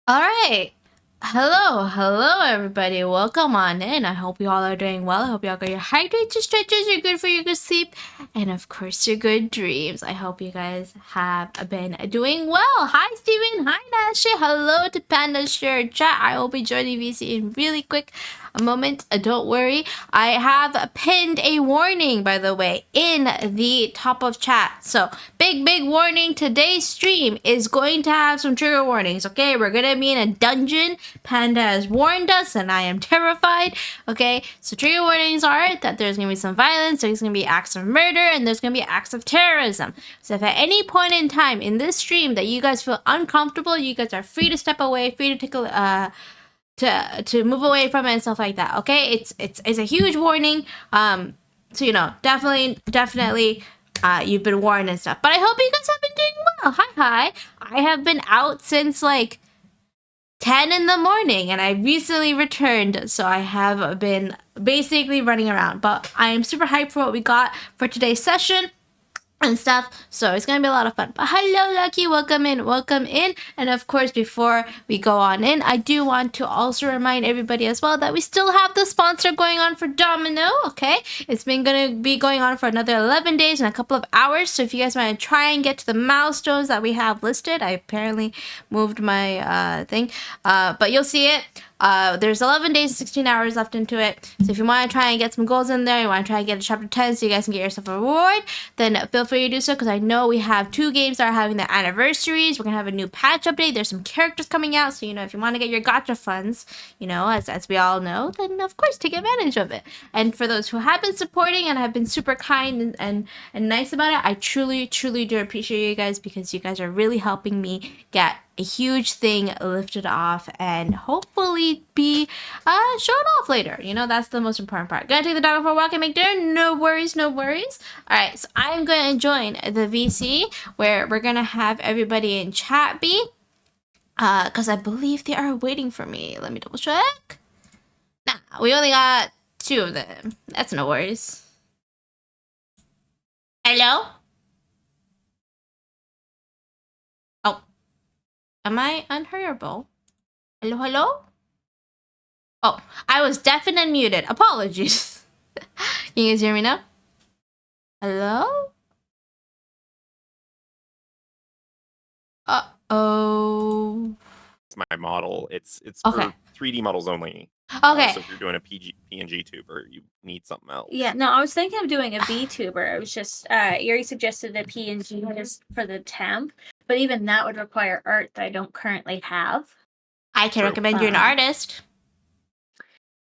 All right. Hello, everybody. Welcome on in. I hope you all are doing well. I hope you all got your hydrates, your stretches, you're good for your good sleep, and of course, your good dreams. I hope you guys have been doing well. Hi, Steven. Hi, Nasha. Hello to Panda Share Chat. I will be joining VC in really quick a moment. Don't worry. I have pinned a warning, by the way, in the top of chat. So, big warning. Today's stream is going to have some trigger warnings, okay? We're going to be in a dungeon. Panda has warned us, and I am terrified, okay? So, trigger warnings are that there's going to be some violence, there's going to be acts of murder, and there's going to be acts of terrorism. So, if at any point in time in this stream that you guys feel uncomfortable, you guys are free to step away, free to take a to move away from it and stuff like that. Okay, it's a huge warning. So definitely, you've been warned and stuff. But I hope you guys have been doing well. Hi. I have been out since like 10 in the morning, and I recently returned, so I have been basically running around. But I am super hyped for what we got for today's session and stuff, so it's gonna be a lot of fun. But hello, Lucky, welcome in. And of course, before we go on in, I do want to also remind everybody as well that we still have the sponsor going on for Domino. Okay, it's been gonna be going on for another 11 days and a couple of hours, so if you guys want to try and get to the milestones that we have listed, I apparently moved my thing, but you'll see it. There's 11 days and 16 hours left into it. So if you want to try and get some goals in there, you want to try and get a chapter 10 so you guys can get yourself a reward, then feel free to do so, because I know we have 2 games that are having their anniversaries. We're going to have a new patch update. There's some characters coming out. So, if you want to get your gacha funds, as we all know, then of course take advantage of it. And for those who have been supporting and have been super kind and nice about it, I truly do appreciate you guys, because you guys are really helping me get a huge thing lifted off and hopefully be shown off later. That's the most important part. Gonna take the dog for a walk and make dinner. No worries. All right, so I'm going to join the VC where we're gonna have everybody in chat be, because I believe they are waiting for me. Let me double check. Nah, we only got 2 of them. That's no worries. Hello? Oh, am I unhearable? Hello? Oh, I was deafened and muted. Apologies. Can you guys hear me now? Hello? Uh-oh. It's my model. It's Okay. for 3D models only. Okay. So if you're doing a PNG tuber, you need something else. Yeah, no, I was thinking of doing a VTuber. It was just Yuri suggested a PNG just for the temp, but even that would require art that I don't currently have. I can recommend you an artist.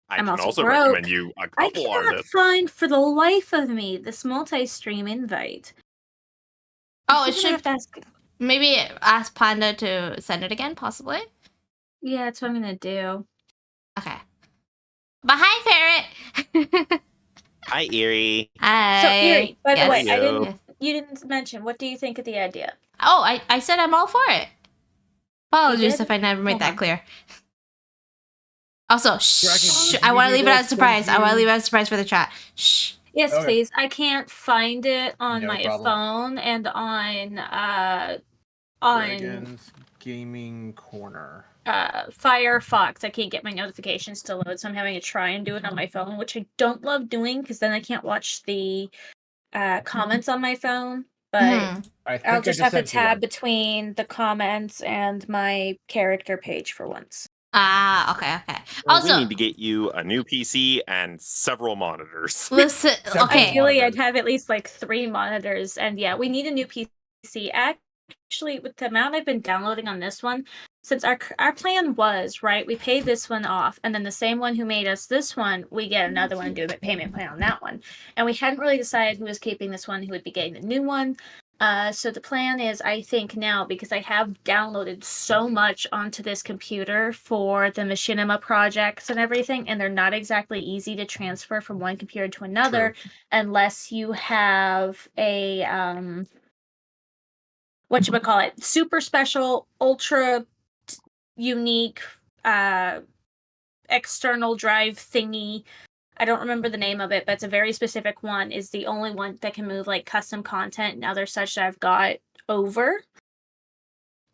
I I'm can also also broke. recommend you a I couple cannot artists. find for the life of me this multi-stream invite. Oh, it should. Maybe ask Panda to send it again, possibly. Yeah, that's what I'm gonna do. Okay. But hi, Ferret. Hi, Erie. Hi. So Erie, by the way, Hello. you didn't mention, what do you think of the idea? Oh, I said I'm all for it. Apologies if I never made that clear. Also, shh. I want to leave it as a surprise. I want to leave it as a surprise for the chat. Shh. Yes, please. I can't find it on my phone and on Dragon's Gaming Corner. Firefox. I can't get my notifications to load, so I'm having to try and do it on my phone, which I don't love doing, because then I can't watch the comments on my phone. But I'll just have to tab between the comments and my character page for once. Okay. Well, also, we need to get you a new PC and several monitors. Listen, okay. Ideally, I'd have at least like 3 monitors, and yeah, we need a new PC. Actually, with the amount I've been downloading on this one, since our plan was, right, we pay this one off, and then the same one who made us this one, we get another one and do a payment plan on that one. And we hadn't really decided who was keeping this one, who would be getting the new one. So the plan is, I think now, because I have downloaded so much onto this computer for the machinima projects and everything, and they're not exactly easy to transfer from one computer to another unless you have a whatchamacallit, super special, ultra unique external drive thingy. I don't remember the name of it, but it's a very specific one. Is the only one that can move like custom content and other such that I've got over.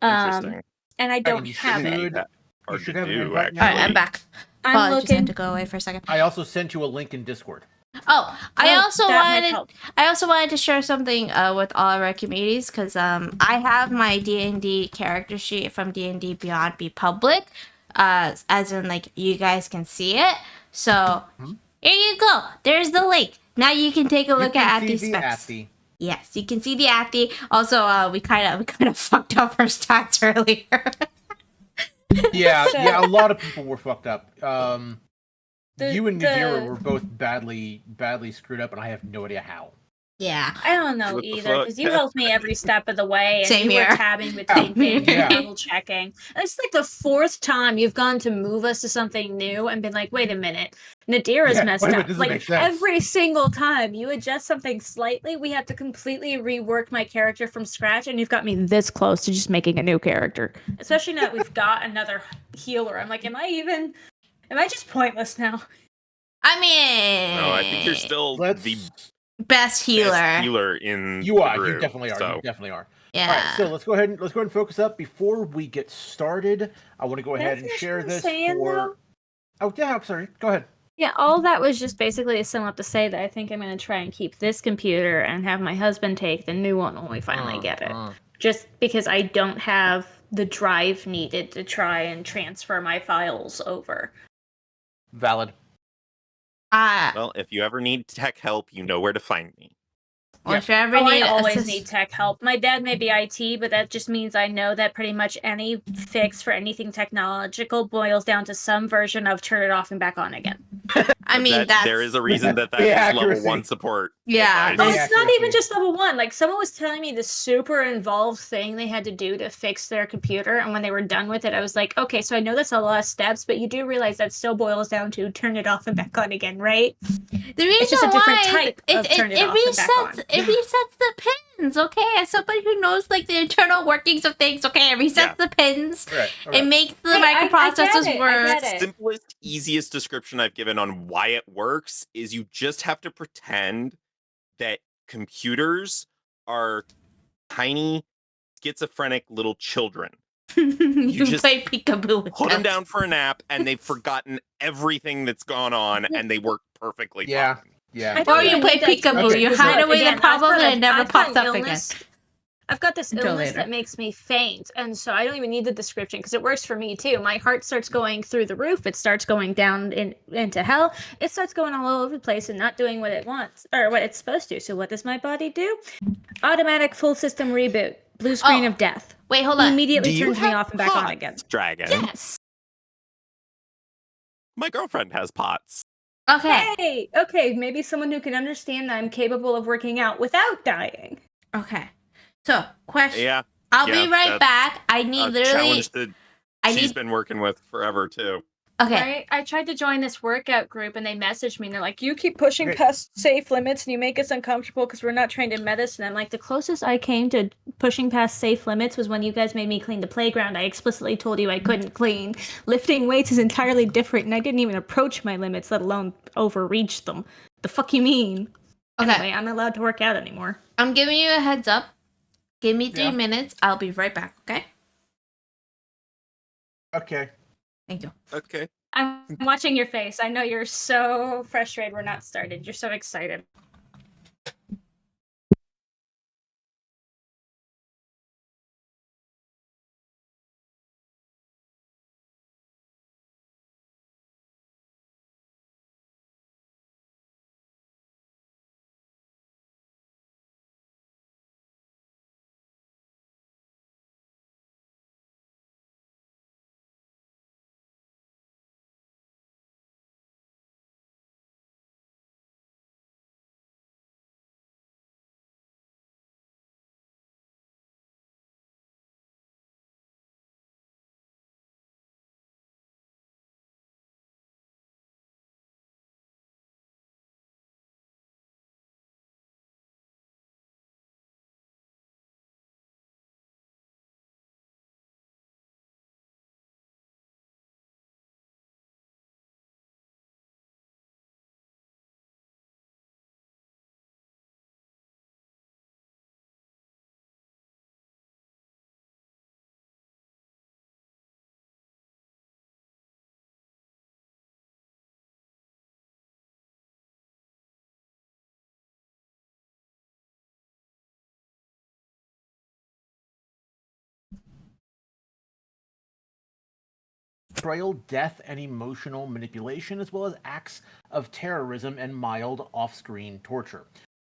Interesting. and I don't you have it. should- Hard should to have an do, invite actually. now. All right, I'm back. I'm Apologies, I had looking. to go away for a second. I also sent you a link in Discord. Oh, I also that might wanted help. to share something with all of our communities because I have my D&D character sheet from D&D Beyond be public, as in like you guys can see it. So here you go. There's the link. Now you can take a look at these specs. Yes, you can see the Athy. Also, we kind of fucked up our stats earlier. Yeah, So- yeah, a lot of people were fucked up. You and the- Nadira were both badly screwed up, and I have no idea how. Yeah. I don't know What the either, fuck? because you helped me every step of the way, and Same you were here. tabbing between things Yeah. and double checking. It's like the fourth time you've gone to move us to something new and been like, wait a minute, Nadira's Yeah, messed wait a minute, up. this doesn't Like make sense. every single time you adjust something slightly, we have to completely rework my character from scratch, and you've got me this close to just making a new character. Especially now that we've got another healer. I'm like, am I just pointless now? I mean, No, I think you're still the best healer. best healer in You the are. You group, definitely are. So. You definitely are. Yeah. All right, so let's go ahead and focus up. Before we get started, I want to go ahead and That's share what I'm this saying, for. though. Oh yeah, I'm sorry. Go ahead. Yeah, all that was just basically a sum up to say that I think I'm going to try and keep this computer and have my husband take the new one when we finally get it. Just because I don't have the drive needed to try and transfer my files over. Valid. Well, if you ever need tech help, you know where to find me. Or Yeah. if you ever I need always assist- need tech help. My dad may be IT, but that just means I know that pretty much any fix for anything technological boils down to some version of turn it off and back on again. I mean, that's there is a reason that The is level accuracy. 1 support. Yeah, advice. Oh, The it's not even accuracy. just level 1. Like, someone was telling me this super involved thing they had to do to fix their computer, and when they were done with it, I was like, okay, so I know that's a lot of steps, but you do realize that still boils down to turn it off and back on again, right? the reason just a different why type of turn it off and back on. It resets the pins. Okay, as somebody who knows like the internal workings of things. Okay, it resets Yeah. the pins. Right. It makes the Hey, I get microprocessors it, I work. get it. Simplest, easiest description I've given on why it works is you just have to pretend that computers are tiny, schizophrenic little children. You just play peekaboo with Put them them. down for a nap, and they've forgotten everything that's gone on, and they work perfectly Yeah. fine. Yeah. I don't Or you even play need that peekaboo. Okay. You because hide look, away again, the problem I've got and it never I've got pops an up illness. again. I've got this Until illness later. that makes me faint, and so I don't even need the description because it works for me too. My heart starts going through the roof. It starts going down into hell. It starts going all over the place and not doing what it wants or what it's supposed to. So what does my body do? Automatic full system reboot. Blue screen Oh, of death. Wait, hold on. Immediately Do you turns me have off and back on pots, again. Dragon? Yes. My girlfriend has pots. Okay. Hey. Okay. Maybe someone who can understand that I'm capable of working out without dying. Okay. So, question. Yeah, I'll yeah, be right that's back. I need a literally. challenge that I she's need. been working with forever too. Okay. Right? I tried to join this workout group and they messaged me and they're like, you keep pushing Okay. past safe limits and you make us uncomfortable because we're not trained in medicine. I'm like, the closest I came to pushing past safe limits was when you guys made me clean the playground. I explicitly told you I couldn't clean. Lifting weights is entirely different and I didn't even approach my limits, let alone overreach them. The fuck you mean? Okay. Anyway, I'm not allowed to work out anymore. I'm giving you a heads up. Give me 3 Yeah. minutes. I'll be right back. Okay. Okay. Thank you. Okay. I'm watching your face. I know you're so frustrated we're not started. You're so excited. betrayal, death, and emotional manipulation, as well as acts of terrorism and mild off-screen torture.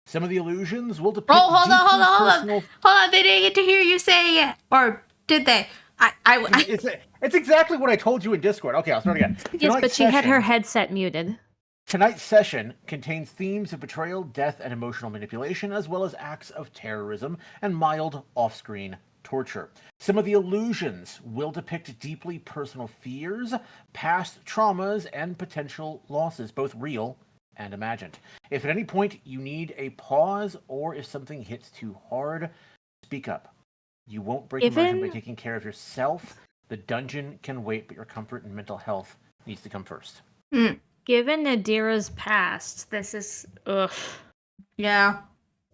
Some of the illusions will depict hold on. personal... Hold on, they didn't get to hear you say it. Or did they? It's exactly what I told you in Discord. Okay, I'll start again. Yes, but she had her headset muted. Tonight's session contains themes of betrayal, death, and emotional manipulation, as well as acts of terrorism and mild off-screen torture. Some of the illusions will depict deeply personal fears, past traumas, and potential losses, both real and imagined. If at any point you need a pause or if something hits too hard, speak up. You won't break immersion by taking care of yourself. The dungeon can wait, but your comfort and mental health needs to come first. Given Nadira's past, this is Yeah.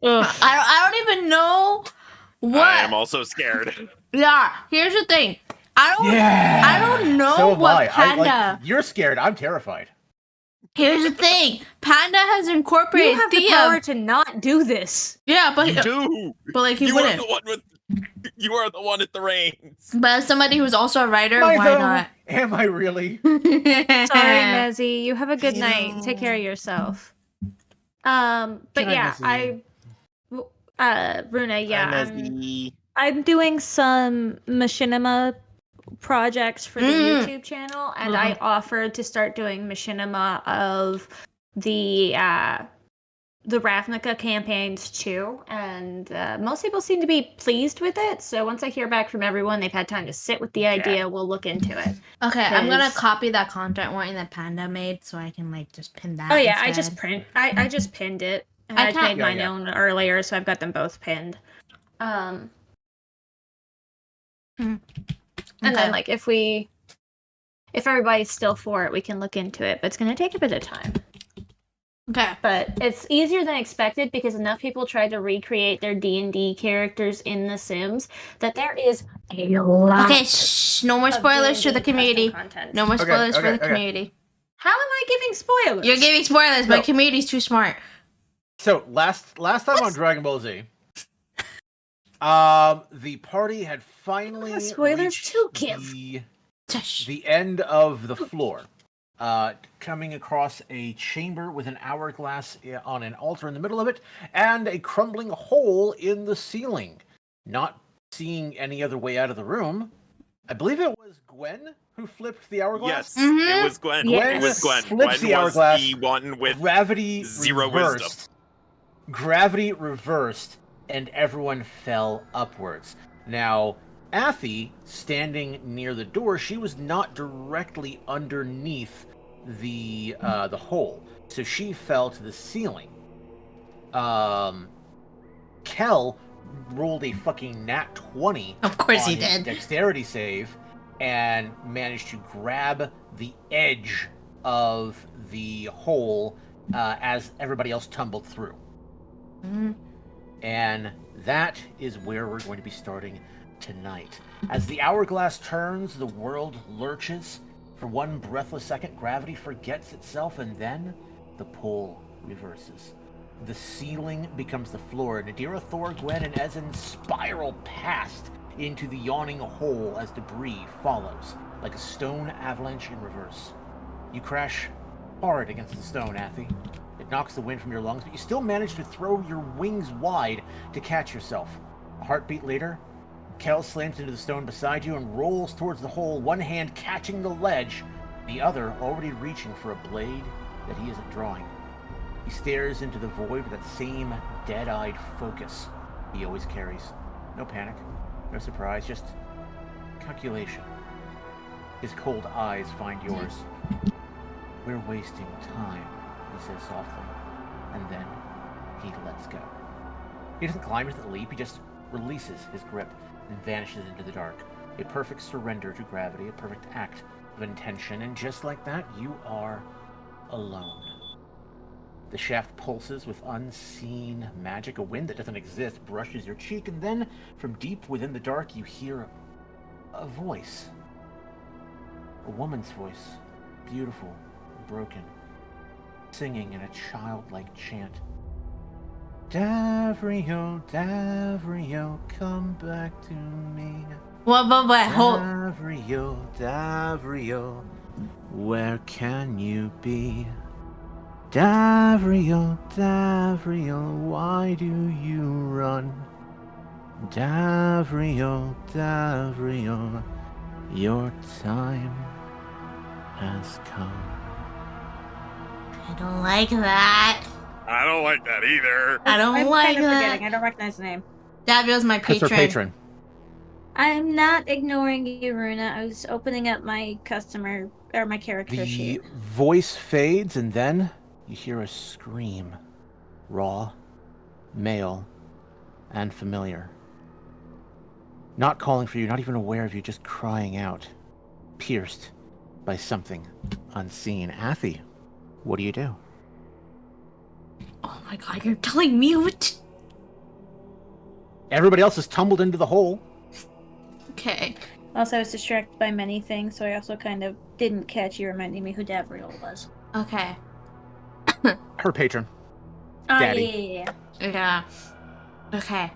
Ugh. I don't even know what. I am also scared. Yeah, here's the thing. I don't know So am what I. Panda. You're scared. I'm terrified. Here's the thing. Panda has incorporated You have the Thea. power to not do this. Yeah, but You do. But like he You wouldn't. You are the one at the reins. But as somebody who's also a writer, Am I why though? not? Am I really? Sorry, Mezzy. You have a good night. Take care of yourself. But Good night, yeah, Runa, yeah, Mezzy. I'm doing some machinima projects for the YouTube channel, and I offered to start doing machinima of the Ravnica campaigns too, and most people seem to be pleased with it. So once I hear back from everyone, they've had time to sit with the idea. We'll look into it. Okay, I'm gonna 'Cause- copy that content warning that Panda made so I can like just pin that. Oh yeah, I instead. just pinned it. And I I can't- made mine own earlier, so I've got them both pinned. And then like if everybody's still for it, we can look into it, but it's gonna take a bit of time. Okay. But it's easier than expected because enough people tried to recreate their D&D characters in The Sims that there is a lot. Okay, no more of spoilers to D&D the community. custom content. No more spoilers for the okay. community. How am I giving spoilers? You're giving spoilers, but No. community's too smart. So last time on Dragon Ball Z, the party had finally Spoilers reached to give. the end of the floor, coming across a chamber with an hourglass on an altar in the middle of it, and a crumbling hole in the ceiling. Not seeing any other way out of the room, I believe it was Gwen who flipped the hourglass. Yes, it was Gwen. Yes. It was Gwen. Flips Gwen the was hourglass. the one with Gravity zero reversed. wisdom. Gravity reversed, and everyone fell upwards. Now, Athy, standing near the door, she was not directly underneath the hole, so she fell to the ceiling. Kel rolled a fucking nat 20. Of course he on his did. Dexterity save, and managed to grab the edge of the hole as everybody else tumbled through. And that is where we're going to be starting tonight. As the hourglass turns, the world lurches. For one breathless second, gravity forgets itself, and then the pull reverses. The ceiling becomes the floor. Nadira, Thor, Gwen, and Ezen spiral past into the yawning hole as debris follows, like a stone avalanche in reverse. You crash hard against the stone, Athy. It knocks the wind from your lungs, but you still manage to throw your wings wide to catch yourself. A heartbeat later, Kel slams into the stone beside you and rolls towards the hole, one hand catching the ledge, the other already reaching for a blade that he isn't drawing. He stares into the void with that same dead-eyed focus he always carries. No panic, no surprise, just calculation. His cold eyes find yours. We're wasting time, he says softly, and then he lets go. He doesn't climb into the leap, he just releases his grip and vanishes into the dark. A perfect surrender to gravity, a perfect act of intention, and just like that, you are alone. The shaft pulses with unseen magic. A wind that doesn't exist brushes your cheek, and then, from deep within the dark, you hear a voice. A woman's voice. Beautiful, broken, singing in a childlike chant. Davrio, Davrio, come back to me. What? Hold. Davrio, Davrio, where can you be? Davrio, Davrio, why do you run? Davrio, Davrio, your time has come. I don't like that. I don't like that either. I don't I'm like kind of that. forgetting. I don't recognize the name. Davrio's my That's patron. our patron. I'm not ignoring you, Runa. I was opening up my customer or my character The sheet. voice fades, and then you hear a scream. Raw, male, and familiar. Not calling for you, not even aware of you, just crying out. Pierced by something unseen. Athy, what do you do? Oh my god, you're telling me what to... Everybody else has tumbled into the hole. Okay. Also, I was distracted by many things, so I also kind of didn't catch you reminding me who Davriel was. Okay. Her patron. Oh, Daddy. yeah. Yeah. Okay.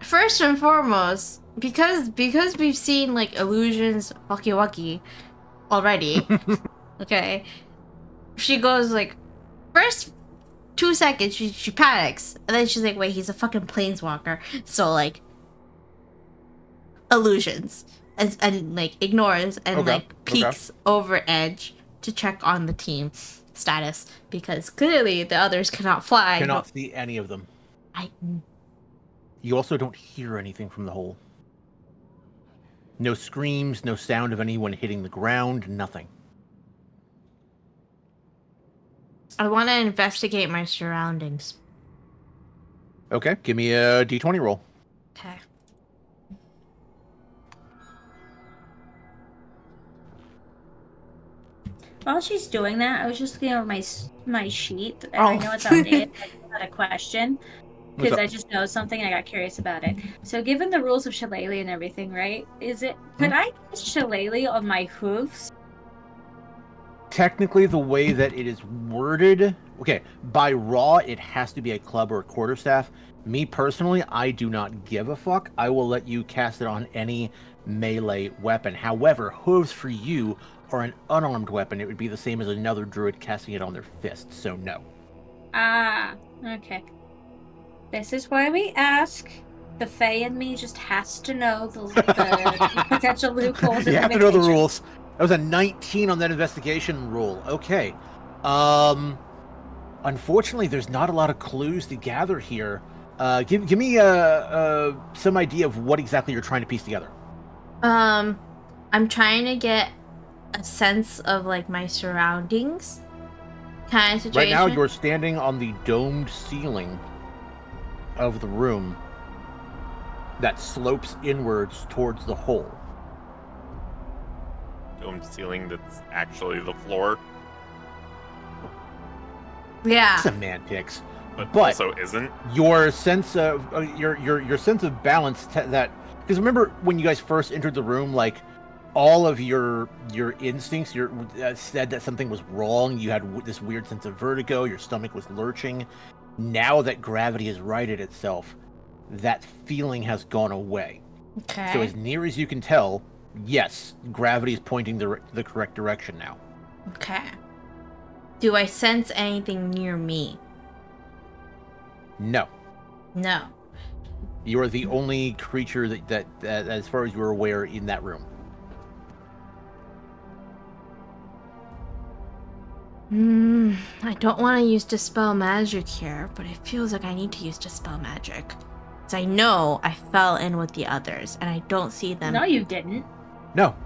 First and foremost, because we've seen like illusions fucky wucky already, okay, she goes like first 2 seconds she panics and then she's like, wait, he's a fucking planeswalker, so like illusions and like ignores and Okay, like peeks over edge to check on the team status because clearly the others cannot fly. Cannot see any of them. You also don't hear anything from the hole. No screams, no sound of anyone hitting the ground, nothing. I want to investigate my surroundings. Okay, give me a d20 roll. Okay. While she's doing that, I was just looking over my sheet, and I know it's outdated. I had a question because I just know something and I got curious about it. So, given the rules of Shillelagh and everything, right? Could I cast Shillelagh on my hooves? Technically, the way that it is worded, okay, by raw, it has to be a club or a quarterstaff. Me personally, I do not give a fuck. I will let you cast it on any melee weapon. However, hooves for you are an unarmed weapon. It would be the same as another druid casting it on their fist, so no. Ah, okay. This is why we ask. The Fae in me just has to know the potential loopholes. You have to know the rules. That was a 19 on that investigation roll. Okay. Unfortunately, there's not a lot of clues to gather here. Give me some idea of what exactly you're trying to piece together. I'm trying to get a sense of like my surroundings kind of situation. Right now, you're standing on the domed ceiling of the room that slopes inwards towards the hole. Domed ceiling that's actually the floor, Yeah. Semantics. but But also isn't. Your sense of your sense of balance that, because remember when you guys first entered the room, like all of your instincts said that something was wrong. You had this weird sense of vertigo. Your stomach was lurching. Now that gravity has righted itself, that feeling has gone away. Okay. So as near as you can tell, yes, gravity is pointing the correct direction now. Okay. Do I sense anything near me? No. No. You are the only creature that as far as you're aware, in that room. I don't want to use Dispel Magic here, but it feels like I need to use Dispel Magic. Because I know I fell in with the others, and I don't see them. No, you didn't. No.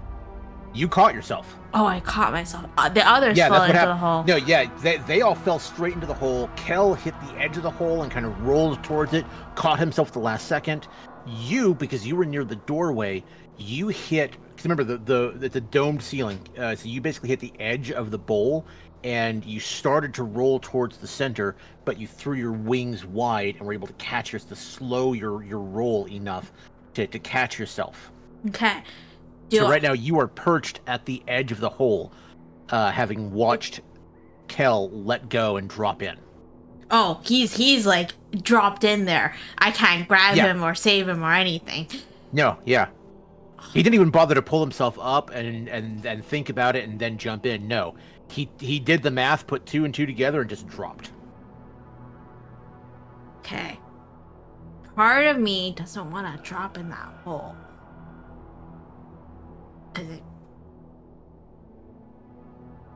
You caught yourself. Oh, I caught myself. The others Yeah, fell that's what into the happened. hole. No, yeah, they all fell straight into the hole. Kel hit the edge of the hole and kind of rolled towards it, caught himself at the last second. You, because you were near the doorway, you hit, because remember, it's a domed ceiling, so you basically hit the edge of the bowl, and you started to roll towards the center, but you threw your wings wide and were able to catch to slow your roll enough to catch yourself. Okay. So right now you are perched at the edge of the hole, having watched Kel let go and drop in. Oh, he's like dropped in there. I can't grab Yeah. him or save him or anything. No, yeah. He didn't even bother to pull himself up and think about it and then jump in. No. He did the math, put 2 and 2 together, and just dropped. Okay. Part of me doesn't want to drop in that hole.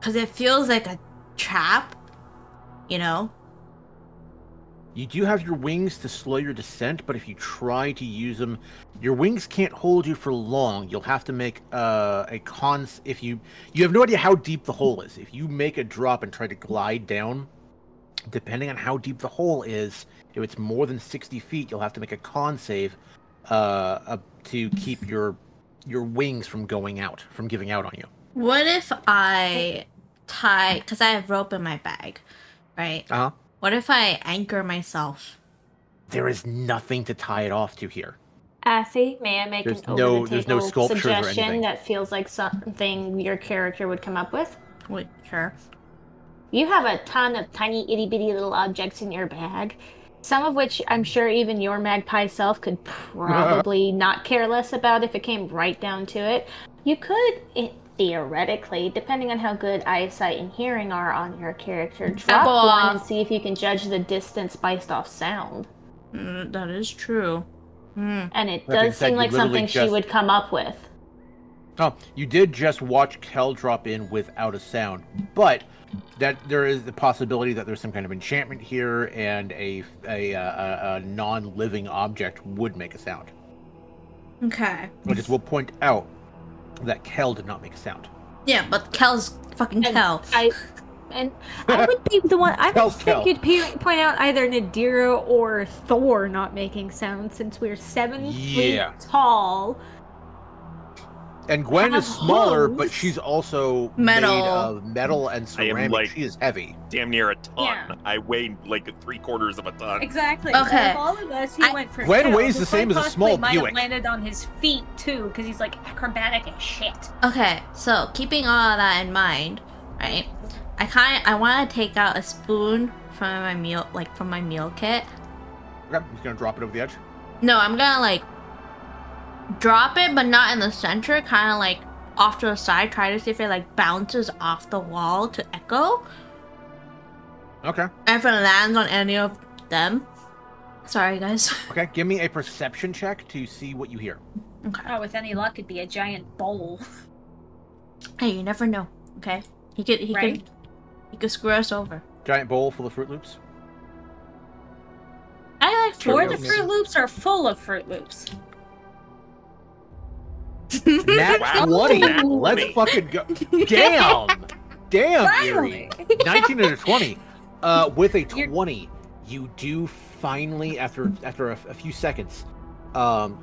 Cause it feels like a trap, you know? You do have your wings to slow your descent, but if you try to use them, your wings can't hold you for long. You'll have to make if you have no idea how deep the hole is. If you make a drop and try to glide down, depending on how deep the hole is, if it's more than 60 feet, you'll have to make a con save to keep your wings from giving out on you. What if I tie, because I have rope in my bag, right? Uh-huh. What if I anchor myself? There is nothing to tie it off to here. Athy, may I make There's an no over-the-table sculptures or anything. suggestion that feels like something your character would come up with? Wait, sure. You have a ton of tiny itty-bitty little objects in your bag, some of which I'm sure even your magpie self could probably not care less about if it came right down to it. You could, theoretically, depending on how good eyesight and hearing are on your character, drop Apple one off. and see if you can judge the distance based off sound. That is true. And it That being does said, seem you like literally something she just- would come up with. Oh, you did just watch Kel drop in without a sound, but that there is the possibility that there's some kind of enchantment here, and a non-living object would make a sound. Okay. I just will point out that Kel did not make a sound. Yeah, but Kel's fucking And Kel. I would be the one. I would Kel's think Kel. you'd point out either Nadira or Thor not making sound, since we're 7 feet Yeah. tall. And Gwen is Have smaller, hose. but she's also Metal. made of metal and I am, ceramic. like- She is heavy. Damn near a ton. Yeah. I weighed like 3/4 of a ton. Exactly. Okay. Of all of us, he I- went for Gwen Kel, weighs who the same quite as a small possibly might Buick. have landed on his feet too, because he's like acrobatic as shit. Okay, so keeping all of that in mind, right? I want to take out a spoon from my meal, from my meal kit. Okay, I'm just gonna drop it over the edge. No, I'm gonna drop it, but not in the center. Kind of off to the side. Try to see if it bounces off the wall to echo. Okay. And if it lands on any of them, sorry guys. Okay, give me a perception check to see what you hear. Okay. Oh, with any luck, it'd be a giant bowl. Hey, you never know. Okay. He Right. could screw us over. Giant bowl full of Fruit Loops. I like Or Fruit the Loops. Fruit Loops are full of Fruit Loops. Nat Wow. 20. Nat Let's 20. fucking go. Damn. Damn, Finally. Erie. 19 and a 20. With a You're- 20, you do finally, after a few seconds,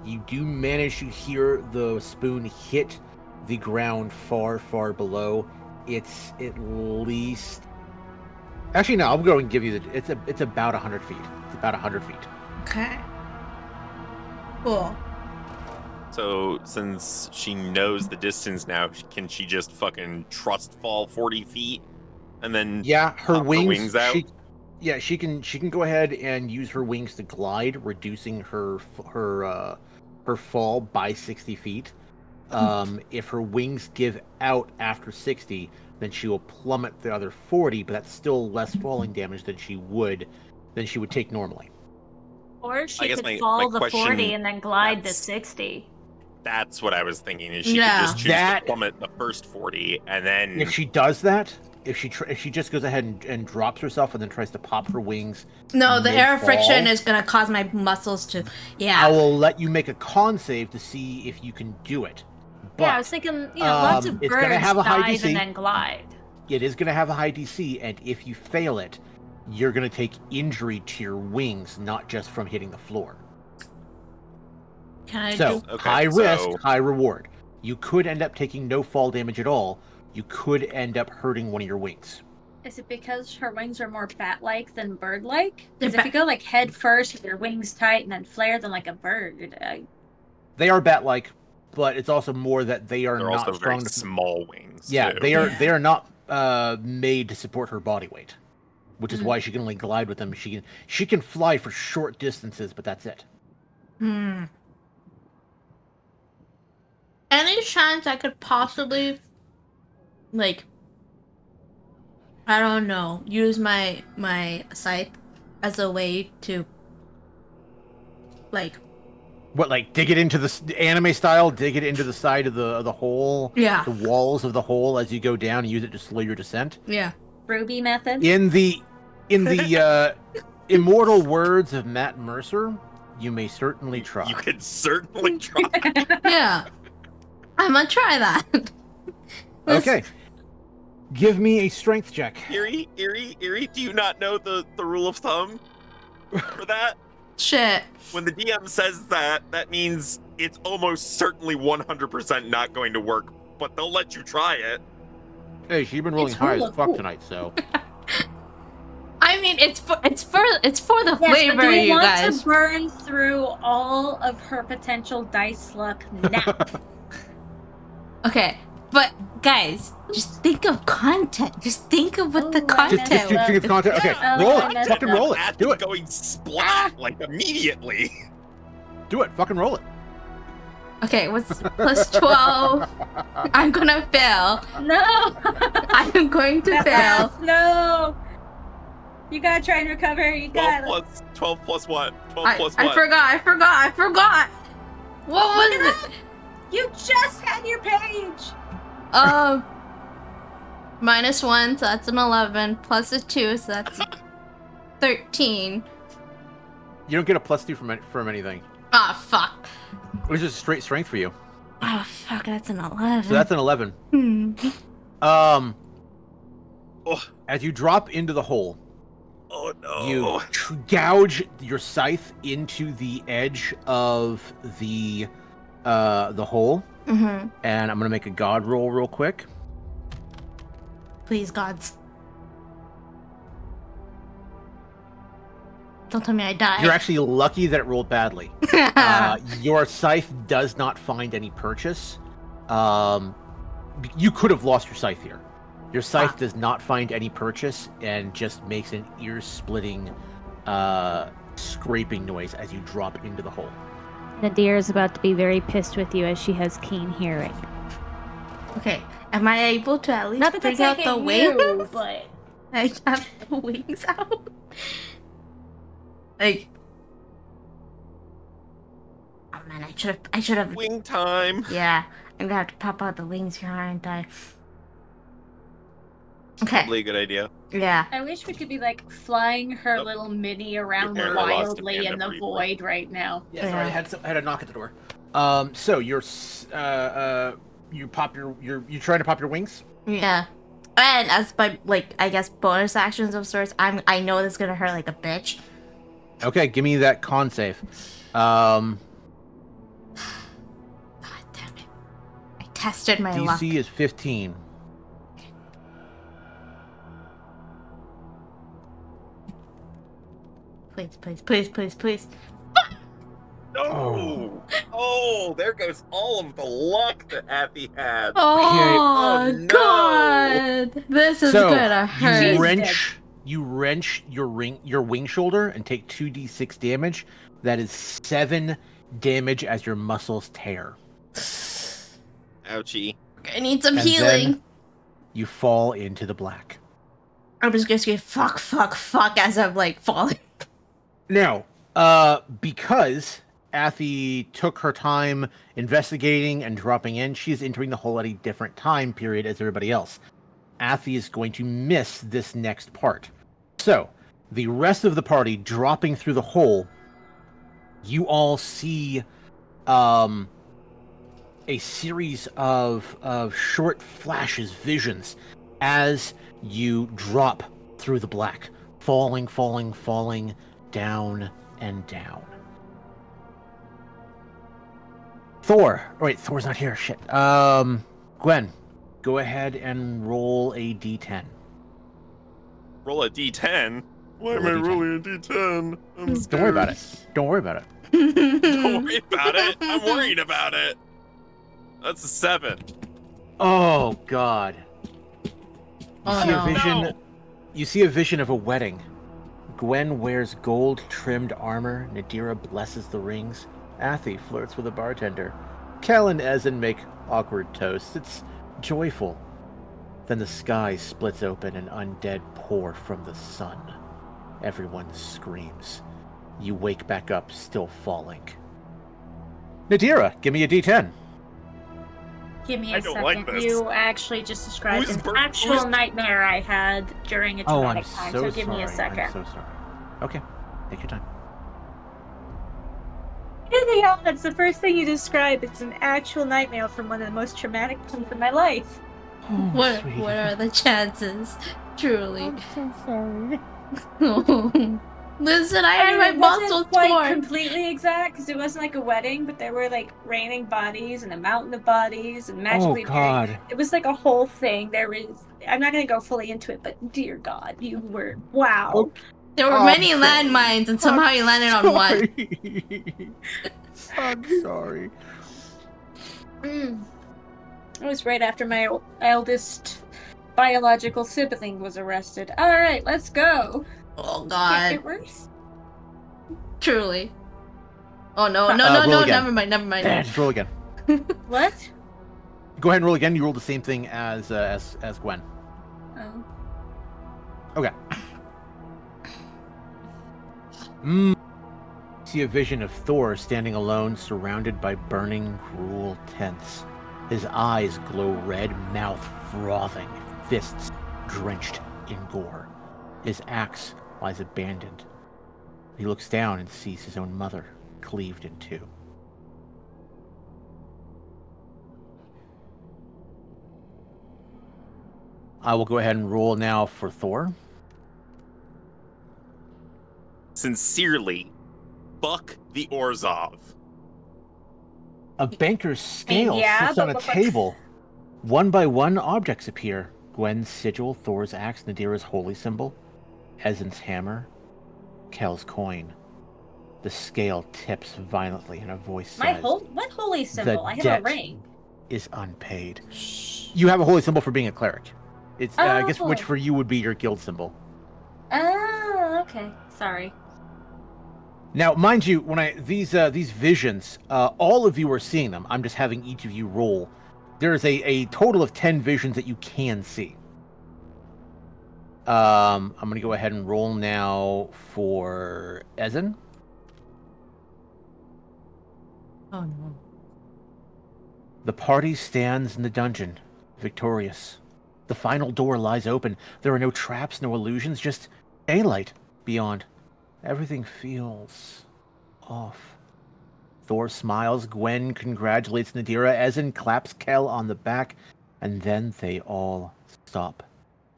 you do manage to hear the spoon hit the ground far, far below. It's at least... Actually, no, I'm going to give you the... It's about 100 feet. It's about 100 feet. Okay. Cool. So since she knows the distance now, can she just fucking trust fall 40 feet and then Yeah, her pop wings. out? She can go ahead and use her wings to glide, reducing her fall by 60 feet. If her wings give out after 60, then she will plummet the other 40, but that's still less falling damage than she would take normally. Or I she guess could my fall the question- 40 and then glide to that's- 60. That's what I was thinking. Is she Yeah. could just choose That- to plummet the first 40 and then If she does that, if she just goes ahead and drops herself and then tries to pop her wings, No, the air Mid-fall. friction is gonna cause my muscles to. Yeah. I will let you make a con save to see if you can do it. But Yeah, I was thinking, lots of it's birds gonna have a high dive DC. and then glide. it is going to have a high DC, and if you fail it, you're going to take injury to your wings, not just from hitting the floor. Can I So, do? Okay, high so- risk, high reward. You could end up taking no fall damage at all. You could end up hurting one of your wings. Is it because her wings are more bat-like than bird-like? Because They're if you go head first with your wings tight and then flare them like a bird, They are bat-like, but it's also more that they are they're not also strong. very small wings. Yeah, too. they are not made to support her body weight. which is why she can only glide with them. She can fly for short distances, but that's it. Any chance I could possibly, like, I don't know, use my scythe as a way to, like, What, like dig it into the anime style? Dig it into the side of the hole? Yeah. The walls of the hole as you go down and use it to slow your descent? yeah. Ruby method. In the immortal words of Matt Mercer, you may certainly try. You could certainly try. Yeah. I'm gonna try that. Okay. Give me a strength check. Erie, do you not know the rule of thumb for that? Shit. When the DM says that, that means it's almost certainly 100% not going to work, but they'll let you try it. Hey, she's been rolling It's high full as of fuck cool. tonight, so. I mean, it's for the Yes, but flavor, do we you want guys. to burn through all of her potential dice luck now? Okay, but guys, just think of content. Just think of what the Oh, I content. messed up. Just content. Okay, Yeah, Oh, roll I it. messed Fucking up. roll it. Do Athlete it. going splat like immediately. Do it. Fucking roll it. Okay, what's plus 12? I'm gonna fail. No! I'm going to fail. No! You gotta try and recover. You 12 gotta. plus what? 12 plus I what? forgot. What was it? You just had your page! -1, so that's an 11, plus a 2, so that's 13. You don't get a +2 from anything. Ah, fuck. It was just straight strength for you. Oh, fuck, that's an 11. So that's an 11. Oh, As you drop into the hole, oh no. you gouge your scythe into the edge of the hole, Mm-hmm. and I'm gonna make a god roll real quick. Please, gods. Don't tell me I die. You're actually lucky that it rolled badly. Your scythe does not find any purchase. You could have lost your scythe here. Your scythe does not find any purchase and just makes an ear-splitting scraping noise as you drop into the hole. Nadir is about to be very pissed with you as she has keen hearing. Okay, am I able to at least Not that bring that's out the like wings? you, but I have the wings out. Like, oh man, I should have. Wing time. Yeah, I'm gonna have to pop out the wings here, aren't I? Okay. Probably a good idea. Yeah. I wish we could be like flying her Nope. little mini around Apparently lost a wildly panda in the briefly. void right now. Yeah, sorry, Yeah. I had a knock at the door. So you're you trying to pop your wings? Yeah. And as by I guess bonus actions of sorts, I know this is gonna hurt like a bitch. Okay, give me that con save. God damn it! I tested my luck. DC is 15. Please. No! Oh, there goes all of the luck that Abby had. Oh, Oh, no. God! This is So gonna hurt. you wrench your wing shoulder and take 2d6 damage. That is 7 damage as your muscles tear. Ouchie. I need some And healing. then you fall into the black. I'm just gonna say fuck as I'm like falling. Now, because Athy took her time investigating and dropping in, she's entering the hole at a different time period as everybody else. Athy is going to miss this next part. So, the rest of the party dropping through the hole, you all see a series of short flashes, visions, as you drop through the black, falling down and down. Thor. Oh, wait, Thor's not here. Shit. Gwen, go ahead and roll a d10. Roll a d10? Why am Roll I a D10. rolling a d10? I'm scared. Don't worry about it. Don't worry about it. Don't worry about it. I'm worried about it. That's a 7. Oh, God. You Oh, see no. a vision. No. You see a vision of a wedding. Gwen wears gold-trimmed armor. Nadira blesses the rings. Athy flirts with a bartender. Kel and Ezen make awkward toasts. It's joyful. Then the sky splits open and undead pour from the sun. Everyone screams. You wake back up, still falling. Nadira, give me a D10. Give me I a don't second. like this. You actually just described Who's an actual nightmare I had during a Oh, I'm traumatic time, so so give me a sorry. second. I'm so sorry. Okay, take your time. Anything else? That's the first thing you describe. It's an actual nightmare from one of the most traumatic times of my life. What are the chances? Truly. I'm so sorry. Listen, I had my it wasn't muscles quite torn. completely exact because it wasn't like a wedding, but there were like raining bodies and a mountain of bodies and magically God. It was like a whole thing. There was. I'm not gonna go fully into it, but dear God, you were wow. Okay. There were I'm many sorry. landmines, and somehow you landed on one. I'm sorry. It was right after my eldest biological sibling was arrested. All right, let's go. Oh Can't God, get worse. truly. Oh no, roll no, again. never mind. Just roll again. What? Go ahead and roll again. You roll the same thing as Gwen. Oh. Okay. See a vision of Thor standing alone, surrounded by burning, cruel tents. His eyes glow red, mouth frothing, fists drenched in gore. His axe lies abandoned. He looks down and sees his own mother cleaved in two. I will go ahead and roll now for Thor. Sincerely, fuck the Orzhov. A banker's scale yeah, sits on a but look- table. One by one, objects appear. Gwen's sigil, Thor's axe, Nadira's holy symbol, Ezen's hammer, Kel's coin. The scale tips violently and a voice says, What holy symbol? I have debt a ring. is unpaid. You have a holy symbol for being a cleric. It's I guess which Oh. for you would be your guild symbol. Oh, okay. Sorry. Now, mind you, when these visions, all of you are seeing them. I'm just having each of you roll. There is a total of 10 visions that you can see. I'm going to go ahead and roll now for Ezen. Oh no. The party stands in the dungeon, victorious. The final door lies open. There are no traps, no illusions, just daylight beyond. Everything feels off. Thor smiles. Gwen congratulates Nadira. Ezen claps Kel on the back. And then they all stop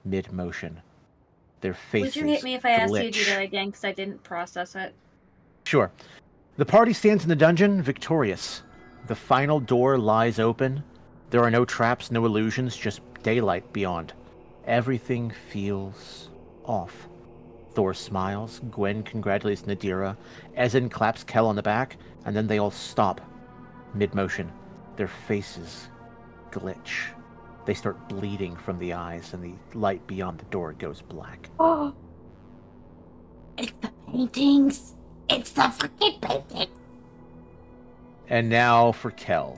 mid-motion. Their faces Would you hit me if I asked you to do glitch. that again? Because I didn't process it. Sure. The party stands in the dungeon, victorious. The final door lies open. There are no traps, no illusions, just daylight beyond. Everything feels off. Thor smiles. Gwen congratulates Nadira. Ezen claps Kel on the back, and then they all stop mid-motion. Their faces glitch. They start bleeding from the eyes, and the light beyond the door goes black. Oh. It's the paintings. It's the fucking paintings. And now for Kel.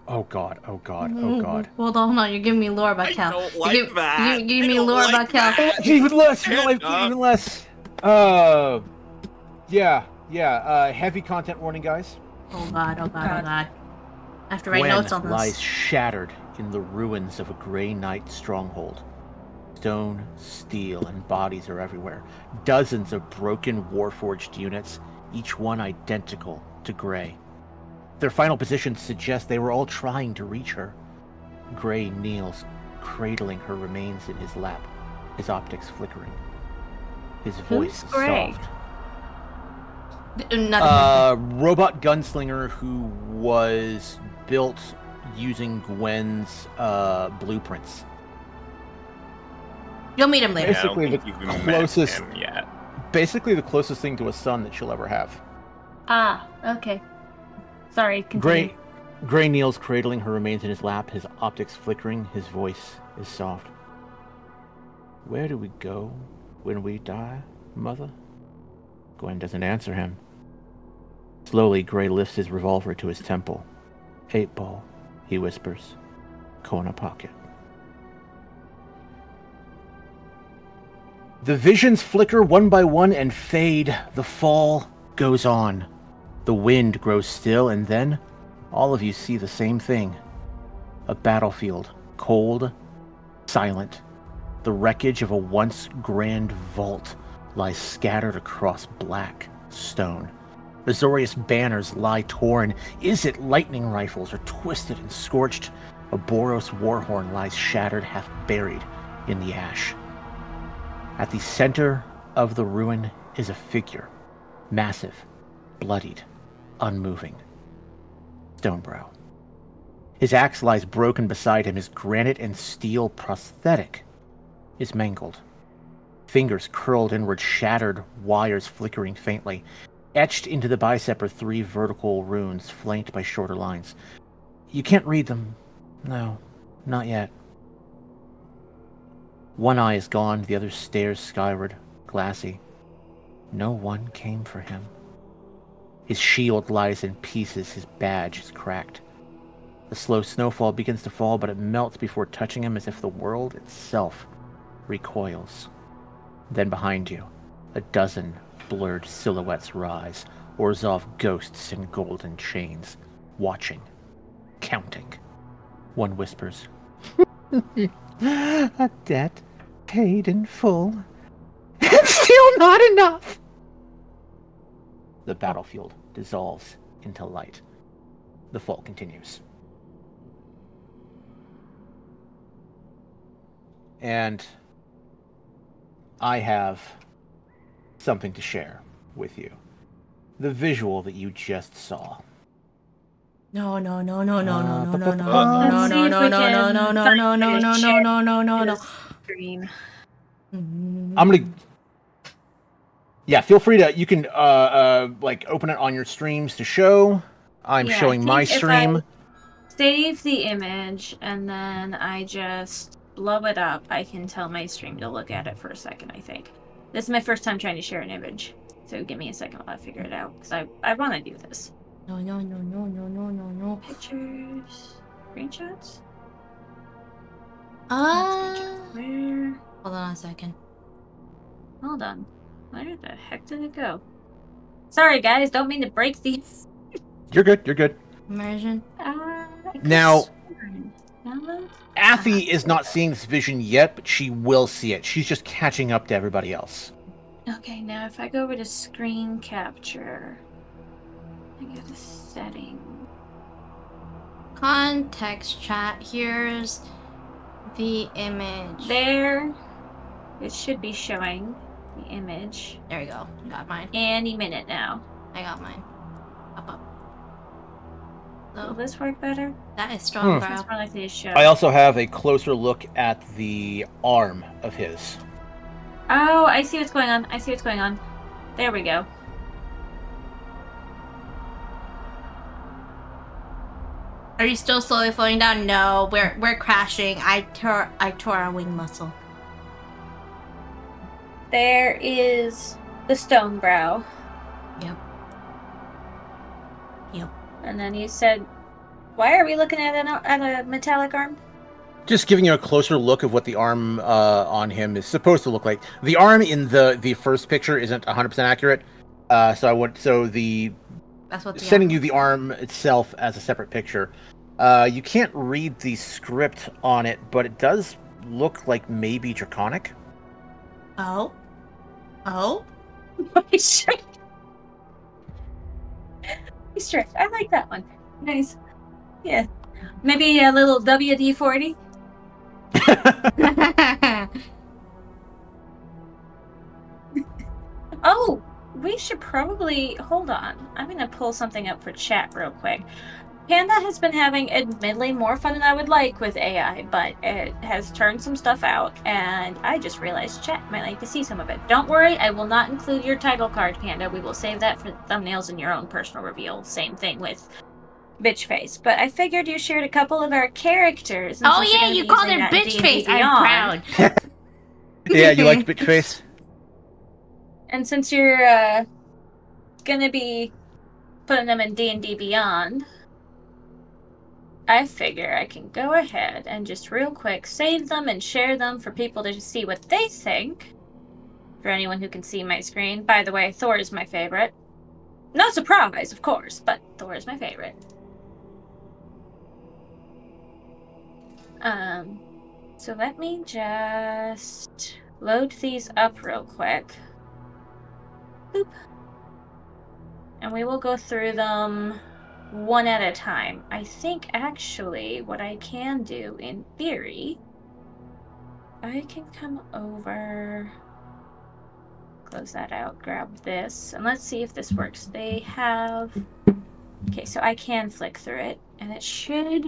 Oh god, oh god, oh god. Hold on, you're giving me lore about I Cal. don't like that. You give I me don't lore like about Cal. that. Even less, Shut even up. less. Heavy content warning, guys. Oh god, oh god, oh God. god. I have to write Gwen notes on this. lies shattered in the ruins of a Grey Knight stronghold. Stone, steel, and bodies are everywhere. Dozens of broken Warforged units, each one identical to Grey. Their final positions suggest they were all trying to reach her. Grey kneels, cradling her remains in his lap, his optics flickering. His voice is Grey? soft. Nothing. Robot gunslinger who was built using Gwen's blueprints. You'll meet him later. Yeah, I don't Basically think the you've even closest- met him yet. Basically the closest thing to a son that she'll ever have. Ah, okay. Sorry, continue. Grey kneels, cradling her remains in his lap, his optics flickering, his voice is soft. Where do we go when we die, Mother? Gwen doesn't answer him. Slowly, Gray lifts his revolver to his temple. 8-ball, he whispers. Corner pocket. The visions flicker one by one and fade. The fall goes on. The wind grows still, and then all of you see the same thing. A battlefield, cold, silent. The wreckage of a once grand vault lies scattered across black stone. Azorius banners lie torn. Is it lightning rifles or twisted and scorched? A Boros warhorn lies shattered, half buried in the ash. At the center of the ruin is a figure, massive, bloodied, unmoving. Stonebrow. His axe lies broken beside him. His granite and steel prosthetic is mangled. Fingers curled inward, shattered wires flickering faintly. Etched into the bicep are 3 vertical runes, flanked by shorter lines. You can't read them. No, not yet. One eye is gone, the other stares skyward, glassy. No one came for him. His shield lies in pieces, his badge is cracked. The slow snowfall begins to fall, but it melts before touching him as if the world itself recoils. Then behind you, a dozen blurred silhouettes rise, Orzhov ghosts in golden chains, watching, counting. One whispers, a debt paid in full, and still not enough. The battlefield dissolves into light. The fall continues. And I have something to share with you. The visual that you just saw. No. Let's see if we can No. Stream. I'm gonna. Yeah, feel free to. You can like open it on your streams to show. I'm Yeah, showing my if I stream. Save the image and then I just blow it up. I can tell my stream to look at it for a second. I think this is my first time trying to share an image, so give me a second while I figure it out because I want to do this. No. Pictures, screenshots. Where? Hold on a second. Hold on. Where the heck did it go? Sorry, guys. Don't mean to break these. You're good. You're good. Immersion. Now, Download? Affy is not seeing this vision yet, but she will see it. She's just catching up to everybody else. Okay, now if I go over to screen capture, I go to setting. Context chat. Here's the image. There. It should be showing the image. There we go. Got mine. Any minute now. I got mine. Up. Will this work better? That is strong, bro. That's more likely to show. I also have a closer look at the arm of his. Oh, I see what's going on. There we go. Are you still slowly falling down? No, we're crashing. I tore a wing muscle. There is the Stonebrow. Yep. And then you said, why are we looking at a metallic arm? Just giving you a closer look of what the arm on him is supposed to look like. The arm in the first picture isn't 100% accurate. That's what sending you the arm itself as a separate picture. You can't read the script on it, but it does look like maybe draconic. Oh. Sure. I like that one. Nice. Yeah. Maybe a little WD-40. Oh, we should probably hold on. I'm gonna pull something up for chat real quick. Panda has been having admittedly more fun than I would like with AI, but it has turned some stuff out, and I just realized chat might like to see some of it. Don't worry, I will not include your title card, Panda. We will save that for thumbnails in your own personal reveal. Same thing with Bitch Face. But I figured you shared a couple of our characters. Oh yeah, you called her Bitch Face. I'm proud. Yeah, you like bitch face? And since you're gonna be putting them in D&D Beyond, I figure I can go ahead and just real quick save them and share them for people to see what they think. For anyone who can see my screen. By the way, Thor is my favorite. No surprise, of course, but Thor is my favorite. So let me just load these up real quick. Boop. And we will go through them one at a time. I think actually what I can do in theory, I can come over, close that out, grab this, and let's see if this works. They have, okay, so I can flick through it, and it should,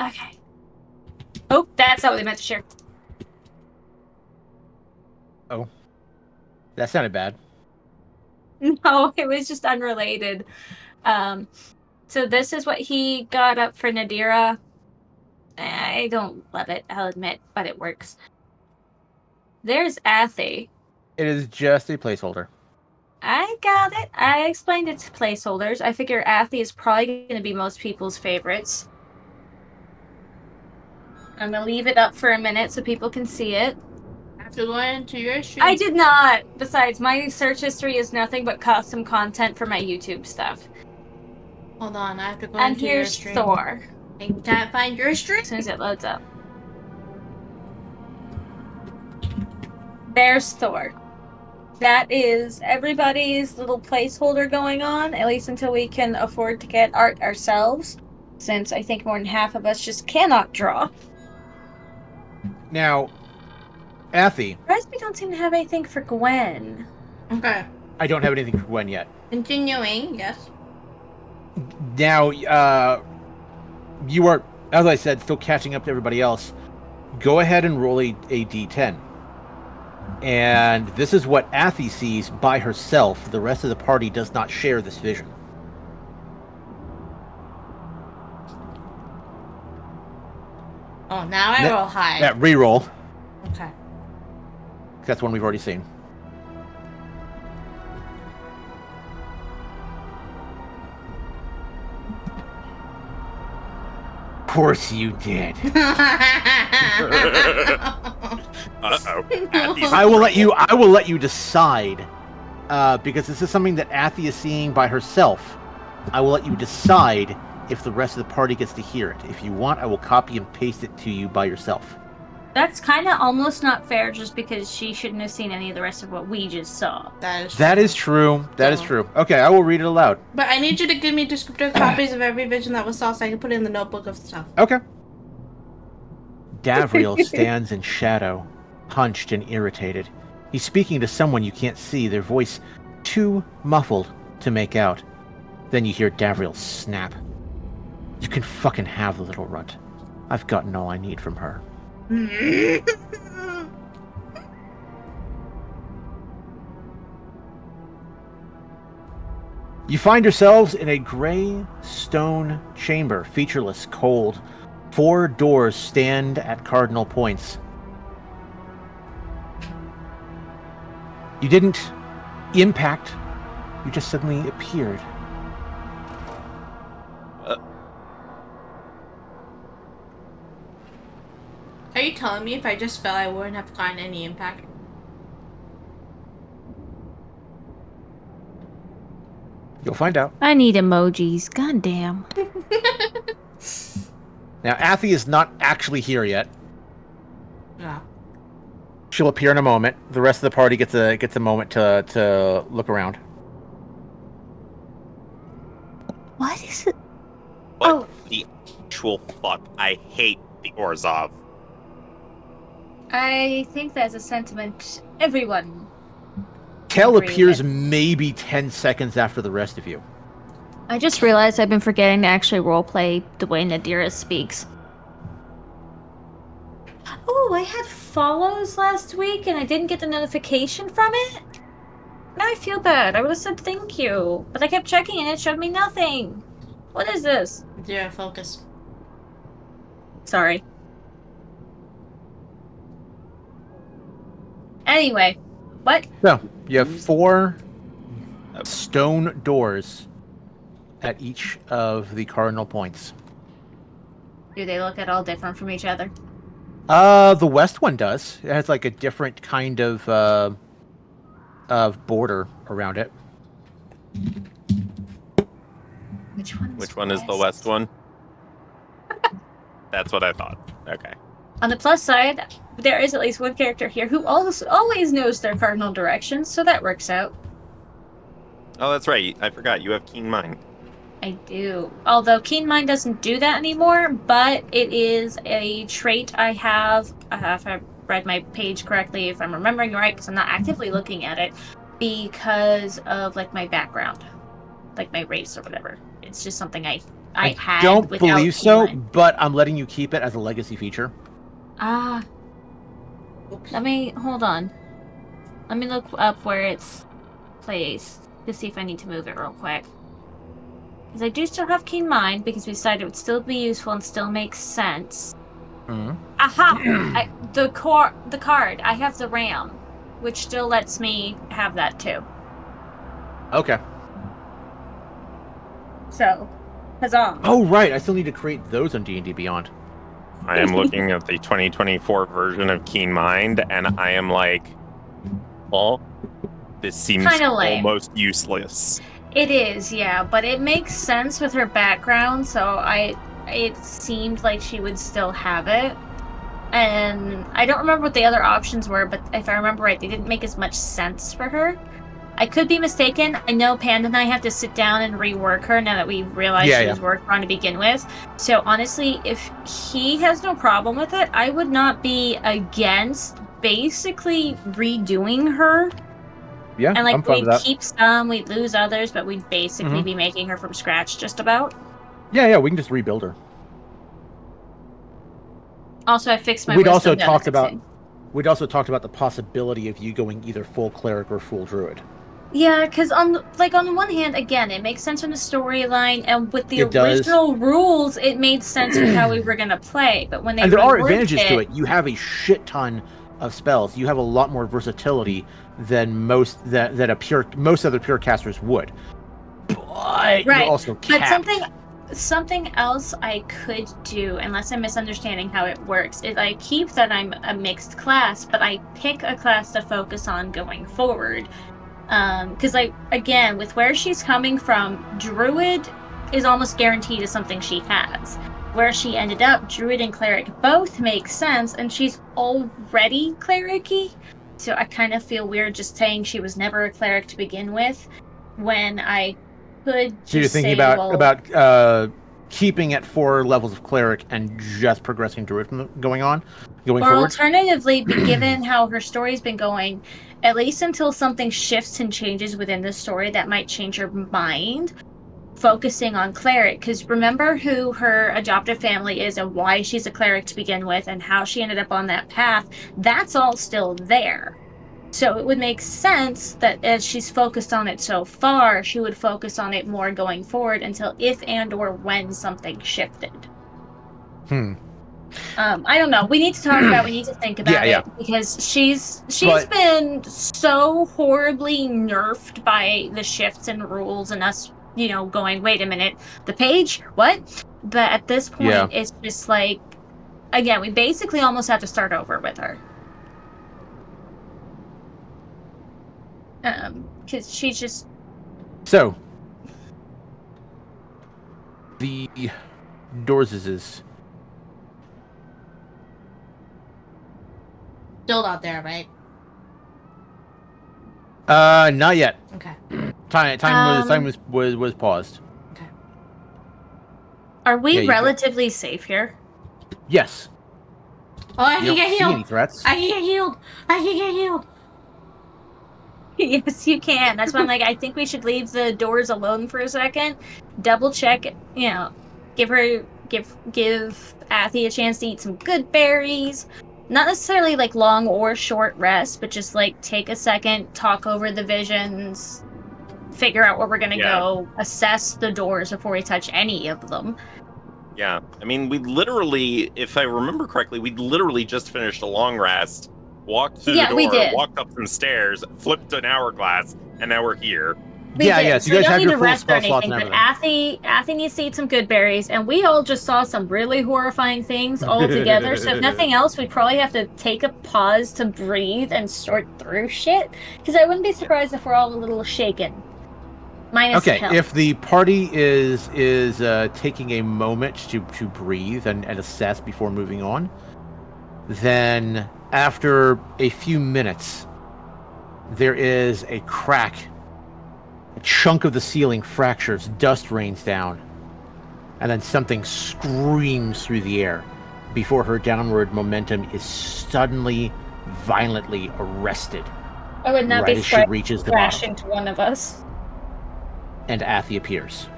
okay. Oh, that's not what they meant to share. Oh. That sounded bad. No, it was just unrelated. So this is what he got up for Nadira. I don't love it, I'll admit, but it works. There's Athy. It is just a placeholder. I got it. I explained it to placeholders. I figure Athy is probably going to be most people's favorites. I'm going to leave it up for a minute so people can see it. I have to go into your stream. I did not! Besides, my search history is nothing but custom content for my YouTube stuff. Hold on, I have to go And into your here's stream. Thor. I can't find your stream. As soon as it loads up. There's Thor. That is everybody's little placeholder going on, at least until we can afford to get art ourselves, since I think more than half of us just cannot draw. Now, Athy, Whereas we don't seem to have anything for Gwen. Okay. I don't have anything for Gwen yet. Continuing, yes. Now, you are, as I said, still catching up to everybody else. Go ahead and roll a d10. And this is what Athy sees by herself. The rest of the party does not share this vision. Oh, now I roll high. That reroll. Okay. That's one we've already seen. Of course you did. Uh-oh. I will let you decide, because this is something that Athy is seeing by herself. I will let you decide if the rest of the party gets to hear it. If you want, I will copy and paste it to you by yourself. That's kind of almost not fair, just because she shouldn't have seen any of the rest of what we just saw. That is true. That is true. Okay, I will read it aloud. But I need you to give me descriptive copies of every vision that was saw so I can put it in the notebook of stuff. Okay. Davriel stands in shadow, hunched and irritated. He's speaking to someone you can't see, their voice too muffled to make out. Then you hear Davriel snap. You can fucking have the little runt. I've gotten all I need from her. You find yourselves in a gray stone chamber, featureless, cold. 4 doors stand at cardinal points. You didn't impact, you just suddenly appeared. Are you telling me if I just fell, I wouldn't have gotten any impact? You'll find out. I need emojis. Goddamn. Now, Athy is not actually here yet. Yeah. She'll appear in a moment. The rest of the party gets a moment to look around. What is it? What the actual fuck? I hate the Orzhov. I think that's a sentiment everyone. Kel Agree appears with. maybe 10 seconds after the rest of you. I just realized I've been forgetting to actually roleplay the way Nadira speaks. Oh, I had follows last week and I didn't get the notification from it? Now I feel bad. I would have said thank you. But I kept checking and it showed me nothing. What is this? Zero focus. Sorry. Anyway, what? So you have 4 stone doors at each of the cardinal points. Do they look at all different from each other? The west one does. It has like a different kind of border around it. Which one is the west one? That's what I thought. Okay. On the plus side, there is at least one character here who always knows their cardinal directions, so that works out. Oh, that's right. I forgot. You have keen mind. I do. Although Keen Mind doesn't do that anymore, but it is a trait I have, if I read my page correctly, if I'm remembering right, because I'm not actively looking at it, because of, like, my background. Like, my race or whatever. It's just something I had don't without believe Keen so, Mind. but I'm letting you keep it as a legacy feature. Hold on. Let me look up where it's placed to see if I need to move it real quick. Because I do still have Keen Mind, because we decided it would still be useful and still make sense. Mm-hmm. Aha! The card. I have the RAM, which still lets me have that too. Okay. So, huzzah. Oh, right. I still need to create those on D&D Beyond. I am looking at the 2024 version of Keen Mind, and I am like, well, this seems Kinda lame. almost useless. It is, yeah, but it makes sense with her background, so it seemed like she would still have it. And I don't remember what the other options were, but if I remember right, they didn't make as much sense for her. I could be mistaken. I know Panda and I have to sit down and rework her now that we realize she was worked on to begin with. So honestly, if he has no problem with it, I would not be against basically redoing her. Yeah, And like I'm fine we'd with that. keep some, we'd lose others, but we'd basically be making her from scratch just about. Yeah, we can just rebuild her. Also, I fixed my We'd wisdom also down to talked 16. about the possibility of you going either full cleric or full druid. Yeah, because on the one hand, again, it makes sense in the storyline, and with the It does. original rules, it made sense with how we were gonna play. But when they And there are reworked advantages to it. You have a shit ton of spells. You have a lot more versatility than most other pure casters would. But you're also capped. But something else I could do, unless I'm misunderstanding how it works, is I keep that I'm a mixed class, but I pick a class to focus on going forward. Because again, with where she's coming from, druid is almost guaranteed as something she has. Where she ended up, druid and cleric both make sense, and she's already cleric-y. So I kind of feel weird just saying she was never a cleric to begin with, when I could just So you're thinking say, about keeping at 4 levels of cleric and just progressing druid going or forward? alternatively, given how her story's been going, at least until something shifts and changes within the story that might change her mind, focusing on cleric. Because remember who her adoptive family is and why she's a cleric to begin with and how she ended up on that path, that's all still there. So it would make sense that as she's focused on it so far, she would focus on it more going forward until if and or when something shifted. I don't know. We need to talk about. We need to think about it because she's been so horribly nerfed by the shifts and rules and us, going. Wait a minute, the page? What? But at this point, it's just like, again, we basically almost have to start over with her. Because she's just. So the Dorses. Still not there, right? Not yet. Okay. Time was paused. Okay. Are we you relatively safe here? Yes. Oh, I You can don't get see healed. any threats. I can get healed. I can get healed. Yes, you can. That's why I'm like, I think we should leave the doors alone for a second. Double check, give Athy a chance to eat some good berries. Not necessarily like long or short rest, but just like take a second, talk over the visions, figure out where we're gonna go, assess the doors before we touch any of them. Yeah, I mean, we literally, if I remember correctly, we literally just finished a long rest, walked through Yeah, the we door, did. walked up some stairs, flipped an hourglass, and now we're here. We Yeah, did. yeah, so So you guys don't have need your to full rest or spell slots anything, and but Athy needs to eat some good berries, and we all just saw some really horrifying things all together. So if nothing else, we'd probably have to take a pause to breathe and sort through shit. Because I wouldn't be surprised if we're all a little shaken. Minus Okay, Kel. if the party is taking a moment to breathe and assess before moving on, then after a few minutes, there is a crack. A chunk of the ceiling fractures, dust rains down, and then something screams through the air before her downward momentum is suddenly, violently arrested. I would not right be as she surprised reaches the crash bottom. into one of us. And Athy appears.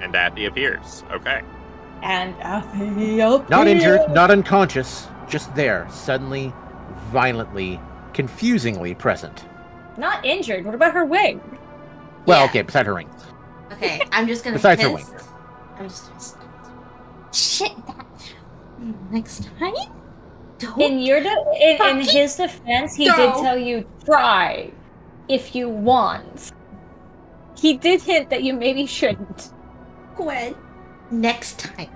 And Athy appears. Okay. And Athy Not injured, not unconscious, just there, suddenly, violently, confusingly present. Not injured. What about her wig? Well, Yeah. okay, beside her ring. Okay, I'm just gonna Besides her piss. wing. I'm just shit. Next time, don't. In his defense, he did No. tell you try if you want. He did hint that you maybe shouldn't. Gwen, next time,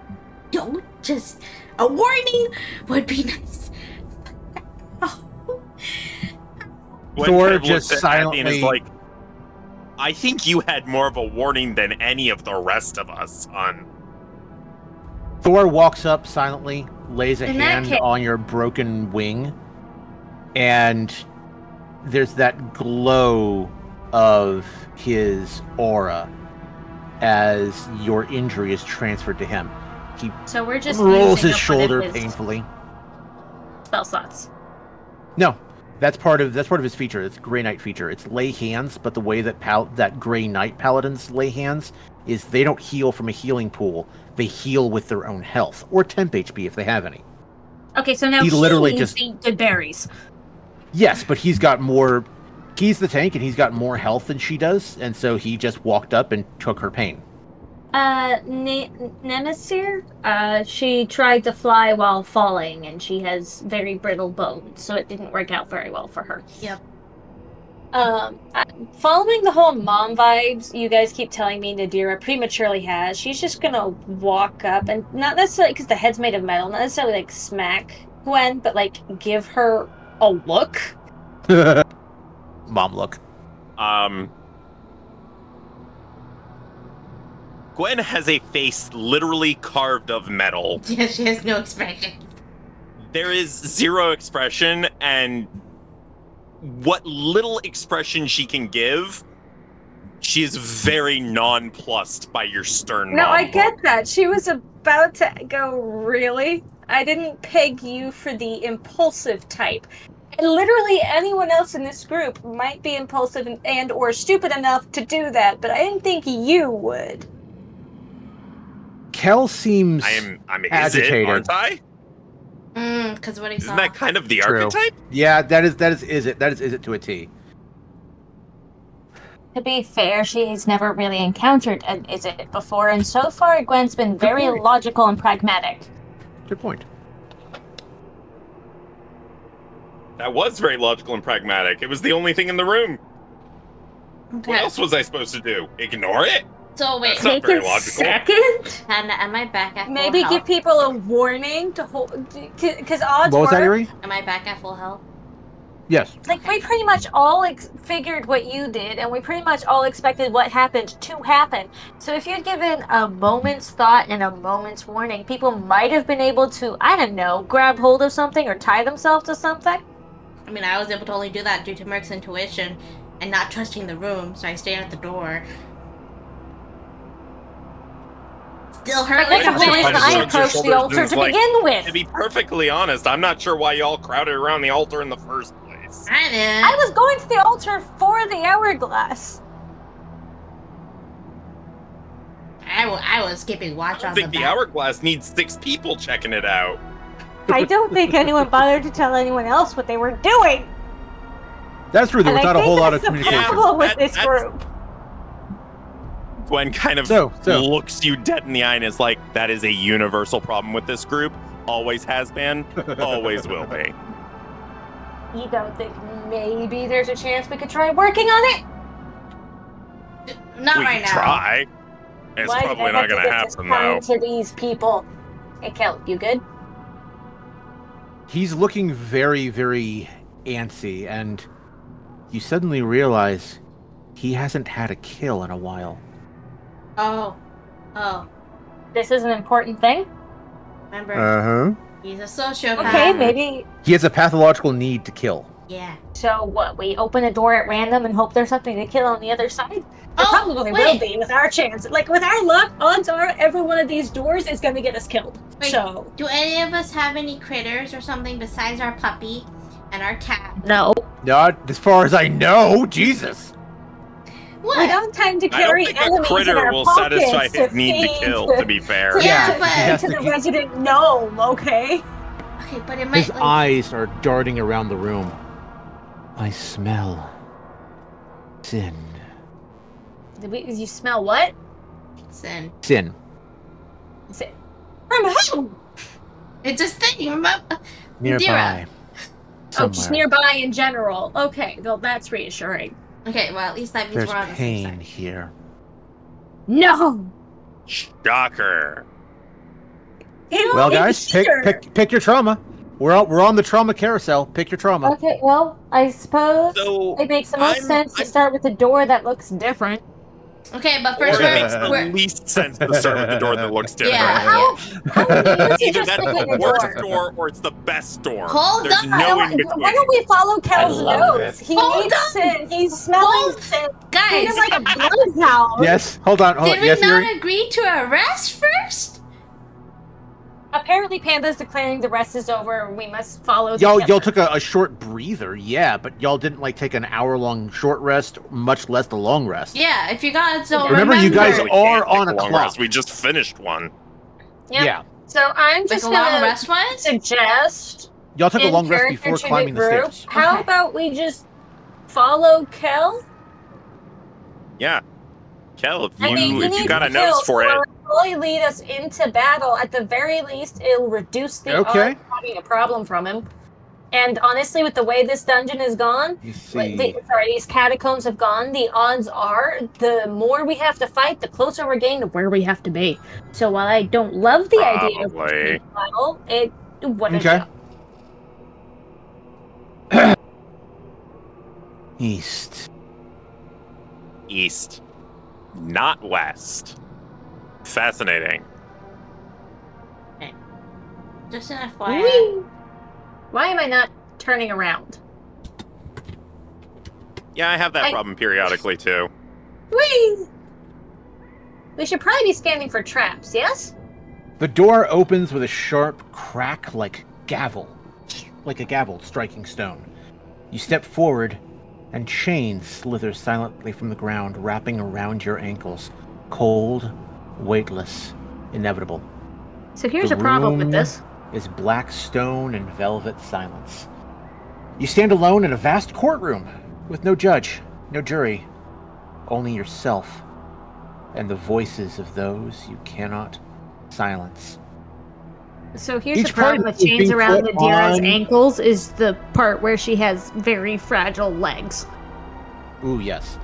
don't just. A warning would be nice. Oh. Gwen Thor kind of just looks at Athy and is silently- like, I think you had more of a warning than any of the rest of us, son. Thor walks up silently, lays a In that hand case- on your broken wing, and there's that glow of his aura as your injury is transferred to him. He So we're just rolls using his up one of shoulder his painfully. spell slots. No, that's part of his feature. It's a Grey Knight feature. It's lay hands, but the way that that Grey Knight paladins lay hands is they don't heal from a healing pool. They heal with their own health or temp HP if they have any. Okay, so now He literally needs just- to eat good berries. Yes, but he's got more. He's the tank, and he's got more health than she does, and so he just walked up and took her pain. Nemesis, she tried to fly while falling, and she has very brittle bones, so it didn't work out very well for her. Yep. Following the whole mom vibes, you guys keep telling me Nadira prematurely has. She's just gonna walk up and not necessarily because the head's made of metal, not necessarily like smack Gwen, but like give her a look. Mom look. Gwen has a face literally carved of metal. Yeah, she has no expression. There is zero expression, and what little expression she can give, she is very nonplussed by your stern No, mom I get look. that. She was about to go, really? I didn't peg you for the impulsive type. And literally anyone else in this group might be impulsive and or stupid enough to do that, but I didn't think you would. Kel seems I'm agitated. aren't I? Because what he saw. Isn't that kind of the True. archetype? Yeah, that is it to a T. To be fair, she's never really encountered an is it before, and so far Gwen's been very point. logical and pragmatic. Good point. That was very logical and pragmatic. It was the only thing in the room. Okay. What else was I supposed to do? Ignore it? So wait, That's not Take very a logical. second. Hannah, am I back at full Maybe health? give people a warning to hold, because odds What was that, were, Yuri? Am I back at full health? Yes. like we pretty much all figured what you did, and we pretty much all expected what happened to happen. So if you'd given a moment's thought and a moment's warning, people might have been able to, I don't know, grab hold of something or tie themselves to something. I mean, I was able to only do that due to Merc's intuition and not trusting the room, so I stayed at the door. Still hurt. Like, that's the Gwen whole just reason kind of I shrugs her approached the shoulders altar and is to like, begin with. To be perfectly honest, I'm not sure why y'all crowded around the altar in the first place. I did. I was going to the altar for the hourglass. I was keeping watch I on don't think the the back. hourglass needs 6 people checking it out. I don't think anyone bothered to tell anyone else what they were doing. That's true. There And was I not a think whole lot of that's the communication. problem with That- this that's- group. Gwen kind of So. looks you dead in the eye and is like, that is a universal problem with this group. Always has been, always will be. You don't think maybe there's a chance we could try working on it? Not We right can now. try. It's Why probably did I not have to going to give this happen, time though. to these people? Hey, Kel, you good? He's looking very, very antsy, and you suddenly realize he hasn't had a kill in a while. Oh. This is an important thing? Remember, Uh-huh. he's a sociopath. Okay, maybe. He has a pathological need to kill. Yeah. So what, we open a door at random and hope there's something to kill on the other side? There probably will be with our chance. Like, with our luck, odds are every one of these doors is going to get us killed. Wait, So, do any of us have any critters or something besides our puppy and our cat? no. Not as far as I know. Jesus. What? We don't have time to I don't carry think a enemies in critter our will pockets satisfy his need to feed kill, to be fair. Yeah, to, but- he has to to the keep- resident gnome, okay? Okay, but it might. His like, eyes are darting around the room. I smell sin. You smell what? Sin. Sin. From who? It's a thing. Remember? Nearby. Oh, just Somewhere. nearby in general. Okay, well, that's reassuring. Okay, well at least that means There's we're on the same pain side. here. No! Shocker. Well, guys, pick your trauma. We're on the trauma carousel. Pick your trauma. Okay, well, I suppose So, it makes the most sense to start with a door that looks different. Okay, but Or first it makes we're the least sense to start with the door that looks different. Yeah. How many is it Either just that's picking the a worst door? door or it's the best door. Hold There's on. no in between. Why don't we follow Kel's love nose? this. He Hold needs on. sin. He's smelling Hold- sin. guys. He's like a bloodhound. Yes, hold on. Did we yes, not agree to arrest first? Apparently, Panda's declaring the rest is over. We must follow the y'all killer. took a short breather, yeah, but y'all didn't like take an hour-long short rest, much less the long rest. Yeah, if you got so Remember, you guys Really are can't take on a long clock. rest. We just finished one. Yep. Yeah, So I'm like just a long gonna rest was. suggest y'all took a in long rest character before to climbing the group, stairs. How Okay. about we just follow Kel? Yeah. Kel, if I mean, you he needs got a to nose kill, for so it, it'll probably lead us into battle. At the very least, it'll reduce the Okay. odds of having a problem from him. And honestly, with the way this dungeon is gone, You see, these catacombs have gone, the odds are the more we have to fight, the closer we're getting to where we have to be. So while I don't love the idea of Probably. battle, it wouldn't Okay. help. east. east, not west. Fascinating. Just an FYI. Whee! Why am I not turning around? Yeah, I have that problem periodically too. Whee! We should probably be scanning for traps, yes? The door opens with a sharp crack like a gavel striking stone. You step forward, and chains slither silently from the ground, wrapping around your ankles. Cold, weightless, inevitable. So here's The a problem with room this. is black stone and velvet silence. You stand alone in a vast courtroom, with no judge, no jury, only yourself, and the voices of those you cannot silence. So here's Each the problem part with is chains being around put Nadira's on- ankles is the part where she has very fragile legs. Ooh, yes.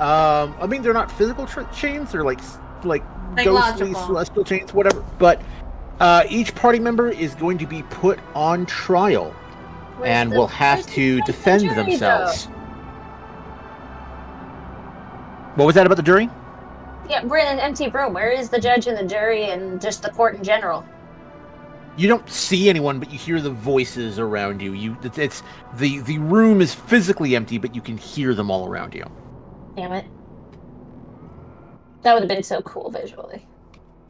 I mean, they're not physical chains; they're like ghostly, Psychological. celestial chains, whatever. But each party member is going to be put on trial, and will have to defend themselves. What was that about the jury? Yeah, we're in an empty room. Where is the judge and the jury and just the court in general? You don't see anyone, but you hear the voices around you. It's the room is physically empty, but you can hear them all around you. Damn it. That would have been so cool visually.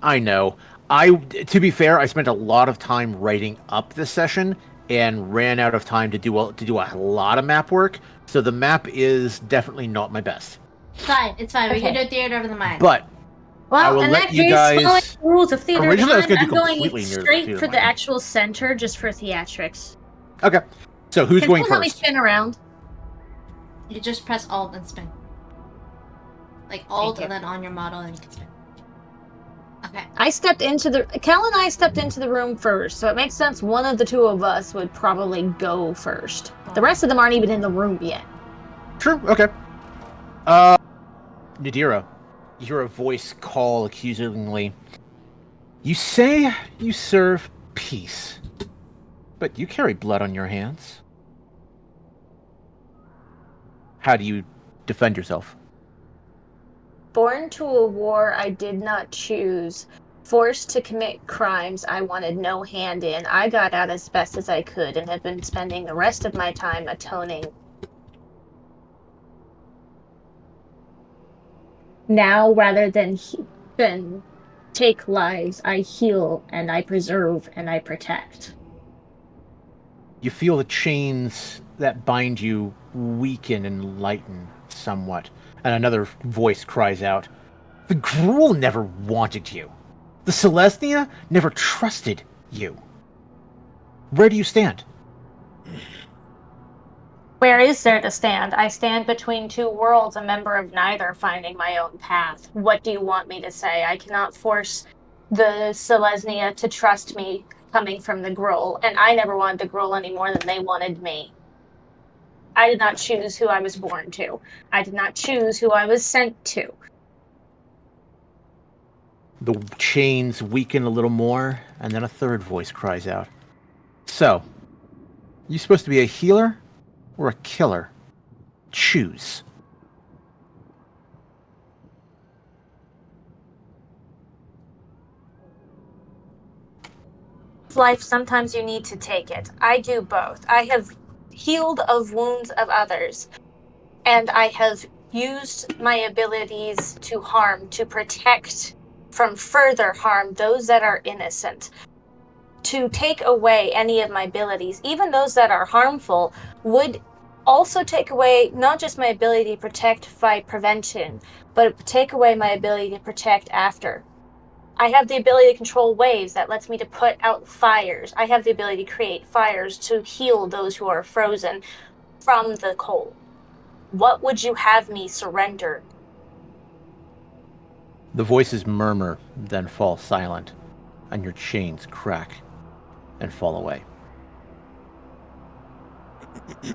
I know. To be fair, I spent a lot of time writing up this session and ran out of time to do a lot of map work. So the map is definitely not my best. It's fine. It's fine. We Okay. can do theater of the mind. But I Well, will in let that you case, guys- following the rules of theater, Originally, I was gonna do I'm going completely near the straight theater for the mind. actual center just for theatrics. okay. So who's Can going someone help me first? spin around? You just press Alt and spin. Like Alt you. and then on your model and you can spin. Okay. Kel and I stepped into the room first, so it makes sense one of the two of us would probably go first. The rest of them aren't even in the room yet. True. Okay. Nadira, you hear a voice call accusingly. You say you serve peace, but you carry blood on your hands. How do you defend yourself? Born to a war I did not choose, forced to commit crimes I wanted no hand in, I got out as best as I could and have been spending the rest of my time atoning. Now, rather than take lives, I heal and I preserve and I protect. You feel the chains that bind you weaken and lighten somewhat, and another voice cries out, "The Gruul never wanted you. The Selesnya never trusted you. Where do you stand?" Where is there to stand? I stand between two worlds, a member of neither, finding my own path. What do you want me to say? I cannot force the Selesnya to trust me coming from the Gruul, and I never wanted the Gruul any more than they wanted me. I did not choose who I was born to. I did not choose who I was sent to. The chains weaken a little more, and then a third voice cries out, "So, you supposed to be a healer or a killer? Choose." Life, sometimes you need to take it. I do both. I have healed of wounds of others, and I have used my abilities to harm, to protect from further harm those that are innocent. To take away any of my abilities, even those that are harmful, would also take away not just my ability to protect by prevention, but take away my ability to protect after. I have the ability to control waves that lets me to put out fires. I have the ability to create fires to heal those who are frozen from the cold. What would you have me surrender? The voices murmur, then fall silent, and your chains crack and fall away.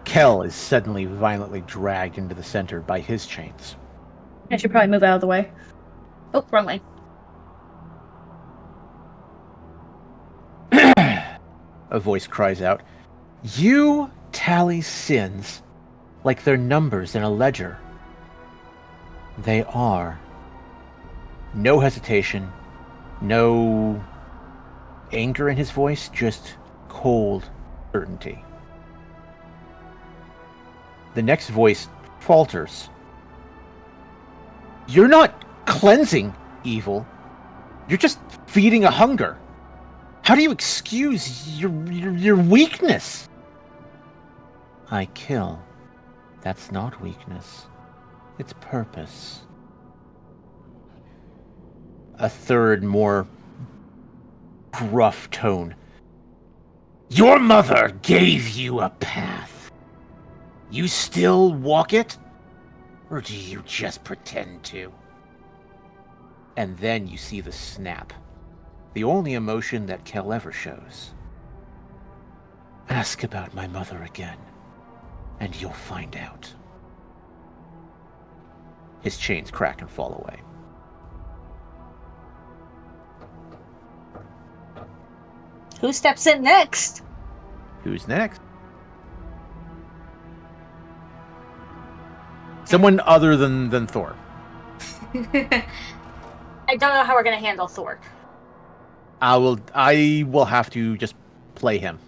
Kel is suddenly violently dragged into the center by his chains. I should probably move out of the way. Oh, wrong way. A voice cries out, "You tally sins like they're numbers in a ledger." They are. No hesitation, no anger in his voice, just cold certainty. The next voice falters. "You're not cleansing evil. You're just feeding a hunger. How do you excuse your weakness?" "I kill. That's not weakness. It's purpose." A third, more gruff tone. "Your mother gave you a path. You still walk it? Or do you just pretend to?" And then you see the snap. The only emotion that Kel ever shows. "Ask about my mother again, and you'll find out." His chains crack and fall away. Who steps in next? Who's next? Someone other than Thor. I don't know how we're gonna handle Thor. I will have to just play him.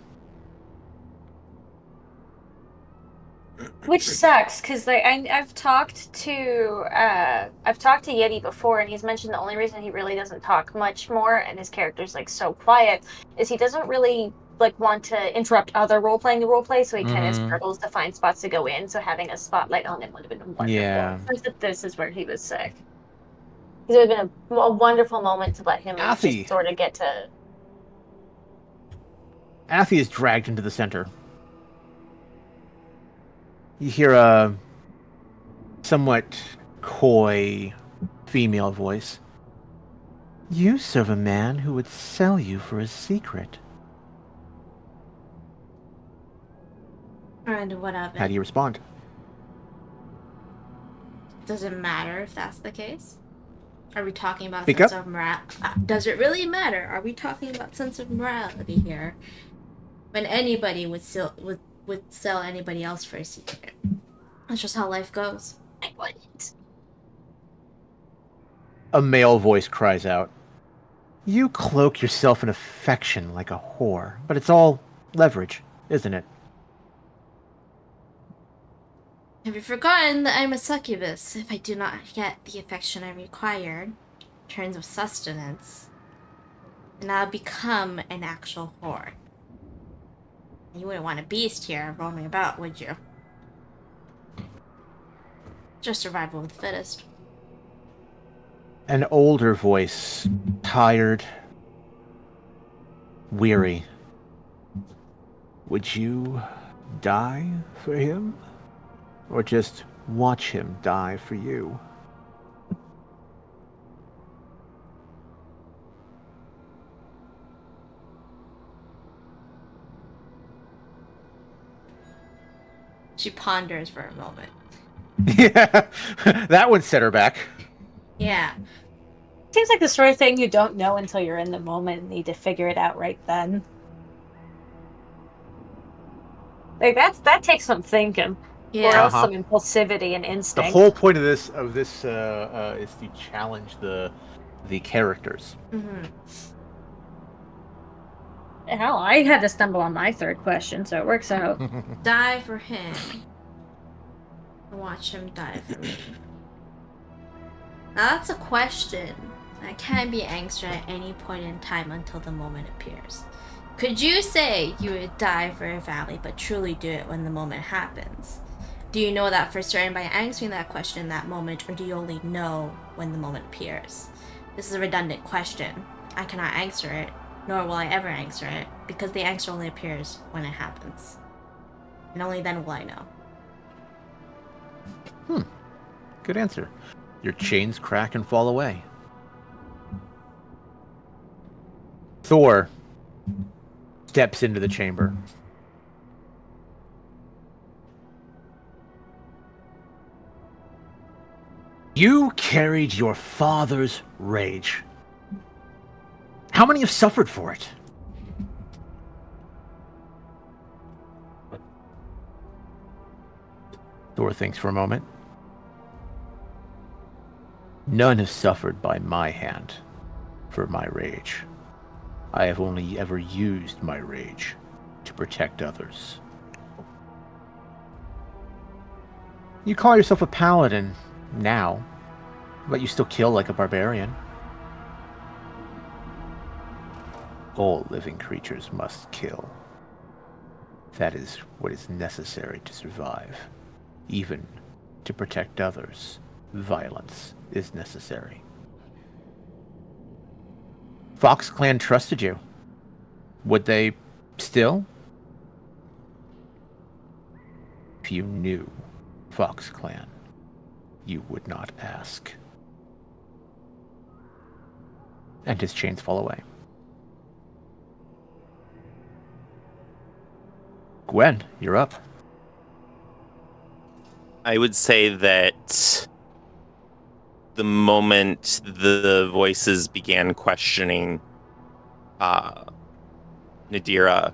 Which sucks, because like I've talked to Yeti before, and he's mentioned the only reason he really doesn't talk much more, and his character's like so quiet, is he doesn't really like want to interrupt other role-play, so he kind of struggles to find spots to go in. So having a spotlight on him would have been wonderful. Yeah. First, that this is where he was sick. It would have been a wonderful moment to let him Athy. just sort of get to. Athy is dragged into the center. You hear a somewhat coy female voice. You serve a man who would sell you for a secret. And what of it? How do you respond? Does it matter if that's the case? Are we talking about Speak sense up. of morality? Does it really matter? Are we talking about sense of morality here? When anybody would sell anybody else for a secret. That's just how life goes. I wouldn't. A male voice cries out. You cloak yourself in affection like a whore, but it's all leverage, isn't it? Have you forgotten that I'm a succubus? If I do not get the affection I require, in terms of sustenance, then I'll become an actual whore. You wouldn't want a beast here roaming about, would you? Just survival of the fittest. An older voice, tired, weary. Would you die for him? Or just watch him die for you? She ponders for a moment. Yeah, that one set her back. Yeah. Seems like the sort of thing you don't know until you're in the moment and need to figure it out right then. Like that takes some thinking, or else some impulsivity and The instinct. whole point of this is to challenge the characters. Mm-hmm. Hell, I had to stumble on my third question, so it works out. Die for him. Watch him die for me. Now that's a question that can be answered at any point in time until the moment appears. Could you say you would die for your family, but truly do it when the moment happens? Do you know that for certain by answering that question in that moment, or do you only know when the moment appears? This is a redundant question. I cannot answer it, nor will I ever answer it, because the answer only appears when it happens. And only then will I know. Good answer. Your chains crack and fall away. Thor steps into the chamber. You carried your father's rage. How many have suffered for it? Thor thinks for a moment. None has suffered by my hand for my rage. I have only ever used my rage to protect others. You call yourself a paladin now, but you still kill like a barbarian. All living creatures must kill. That is what is necessary to survive. Even to protect others, violence is necessary. Fox Clan trusted you. Would they still? If you knew Fox Clan, you would not ask. And his chains fall away. Gwen, you're up. I would say that the moment the voices began questioning Nadira,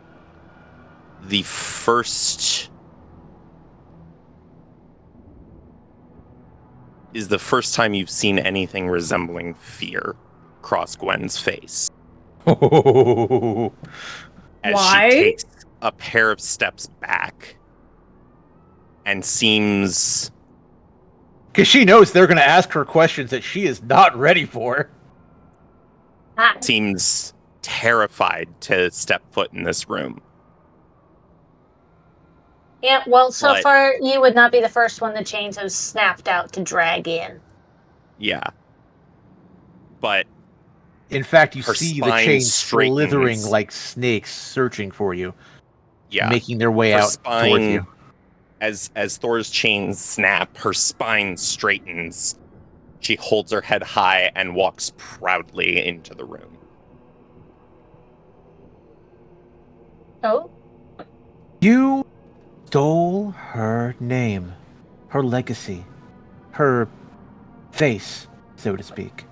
the first time you've seen anything resembling fear cross Gwen's face. As Why? she takes a pair of steps back and seems... Because she knows they're going to ask her questions that she is not ready for. Seems terrified to step foot in this room. Yeah, well, so But- far you would not be the first one the chains have snapped out to drag in. Yeah. But In fact, you Her see the spine chains slithering straightens. like snakes, searching for you, yeah, making their way her out towards you. spine, as Thor's chains snap, her spine straightens. She holds her head high and walks proudly into the room. Oh, You stole her name, her legacy, her face, so to speak.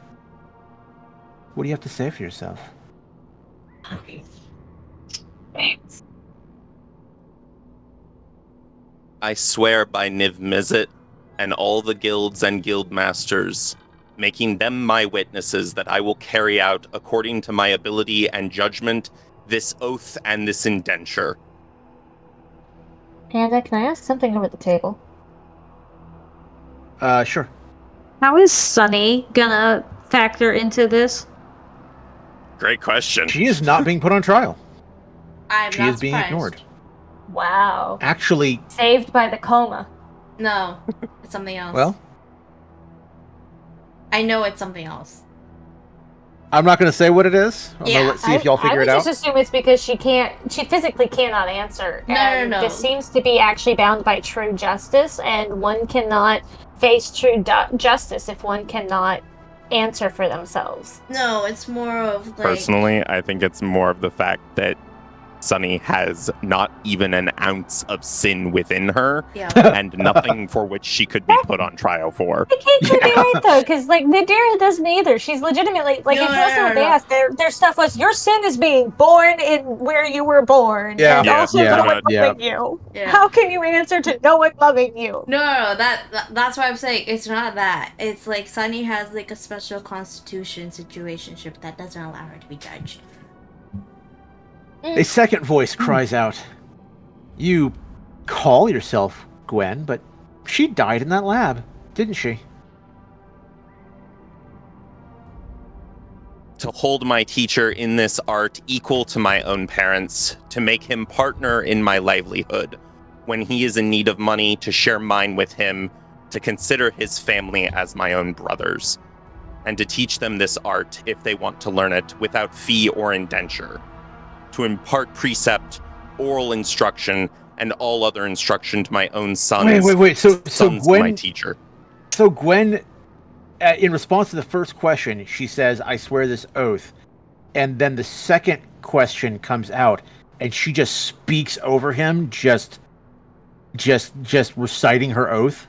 What do you have to say for yourself? thanks. I swear by Niv Mizzet and all the guilds and guild masters, making them my witnesses, that I will carry out, according to my ability and judgment, this oath and this indenture. Panda, can I ask something over the table? Sure. How is Sunny gonna factor into this? Great question. She is not being put on trial. I'm She not is being surprised. ignored. Wow. Actually, Saved by the coma. No, it's something else. well, I know it's something else. I'm not going to say what it is. I'm Yeah, going to see if y'all I figure would it out. just assume it's because she physically cannot answer. No. This seems to be actually bound by true justice, and one cannot face true justice if one cannot answer for themselves. No, it's more of like. Personally, I think it's more of the fact that Sunny has not even an ounce of sin within her, Yeah. and nothing for which she could be put on trial for. I can't could be right though, because like Nadira doesn't either. She's legitimately like, No, if you no, listen to what they no. asked, their stuff was your sin is being born in where you were born, Yeah. and Yeah, also yeah, no one yeah. loving you. Yeah. How can you answer to no one loving you? No, that's why I'm saying it's not that. It's like Sunny has like a special constitution situationship that doesn't allow her to be judged. A second voice cries out, "You call yourself Gwen, but she died in that lab, didn't she?" To hold my teacher in this art equal to my own parents, to make him partner in my livelihood. When he is in need of money, to share mine with him, to consider his family as my own brothers, and to teach them this art if they want to learn it without fee or indenture. To impart precept, oral instruction, and all other instruction to my own sons. Wait. So sons to my Gwen, teacher. so Gwen, in response to the first question, she says, "I swear this oath," and then the second question comes out, and she just speaks over him, just reciting her oath,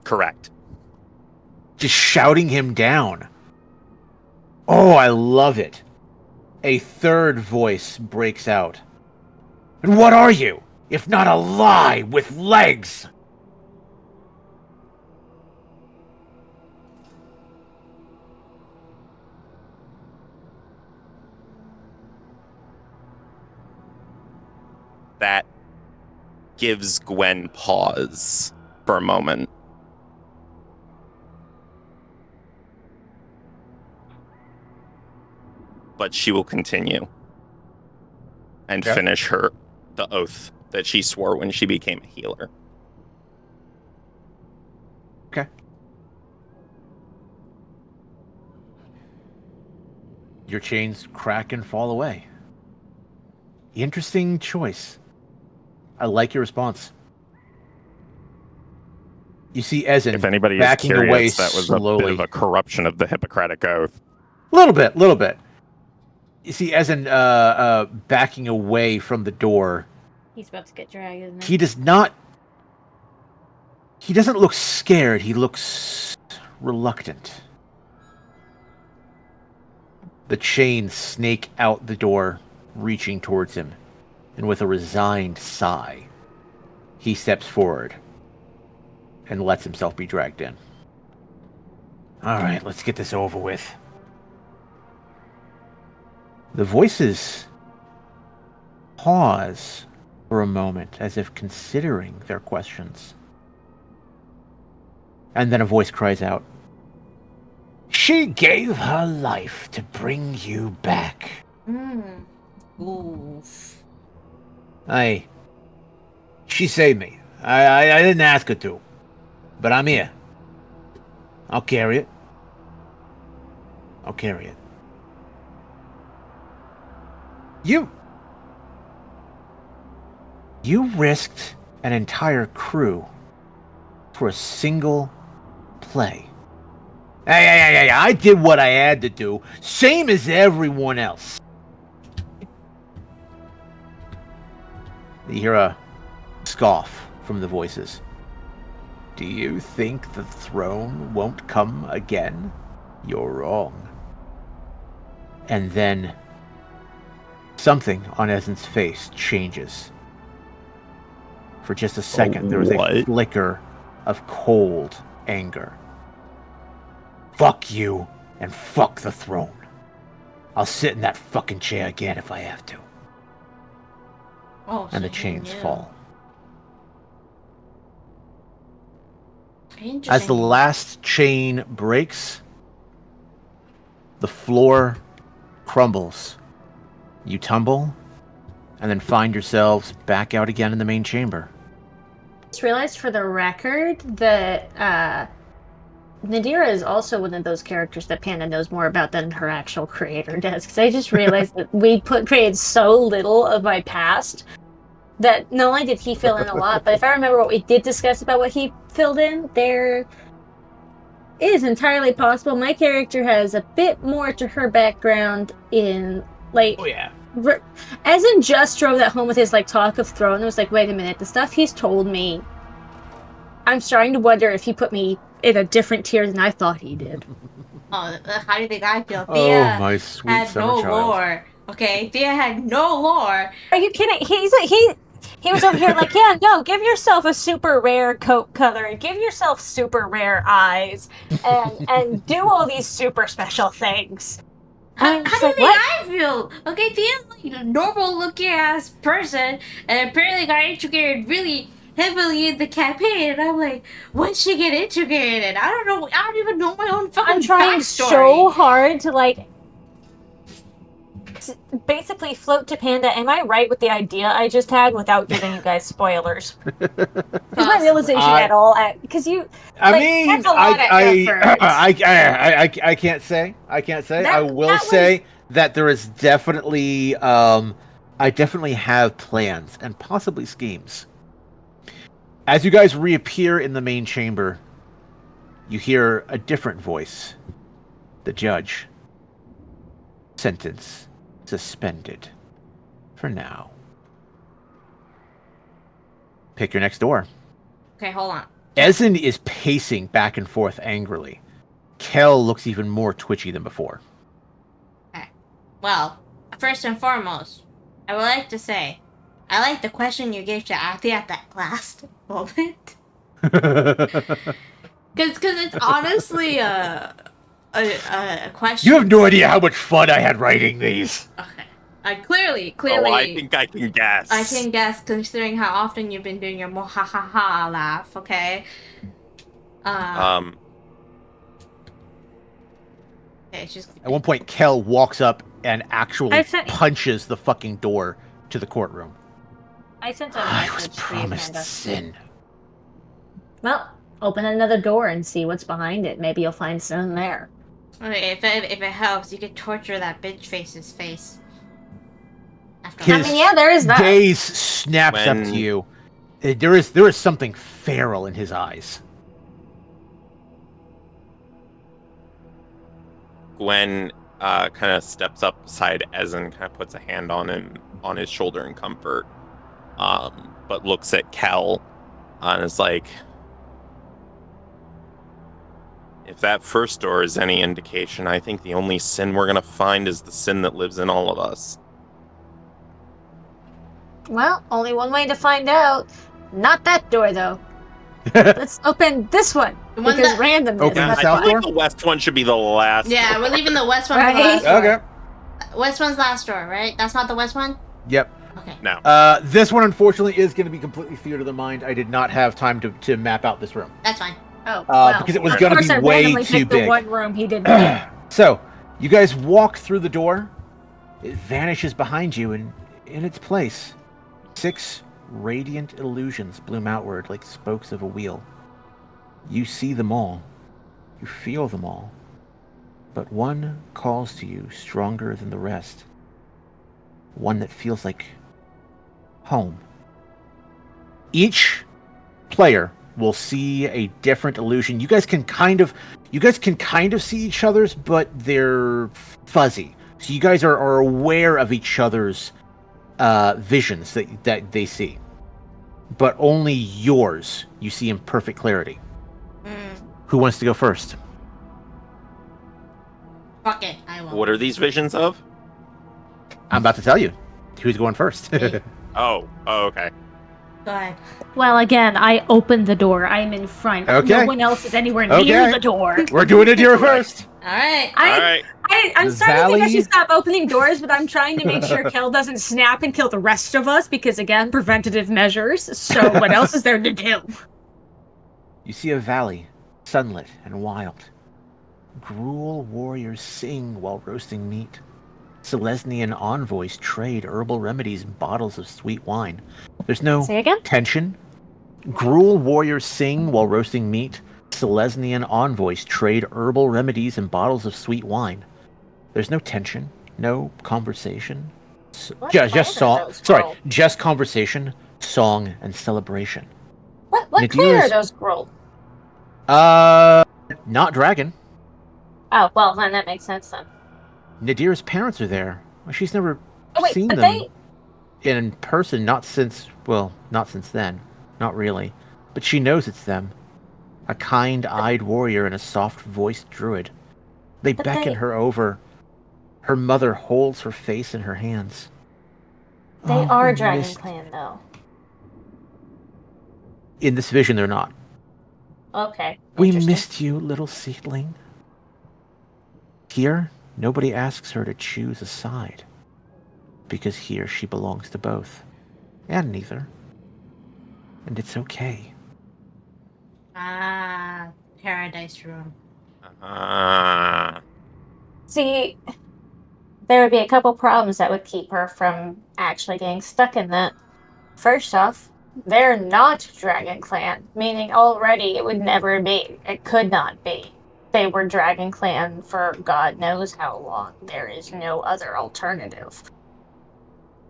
Correct. just shouting him down. Oh, I love it. A third voice breaks out. "And what are you, if not a lie with legs?" That gives Gwen pause for a moment. But she will continue and Yeah. finish the oath that she swore when she became a healer. Okay. Your chains crack and fall away. Interesting choice. I like your response. You see Ezen If anybody is backing away curious, that was a bit slowly. of a corruption of the Hippocratic Oath. Little bit. You see Ezen backing away from the door. He's about to get dragged, isn't He doesn't look scared. He looks reluctant. The chains snake out the door, reaching towards him. And with a resigned sigh, he steps forward and lets himself be dragged in. All right, let's get this over with. The voices pause for a moment as if considering their questions. And then a voice cries out, "She gave her life to bring you back." Oof. She saved me. I didn't ask her to. But I'm here. I'll carry it. You risked an entire crew for a single play. Hey, I did what I had to do. Same as everyone else. You hear a scoff from the voices. Do you think the throne won't come again? You're wrong. And then something on Ezen's face changes. For just a second, there was a flicker of cold anger. Fuck you, and fuck the throne. I'll sit in that fucking chair again if I have to. Oh, And the so chains you fall. knew. Interesting. As the last chain breaks, the floor crumbles. You tumble, and then find yourselves back out again in the main chamber. I just realized for the record that Nadira is also one of those characters that Panda knows more about than her actual creator does. Because I just realized that we created so little of my past that not only did he fill in a lot, but if I remember what we did discuss about what he filled in, there is entirely possible my character has a bit more to her background in, like... Oh, yeah. As in just drove that home with his, like, talk of throne, it was like, wait a minute, the stuff he's told me, I'm starting to wonder if he put me in a different tier than I thought he did. Oh, how do you think I feel? Oh, Thea my sweet had summer no child. lore. Okay, Thea had no lore. Are you kidding? He was over here like, yeah, no, give yourself a super rare coat color, give yourself super rare eyes, and do all these super special things. How I'm do just you like, think what? I feel? Okay, Thea's like a normal looking ass person, and apparently got integrated really heavily in the campaign. And I'm like, when she get integrated? I don't know. I don't even know my own fucking I'm trying backstory. so hard to, like, basically float to Panda. Am I right with the idea I just had without giving you guys spoilers? Is my realization at all? Because you, I like, mean, that's a lot of effort. I can't say. I can't say. I will say that there is definitely, I definitely have plans and possibly schemes. As you guys reappear in the main chamber, you hear a different voice. The judge. Sentence suspended. For now. Pick your next door. Okay, hold on. Ezen is pacing back and forth angrily. Kel looks even more twitchy than before. Okay. Well, first and foremost, I would like to say, I like the question you gave to Athi at that last moment. Because it's honestly a question. You have no idea how much fun I had writing these. Okay. Clearly. Oh, I think I can guess. I can guess, considering how often you've been doing your mo ha ha ha laugh. Okay. Okay, it's just. At one point, Kel walks up and actually I sent- punches the fucking door to the courtroom. I sent a I was message to you, promised Panda. sin. Well, open another door and see what's behind it. Maybe you'll find something there. Okay, if it helps, you could torture that bitch face's face. His there is that. gaze snaps up to you. There is something feral in his eyes. Gwen kind of steps up beside Ezen, kind of puts a hand on him, on his shoulder in comfort, but looks at Kel and is like, if that first door is any indication, I think the only sin we're gonna find is the sin that lives in all of us. Well, only one way to find out. Not that door, though. Let's open this one. The one Because that- randomness. Open the that's south why. door? The west one should be the last. Yeah, door. we're leaving the west one for the Right? last door. Okay. West one's last door, right? That's not the west one? Yep. Okay. No. This one, unfortunately, is going to be completely theater of the mind. I did not have time to map out this room. That's fine. Oh, well. Because it was Of gonna course be I way randomly too picked big. The one room he didn't pick. So, you guys walk through the door. It vanishes behind you, and in its place, 6 radiant illusions bloom outward like spokes of a wheel. You see them all. You feel them all. But one calls to you stronger than the rest. One that feels like home. Each player will see a different illusion. You guys can kind of, You guys can kind of see each other's, but they're fuzzy. So you guys are aware of each other's visions that they see. But only yours you see in perfect clarity. Who wants to go first? Fuck it, I won't. What are these visions of? I'm about to tell you. Who's going first? Oh, okay. Go ahead. Well, again, I opened the door. I'm in front. Okay. No one else is anywhere near the door. We're doing Nadira first. All right. All right. I'm The starting to think I valley- should stop opening doors, but I'm trying to make sure Kel doesn't snap and kill the rest of us because, again, preventative measures. So what else is there to do? You see a valley, sunlit and wild. Gruul warriors sing while roasting meat. Selesnian envoys trade herbal remedies and bottles of sweet wine. There's no Say again? tension. Gruul warriors sing while roasting meat. Selesnian envoys trade herbal remedies and bottles of sweet wine. There's no tension, no conversation. What Just planet song. are those, Sorry, Gruul? just conversation, song, and celebration. What Nadira's- clan are those Gruul? Not dragon. Oh, well, then that makes sense then. Nadira's parents are there. Well, she's never Oh, wait, seen but them in person, not since then. Not really. But she knows it's them. A kind-eyed warrior and a soft-voiced druid. They But beckon they- her over. Her mother holds her face in her hands. They Oh, are we Dragon missed- Clan, though. In this vision, they're not. Okay. We interesting. missed you, little seedling. Here, nobody asks her to choose a side. Because here she belongs to both. And neither. And it's okay. Ah, paradise room. See, there would be a couple problems that would keep her from actually getting stuck in that. First off, they're not Dragon Clan, meaning already it would never be. It could not be. They were Dragon Clan for God knows how long. There is no other alternative.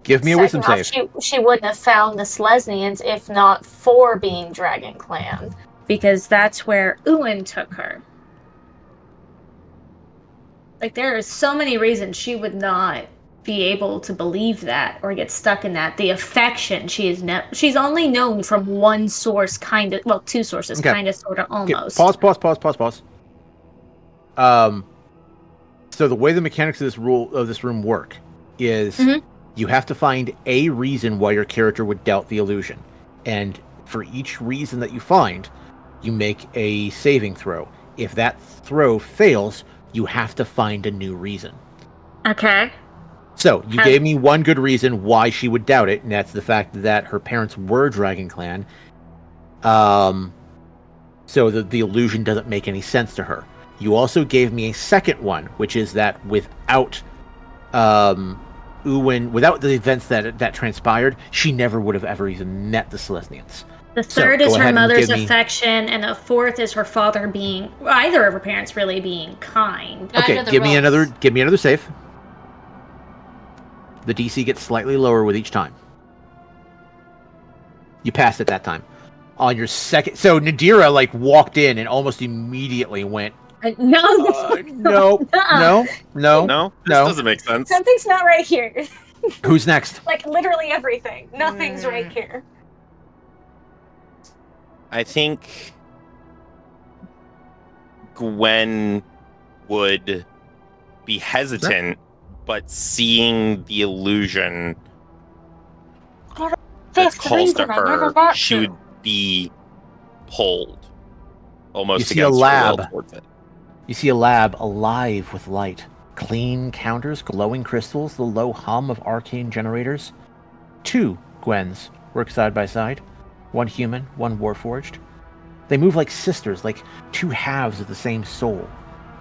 Give me a wisdom Second off, save. she wouldn't have found the Selesnians if not for being Dragon Clan. Because that's where Ewan took her. Like, there are so many reasons she would not be able to believe that or get stuck in that. The affection she's only known from one source, kind of. Well, two sources, Okay. kind of, sort of, Okay, almost. pause. So the way the mechanics of this room work is Mhm. you have to find a reason why your character would doubt the illusion, and for each reason that you find, you make a saving throw. If that throw fails, you have to find a new reason. Okay. So you Have- gave me one good reason why she would doubt it, and that's the fact that her parents were Dragon Clan. So the illusion doesn't make any sense to her. You also gave me a second one, which is that without without the events that transpired, she never would have ever even met the Selesnians. The So, third go is ahead her and mother's give me- affection, and the fourth is her father being, either of her parents really being kind. Guide Okay, of the give me Rose. another save. The DC gets slightly lower with each time. You passed it that time. On your second, so Nadira walked in and almost immediately went, No, no, Uh-uh. no. No, this No. doesn't make sense. Something's not right here. Who's next? Like, literally everything. Nothing's right here. I think Gwen would be hesitant, but seeing the illusion that Fifth calls to reason I never her, got she to. would be pulled almost You see a against her will lab. towards it. You see a lab alive with light. Clean counters, glowing crystals, the low hum of arcane generators. 2 Gwens work side by side. One human, one warforged. They move like sisters, like two halves of the same soul.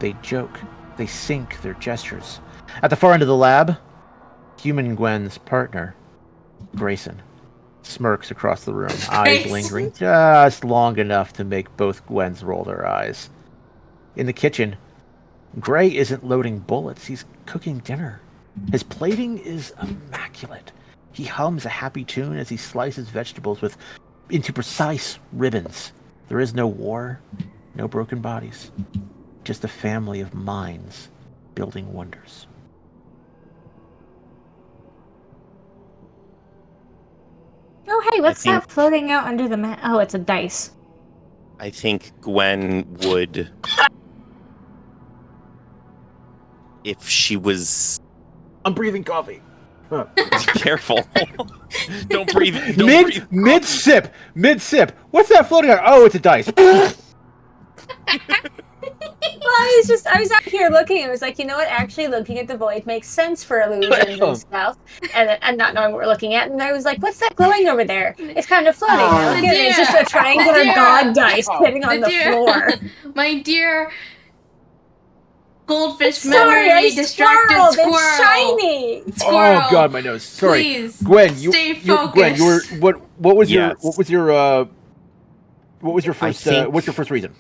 They joke. They sync their gestures. At the far end of the lab, human Gwen's partner, Grayson, smirks across the room, eyes Grayson. lingering just long enough to make both Gwens roll their eyes. In the kitchen, Gray isn't loading bullets, he's cooking dinner. His plating is immaculate. He hums a happy tune as he slices vegetables into precise ribbons. There is no war, no broken bodies. just a family of minds building wonders. Oh, hey, what's think- that floating out under the mat? Oh, it's a dice. I think Gwen would, if she was I'm breathing coffee. careful. Don't breathe. Don't breathe. Mid sip. What's that floating out? Oh, it's a dice. Well, I was out here looking. It was like, you know what? Actually, looking at the void makes sense for illusions and stuff, and not knowing what we're looking at. And I was like, what's that glowing over there? It's kind of floating. I look at it, it's just a triangular god dice sitting on the floor. My dear goldfish Sorry, memory I distracted swirled. squirrel. It's shiny. Squirrel. Oh God, my nose. Sorry, Please, Gwen. stay Gwen, you were focused. what was Yes. your first think- what's your first reason?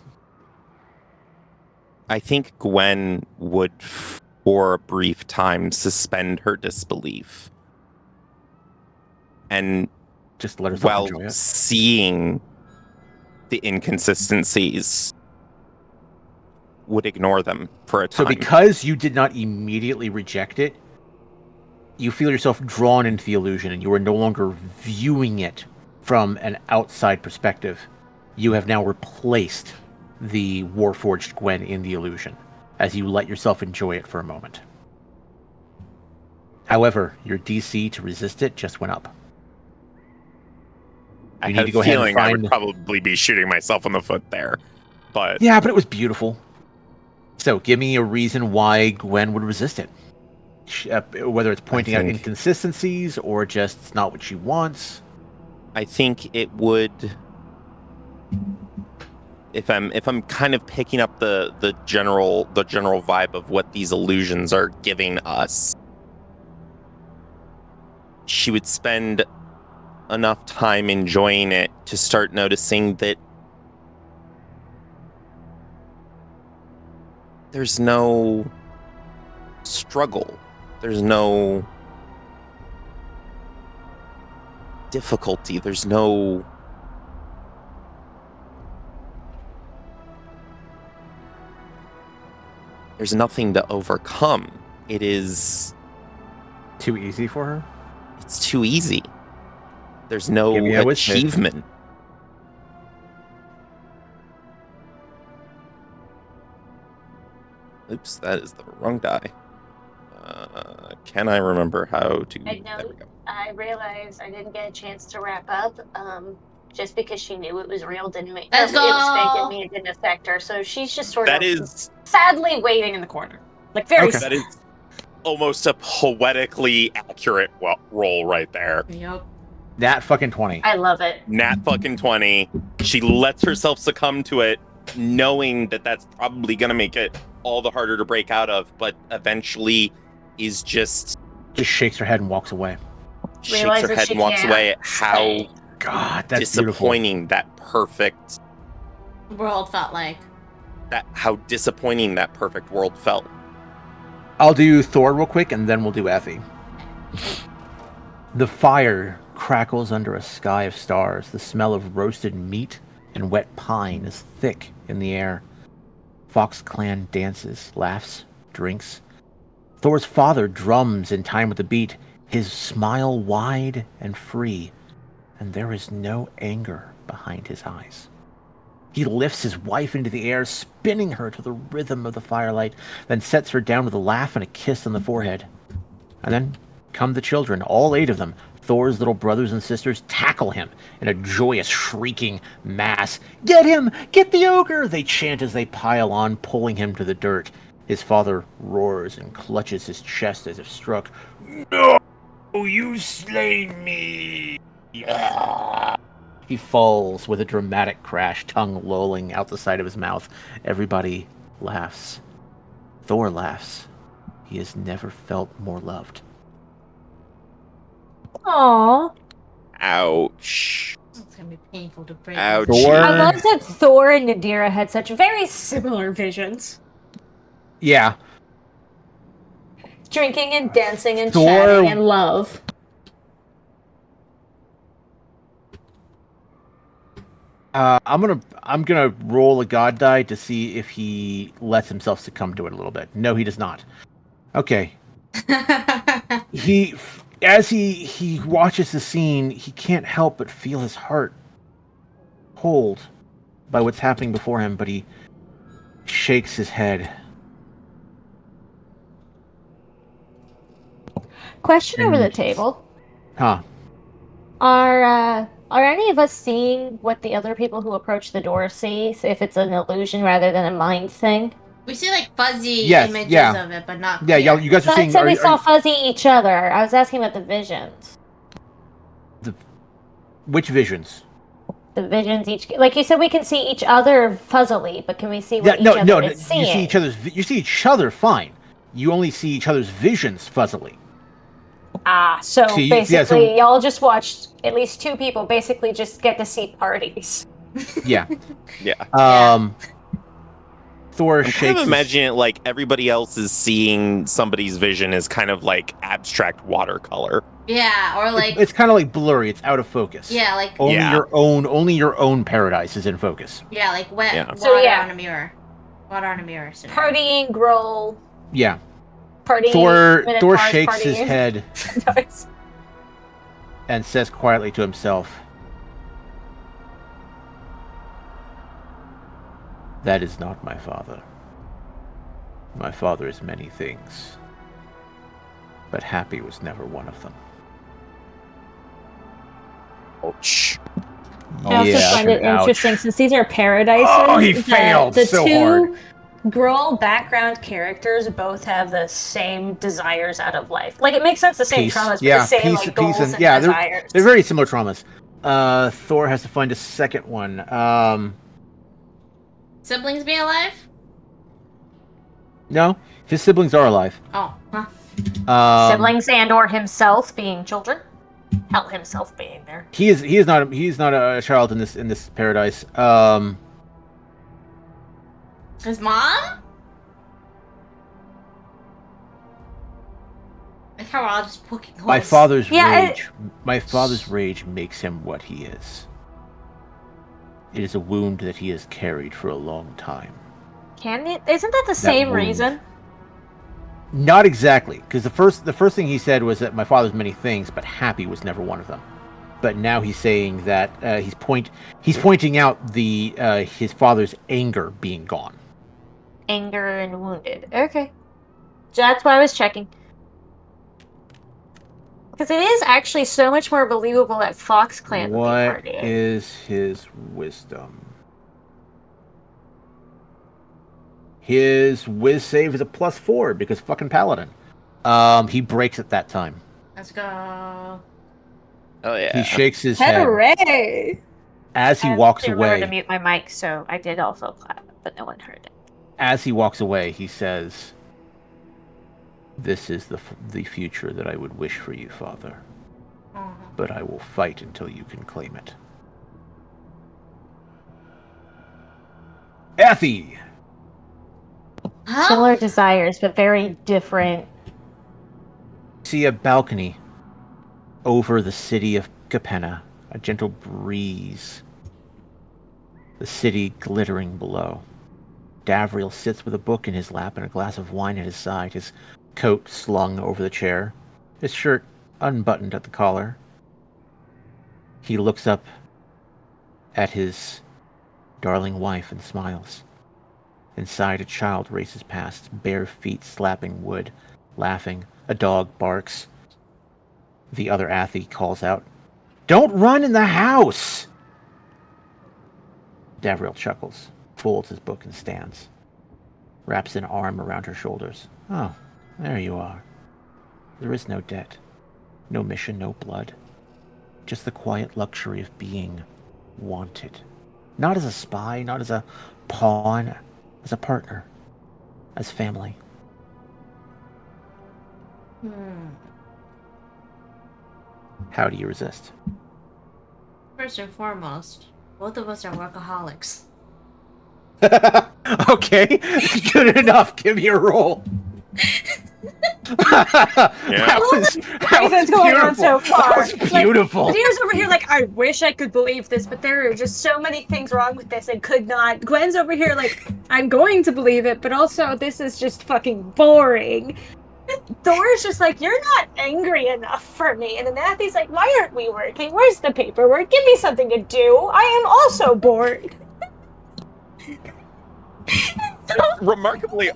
I think Gwen would, for a brief time, suspend her disbelief. And Just let herself while enjoy it. seeing the inconsistencies, would ignore them for a So time. because you did not immediately reject it, you feel yourself drawn into the illusion, and you are no longer viewing it from an outside perspective. You have now replaced the Warforged Gwen in the illusion, as you let yourself enjoy it for a moment. However, your DC to resist it just went up. I You have need to go a ahead and feeling I would find- probably be shooting myself in the foot there. But Yeah, but it was beautiful. So give me a reason why Gwen would resist it. Whether it's pointing out think- inconsistencies or just it's not what she wants. I think it would, if I'm kind of picking up the general vibe of what these illusions are giving us, she would spend enough time enjoying it to start noticing that there's no struggle, there's no difficulty, there's nothing to overcome. It is Too easy for her? it's too easy. There's no Give me a wish list. achievement. Oops, that is the wrong die. Can I remember how to? I There know. we go. I realized I didn't get a chance to wrap up. Just because she knew it was real didn't make Let's it was fake go. and me it didn't affect her. So she's just sort That of is sadly waiting in the corner, like very. Okay. that is almost a poetically accurate roll right there. Yep. That fucking 20. I love it. Nat fucking 20. She lets herself succumb to it, knowing that that's probably gonna make it all the harder to break out of, but eventually is just Just shakes her head and walks away. shakes her Realizes head she and walks can't away at how stay. God, that's beautiful. disappointing that perfect World felt like. how disappointing that perfect world felt. I'll do Thor real quick, and then we'll do Effie. The fire crackles under a sky of stars. The smell of roasted meat and wet pine is thick in the air. Fox Clan dances, laughs, drinks. Thor's father drums in time with the beat, his smile wide and free, and there is no anger behind his eyes. He lifts his wife into the air, spinning her to the rhythm of the firelight, then sets her down with a laugh and a kiss on the forehead. And then come the children, all 8 of them. Thor's little brothers and sisters tackle him in a joyous, shrieking mass. "Get him! Get the ogre!" they chant as they pile on, pulling him to the dirt. His father roars and clutches his chest as if struck. "No! You slain me!" He falls with a dramatic crash, tongue lolling out the side of his mouth. Everybody laughs. Thor laughs. He has never felt more loved. Aww. Ouch. It's gonna be painful to break. Ouch. Thor- I love that Thor and Nadira had such very similar visions. Yeah. Drinking and dancing and Thor- chatting and love. I'm gonna roll a god die to see if he lets himself succumb to it a little bit. No, he does not. Okay. As he watches the scene, he can't help but feel his heart pulled by what's happening before him, but he shakes his head. Question over the table. Huh. Are any of us seeing what the other people who approach the door see? So if it's an illusion rather than a mind thing? We see like fuzzy Yes, images yeah. of it, but not Yeah, clear. you guys are But seeing. so we saw fuzzy each other. I was asking about the visions. Which visions? The visions each, like you said, we can see each other fuzzily, but can we see what each other is seeing? You see each other's. You see each other fine. You only see each other's visions fuzzily. So See, basically, y'all just watched at least two people basically just get to see parties. Yeah. Yeah. Thor I'm shakes. kind of imagining it like everybody else is seeing somebody's vision as kind of like abstract watercolor. Yeah, or like It's kind of like blurry. It's out of focus. yeah, like Only your own paradise is in focus. yeah, like wet Yeah. water So, yeah. on a mirror. Water on a mirror. scenario. Partying, growl, Yeah. partying. Thor shakes his head Nice. and says quietly to himself, "That is not my father. My father is many things, but happy was never one of them." Ouch. I also find it interesting since these are paradises. Oh, he that failed the so two hard. Growl background characters both have the same desires out of life. Like it makes sense the same Peace. traumas, but Yeah, the same peace- like goals peace and- and yeah, desires. They're very similar traumas. Thor has to find a second one. Siblings being alive? No, his siblings are alive. Oh, huh. Siblings and or himself being children. Hell, himself being there. He is not a child in this paradise. His mom? Like how we're all just poking holes. My father's Yeah, rage. My father's rage makes him what he is. It is a wound that he has carried for a long time. Can it? Isn't that the same wound. reason? Not exactly, because the first thing he said was that my father's many things, but happy was never one of them. But now he's saying that he's pointing out the his father's anger being gone. Anger and wounded. Okay. That's why I was checking. Because it is actually so much more believable that Fox Clan would be What partying. is his wisdom? His whiz save is a +4 because fucking paladin. He breaks at that time. Let's go. Oh yeah. He shakes his head Hooray! as he I walks remember away. to mute my mic, so I did also clap, but no one heard it. As he walks away, he says, "This is the future that I would wish for you, Father. Oh. But I will fight until you can claim it." Effie! Huh? Similar desires, but very different. See a balcony over the city of Capenna, a gentle breeze. The city glittering below. Davriel sits with a book in his lap and a glass of wine at his side, his coat slung over the chair, his shirt unbuttoned at the collar. He looks up at his darling wife and smiles. Inside, a child races past, bare feet slapping wood, laughing. A dog barks. The other Athy calls out, "Don't run in the house!" Davriel chuckles, folds his book and stands. Wraps an arm around her shoulders. "Oh, there you are. There is no debt. No mission, no blood. Just the quiet luxury of being wanted. Not as a spy, not as a pawn, as a partner. As family." How do you resist? First and foremost, both of us are workaholics. Okay, good enough. Give me a roll. Reasons going on so far. That was beautiful. Leah's over here like, I wish I could believe this, but there are just so many things wrong with this and could not. Gwen's over here like, I'm going to believe it, but also this is just fucking boring. Thor's just like, you're not angry enough for me. And then Nathy's like, why aren't we working? Where's the paperwork? Give me something to do. I am also bored. It's remarkably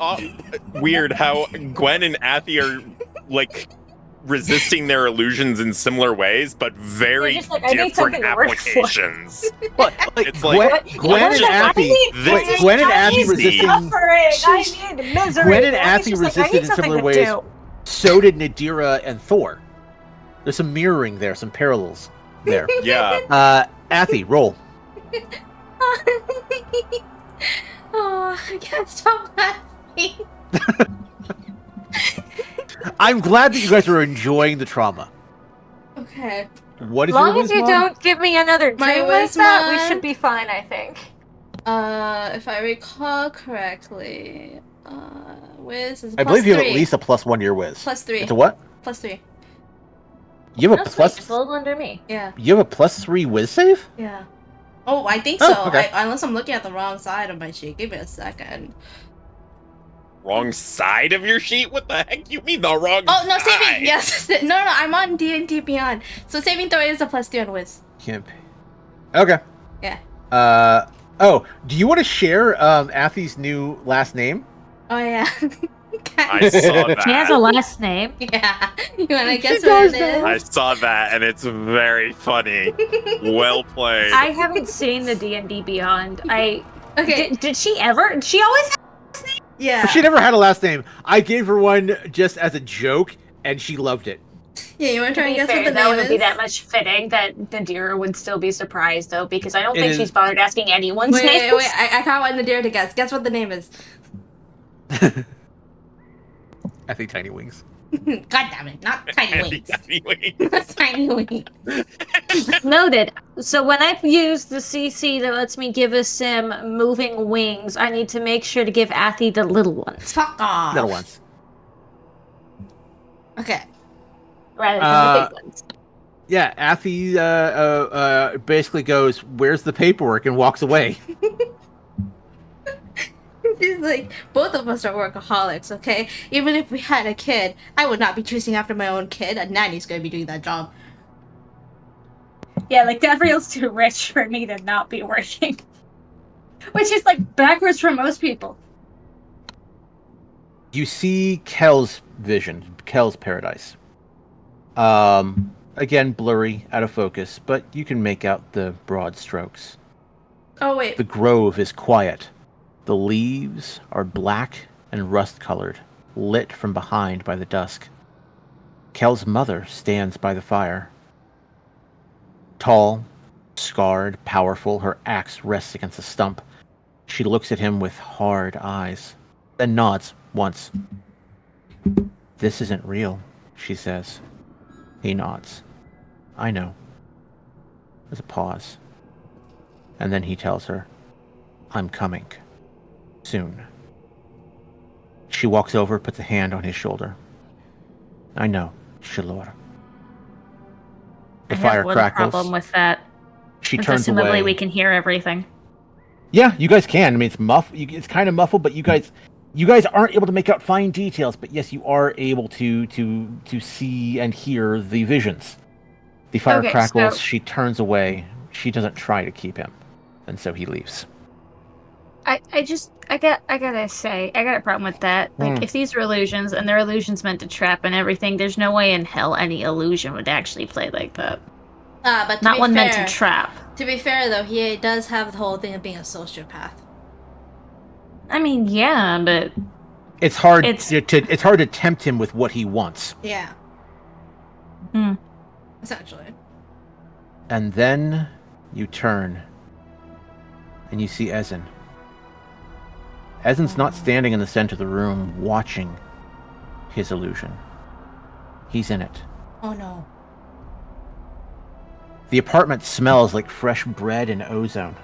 weird how Gwen and Athy are like resisting their illusions in similar ways, but very just like, I need something different to work for. applications. But, It's like Gwen and Athy. Gwen and Athy resisting. I need misery. Gwen and Athy's Athy just like, I resisted need in something similar to ways. do. So did Nadira and Thor. There's some mirroring there, some parallels there. Yeah. Athy, roll. Oh, I can't stop laughing. I'm glad that you guys are enjoying the trauma. Okay. What is As your long as you wisdom? don't give me another My dream like that, we wisdom- should be fine, I think. If I recall correctly, Wiz is I believe you have at +3. least a +1 to your whiz. +3. It's a what? +3. You have a That's plus. just a little under me. Yeah. You have a +3 whiz save? Yeah. Oh, I think Oh, so. okay. Unless I'm looking at the wrong side of my sheet. Give me a second. Wrong side of your sheet? What the heck? You mean the wrong Oh no, side? saving. Yes. No, I'm on D&D Beyond. So saving throw is a +2 on Wiz. Okay. Yeah. Oh, do you want to share Athy's new last name? Oh yeah. I saw that. She has a last name. Yeah. You wanna guess She what does it is? I saw that, and it's very funny. Well played. I haven't seen the D&D Beyond. Okay. Did she ever? She always. Yeah. She never had a last name. I gave her one just as a joke, and she loved it. Yeah, you wanna To try and be guess fair, what the that name wouldn't be is? that much fitting that Nadira would still be surprised, though, because I don't It think is- she's bothered asking anyone's Wait, names. wait, I can't want Nadir to guess. Guess what the name is. I think Tiny Wings. God damn it, not Tiny Wings. Anyway. That's Tiny Wings. Noted. So when I use the CC that lets me give a sim moving wings, I need to make sure to give Athy the little ones. Fuck off. Little ones. Okay. Rather than the big ones. Yeah, Athy basically goes, "Where's the paperwork?" and walks away. She's like, both of us are workaholics, okay? Even if we had a kid, I would not be chasing after my own kid. A nanny's gonna be doing that job. Yeah, like Gabrielle's too rich for me to not be working. Which is like backwards for most people. You see Kel's vision, Kel's paradise. Again, blurry, out of focus, but you can make out the broad strokes. Oh, wait. The grove is quiet. The leaves are black and rust-colored, lit from behind by the dusk. Kel's mother stands by the fire. Tall, scarred, powerful, her axe rests against a stump. She looks at him with hard eyes, then nods once. "This isn't real," she says. He nods. "I know." There's a pause. And then he tells her, "I'm coming. Soon." She walks over, puts a hand on his shoulder. "I know, Shalor." The fire What crackles. problem with that? She Since turns assumably away. we can hear everything. Yeah, you guys can. I mean, it's kind of muffled, but you guys aren't able to make out fine details. But yes, you are able to see and hear the visions. The fire Okay, crackles. so- She turns away. She doesn't try to keep him, and so he leaves. I gotta say, I got a problem with that. Like, if these are illusions and they're illusions meant to trap and everything, there's no way in hell any illusion would actually play like that. But to Not be one fair, meant to trap. To be fair, though, he does have the whole thing of being a sociopath. I mean, yeah, but It's hard It's- it's hard to tempt him with what he wants. Yeah. Hmm. Essentially. And then you turn, and you see Ezen. Ezen's not standing in the center of the room watching his illusion. He's in it. Oh no. The apartment smells like fresh bread and ozone.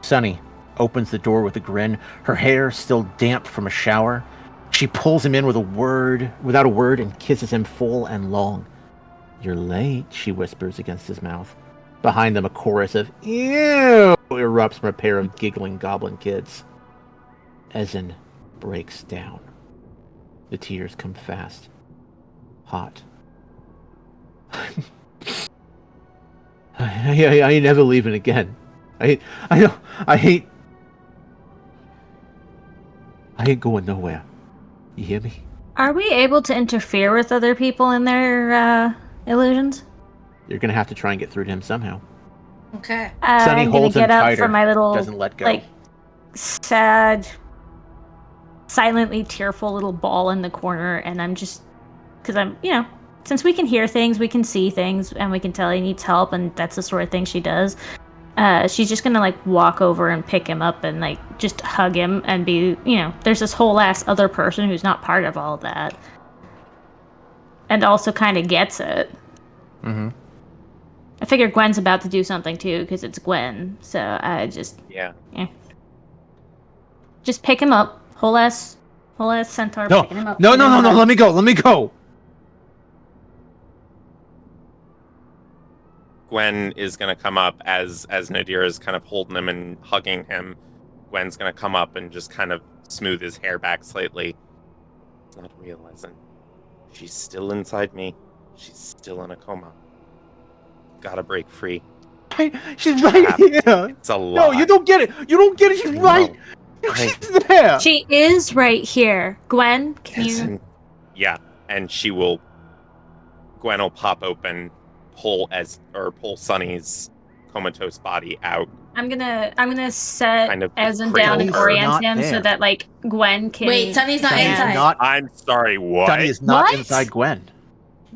Sunny opens the door with a grin, her hair still damp from a shower. She pulls him in without a word, and kisses him full and long. "You're late," she whispers against his mouth. Behind them, a chorus of "Ew" erupts from a pair of giggling goblin kids. Ezen breaks down. The tears come fast. Hot. I ain't never leaving again. I ain't going nowhere. You hear me? Are we able to interfere with other people in their illusions? You're gonna have to try and get through to him somehow. Okay. Sunny I'm holds gonna him get up tighter, from my little, doesn't let go. like, sad, silently tearful little ball in the corner, and I'm just, because I'm, since we can hear things, we can see things, and we can tell he needs help, and that's the sort of thing she does. She's just gonna, like, walk over and pick him up and, like, just hug him and be, there's this whole ass other person who's not part of all that. And also kind of gets it. Mm-hmm. I figure Gwen's about to do something too, because it's Gwen. So I just just pick him up. Whole ass centaur No, picking him up. no, let me go. Gwen is going to come up as Nadira is kind of holding him and hugging him. Gwen's going to come up and just kind of smooth his hair back slightly. It's not realizing she's still inside me. She's still in a coma. Gotta break free. She's right here. It's a lot. No, you don't get it. She's right. She's there. She is right here. Gwen, can Yes, you? Yeah, and Gwen will pop open, pull Sunny's comatose body out. I'm gonna set Kind of Ezen cradle down and her. orient Not him there. so that like Gwen can. Wait, Sunny's not Sunny is inside. not. I'm sorry, what? Sunny is not What? inside Gwen.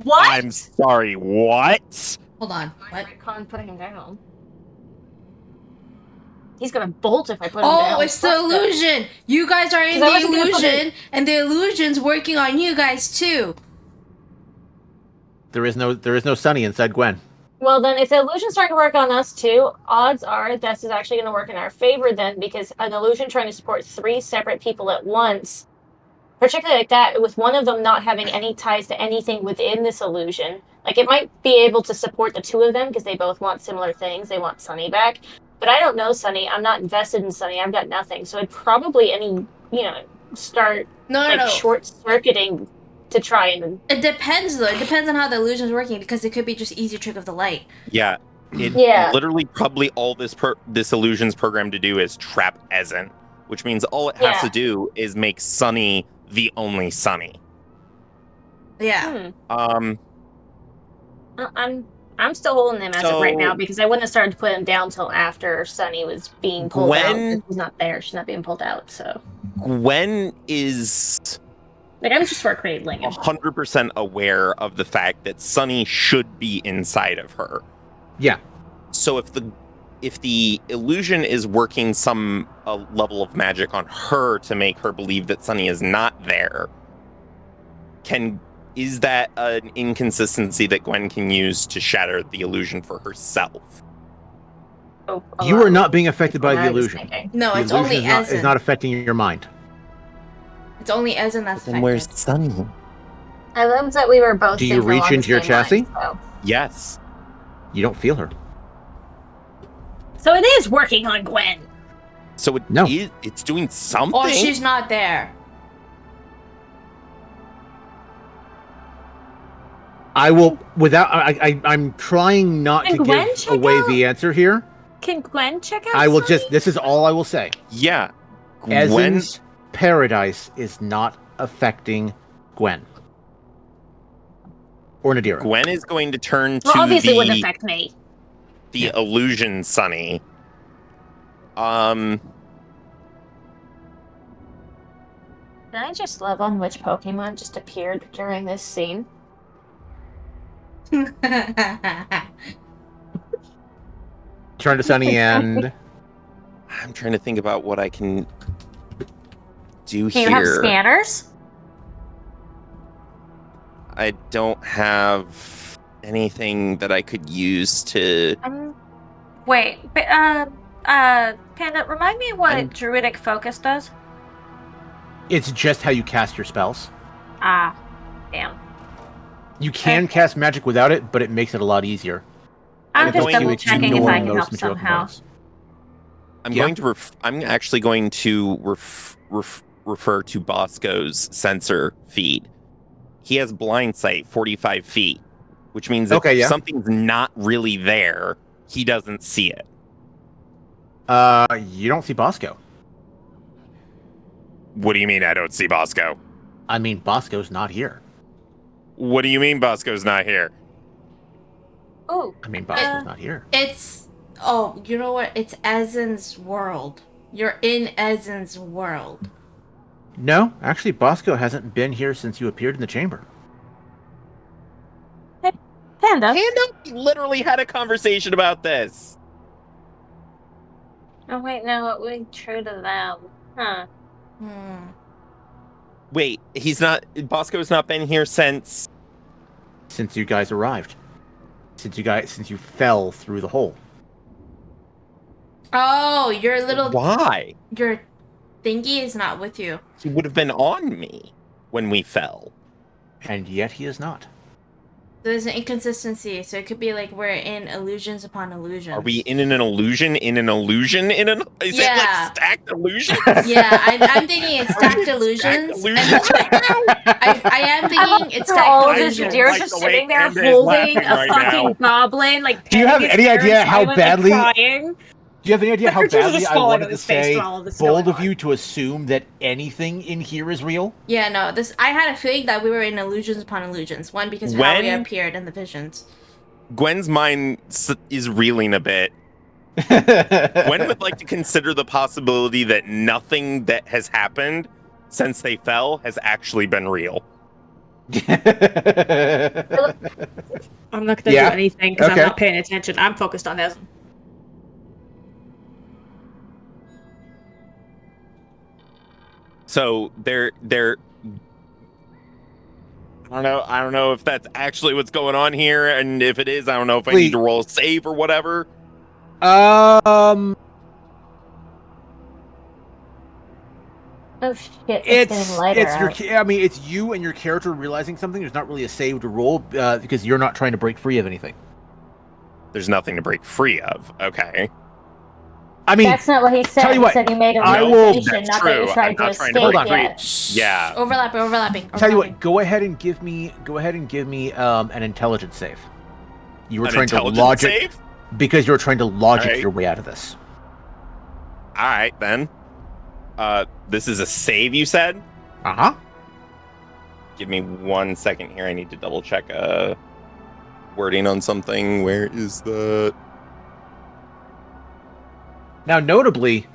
What? I'm sorry, what? Hold on. What? Con putting him down. He's gonna bolt if I put him down. Oh, it's the illusion. You guys are in 'Cause I the wasn't gonna put illusion, and the illusion's working on you guys too. There is no Sunny inside Gwen. Well, then, if the illusion's starting to work on us too, odds are this is actually going to work in our favor then, because an illusion trying to support 3 separate people at once, particularly like that, with one of them not having any ties to anything within this illusion, like it might be able to support the 2 of them because they both want similar things. They want Sunny back, but I don't know Sunny. I'm not invested in Sunny. I've got nothing, so I'd probably start No. short circuiting to try and. It depends though. It depends on how the illusion's working because it could be just easy trick of the light. Yeah, Yeah. literally probably all this illusion's programmed to do is trap Ezen, which means all it has Yeah. to do is make Sunny the only Sunny. Yeah. I'm still holding him as of right So- now because I wouldn't have started to put him down until after Sunny was being pulled out. Gwen- She's not there. She's not being pulled out. So, Gwen is like, I'm just for cradling him. 100% aware of the fact that Sunny should be inside of her. Yeah. So if the illusion is working some level of magic on her to make her believe that Sunny is not there, is that an inconsistency that Gwen can use to shatter the illusion for herself? Oh, You are not being affected by I the was illusion. thinking. No, The it's illusion only is Ezen. not affecting your mind. It's only Ezen that's Then where's affected. Sunny? I love that we were both. Do you thinking reach along the into your same chassis? lines, Yes. You don't feel her. so it is working on Gwen. So No. it's doing something. Or she's not there. I will without. I'm trying not Can to Gwen give check away out? the answer here. Can Gwen check out? I will Sunny? just. This is all I will say. Yeah. Gwen, Ezen's paradise is not affecting Gwen or Nadira. Gwen is going to turn Well, to obviously, it wouldn't the affect me. illusion Sunny. Can I just love on which Pokemon just appeared during this scene? Turn to Sunny and I'm trying to think about what I can do Do you have here. scanners? I don't have anything that I could use to. Wait, Panda, remind me what I'm- Druidic Focus does. It's just how you cast your spells. Ah, damn. You can cast magic without it, but it makes it a lot easier. I'm I'm just going to double checking if ignore I can most help material somehow. components. I'm actually going to refer to Bosco's sensor feed. He has blind sight 45 feet, which means if something's not really there, he doesn't see it. You don't see Bosco. What do you mean I don't see Bosco? I mean, Bosco's not here. What do you mean Bosco's not here? Ooh. I mean, Bosco's not here. It's... Oh, you know what? It's Ezen's world. You're in Ezen's world. No, actually, Bosco hasn't been here since you appeared in the chamber. Panda. We literally had a conversation about this. Oh, wait, no, it would be true to them. Huh. Wait, Bosco's not been here since you guys arrived. Since you fell through the hole. Oh, your little... Why? Your thingy is not with you. He would have been on me when we fell. And yet he is not. There's an inconsistency, so it could be like we're in illusions upon illusions. Are we in an illusion? Is it like stacked illusions? Yeah, I'm thinking it's stacked illusions. I am thinking it's all stacked this illusions. Nadira Like just the way sitting there Amber is holding laughing a right fucking now. goblin, like Do you have any idea how badly? crying. Do you have any idea how Pictures are badly just I falling wanted on to his face say while all this is bold going of you to assume that anything in here is real? Yeah, no, I had a feeling that we were in illusions upon illusions. One, because of how we When- appeared in the visions. Gwen's mind is reeling a bit. Gwen would like to consider the possibility that nothing that has happened since they fell has actually been real. I'm not gonna do anything because Okay. I'm not paying attention. I'm focused on this. So they're I don't know if that's actually what's going on here, and if it is, I don't know if I need to roll a save or whatever. Oh shit! It's getting lighter out. It's you and your character realizing something. There's not really a save to roll because you're not trying to break free of anything. There's nothing to break free of. Okay. I mean, That's not what he said. tell you He what, said you made a I will- realization, That's not true. that you tried I'm to not trying to escape break yet. Yeah. Overlapping. Tell you what, go ahead and give me an intelligence save. You were An trying to intelligence logic save? because you were trying to logic Alright. your way out of this. All right then. This is a save, you said? Uh-huh. Give me 1 second here. I need to double check wording on something. Where is the... Now, notably,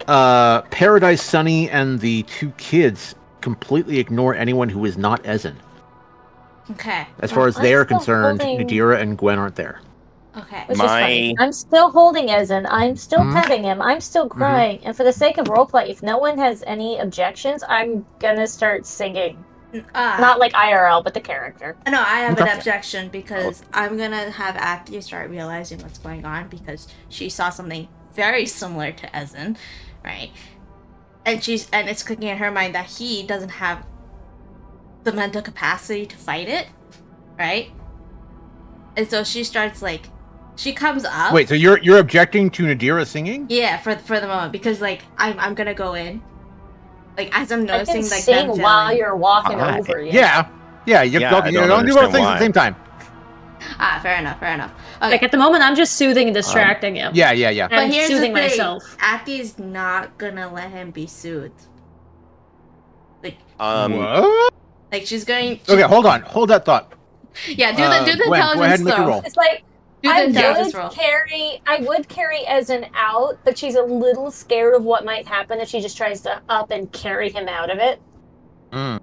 Paradise Sunny and the two kids completely ignore anyone who is not Ezen. Okay. As far as I'm they are still concerned, holding- Nadira and Gwen aren't there. Okay. Which My- is funny. I'm still holding Ezen. I'm still Mhm. petting him. I'm still crying. And for the sake of roleplay, if no one has any objections, I'm gonna start singing. Not like IRL, but the character. No, I have an Okay. objection because I'm gonna have Actia start realizing what's going on because she saw something very similar to Ezen, right? And it's clicking in her mind that he doesn't have the mental capacity to fight it, right? And so she starts like, she comes up. Wait, so you're objecting to Nadira singing? Yeah, for the moment because like I'm gonna go in, like as I'm I noticing can like sing them while gelling. you're walking Alright. over. You know? Yeah, Yeah, I you don't don't do both understand things at why. the same time. Fair enough. Okay. Like at the moment, I'm just soothing and distracting him. Yeah. And But here's soothing the thing. myself. Actia's not gonna let him be soothed. Like What? she's going. Okay, hold on. Hold that thought. Yeah, do the Gwen, intelligence go ahead and make a throw. roll. It's like Do the I intelligence roll. would carry Ezen out, but she's a little scared of what might happen if she just tries to up and carry him out of it. Mm.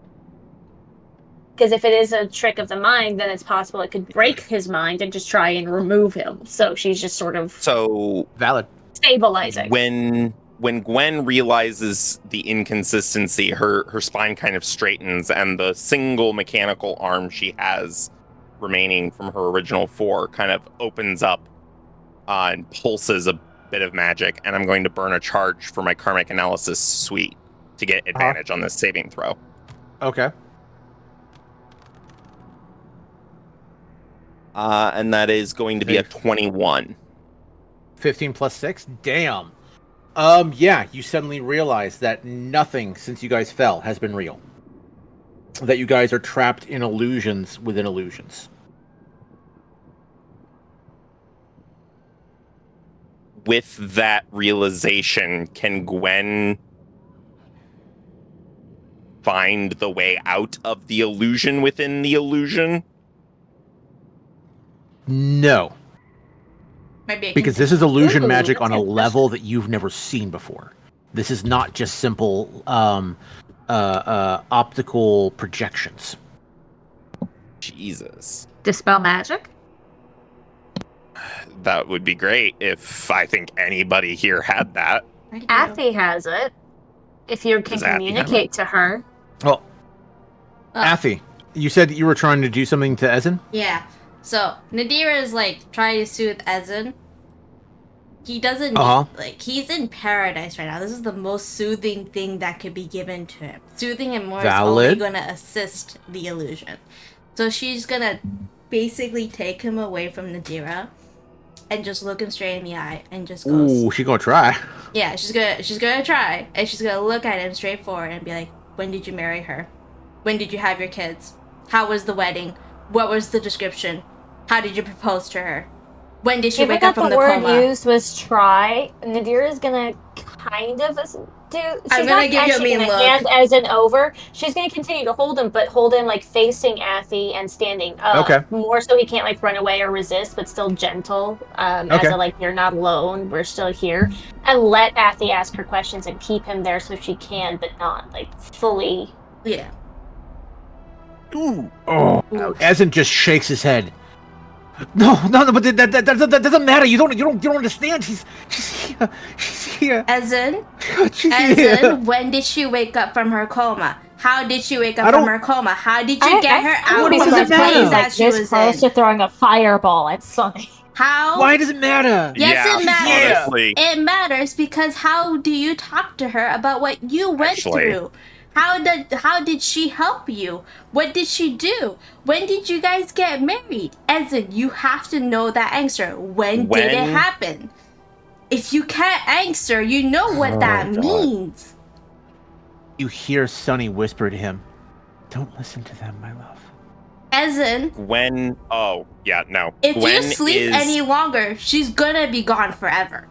Because if it is a trick of the mind, then it's possible it could break his mind and just try and remove him. So she's just sort of So Valid. stabilizing. when Gwen realizes the inconsistency, her spine kind of straightens, and the single mechanical arm she has remaining from her original 4 kind of opens up and pulses a bit of magic. And I'm going to burn a charge for my karmic analysis suite to get advantage on this saving throw. Okay. And that is going to be a 21. 15 plus 6? Damn. Yeah, you suddenly realize that nothing since you guys fell has been real. That you guys are trapped in illusions within illusions. With that realization, can Gwen find the way out of the illusion within the illusion? No. Maybe Because this is illusion Ooh, magic on that's a interesting. level that you've never seen before. This is not just simple optical projections. Jesus. Dispel magic? That would be great if I think anybody here had that. Athy has it. If you can Does Athy have communicate to her. Well, Athy, you said that you were trying to do something to Ezen? Yeah. So Nadira is like trying to soothe Ezen. He doesn't like he's in paradise right now. This is the most soothing thing that could be given to him. Soothing him more Valid. is only gonna assist the illusion. So she's gonna basically take him away from Nadira and just look him straight in the eye and just goes, Ooh, she gonna try. yeah, she's gonna try, and she's gonna look at him straight forward and be like, when did you marry her? When did you have your kids? How was the wedding? What was the description? How did you propose to her? When did she Given wake up that from the the word coma? used was try, Nadira's gonna kind of do. She's I'm gonna not give you a actually mean gonna look. hand Ezen over. She's gonna continue to hold him, but hold him like facing Athy and standing up. Okay. More so he can't like run away or resist, but still gentle. As Okay. a like, you're not alone. We're still here. And let Athy ask her questions and keep him there so she can, but not like fully. Yeah. Ooh. Oh, Ezen just shakes his head. No, but that doesn't matter. You don't understand. She's here. She's here. Ezen, She's here. Ezen, when did she wake up from her coma? How did she wake I up don't- from her coma? How did you get her out What of does the it matter? place Like that she this was close in? to throwing a fireball at Sunny. How? Why does it matter? Yes, Yeah, it matters. honestly. It matters because how do you talk to her about what you went Actually. through? How did she help you? What did she do? When did you guys get married? Ezen, you have to know that answer. When did it When- happen? If you can't answer, you know what Oh that my God. means. You hear Sunny whisper to him, "Don't listen to them, my love." Ezen, Gwen. Oh, yeah, no. if Gwen you sleep is, any longer, she's gonna be gone forever.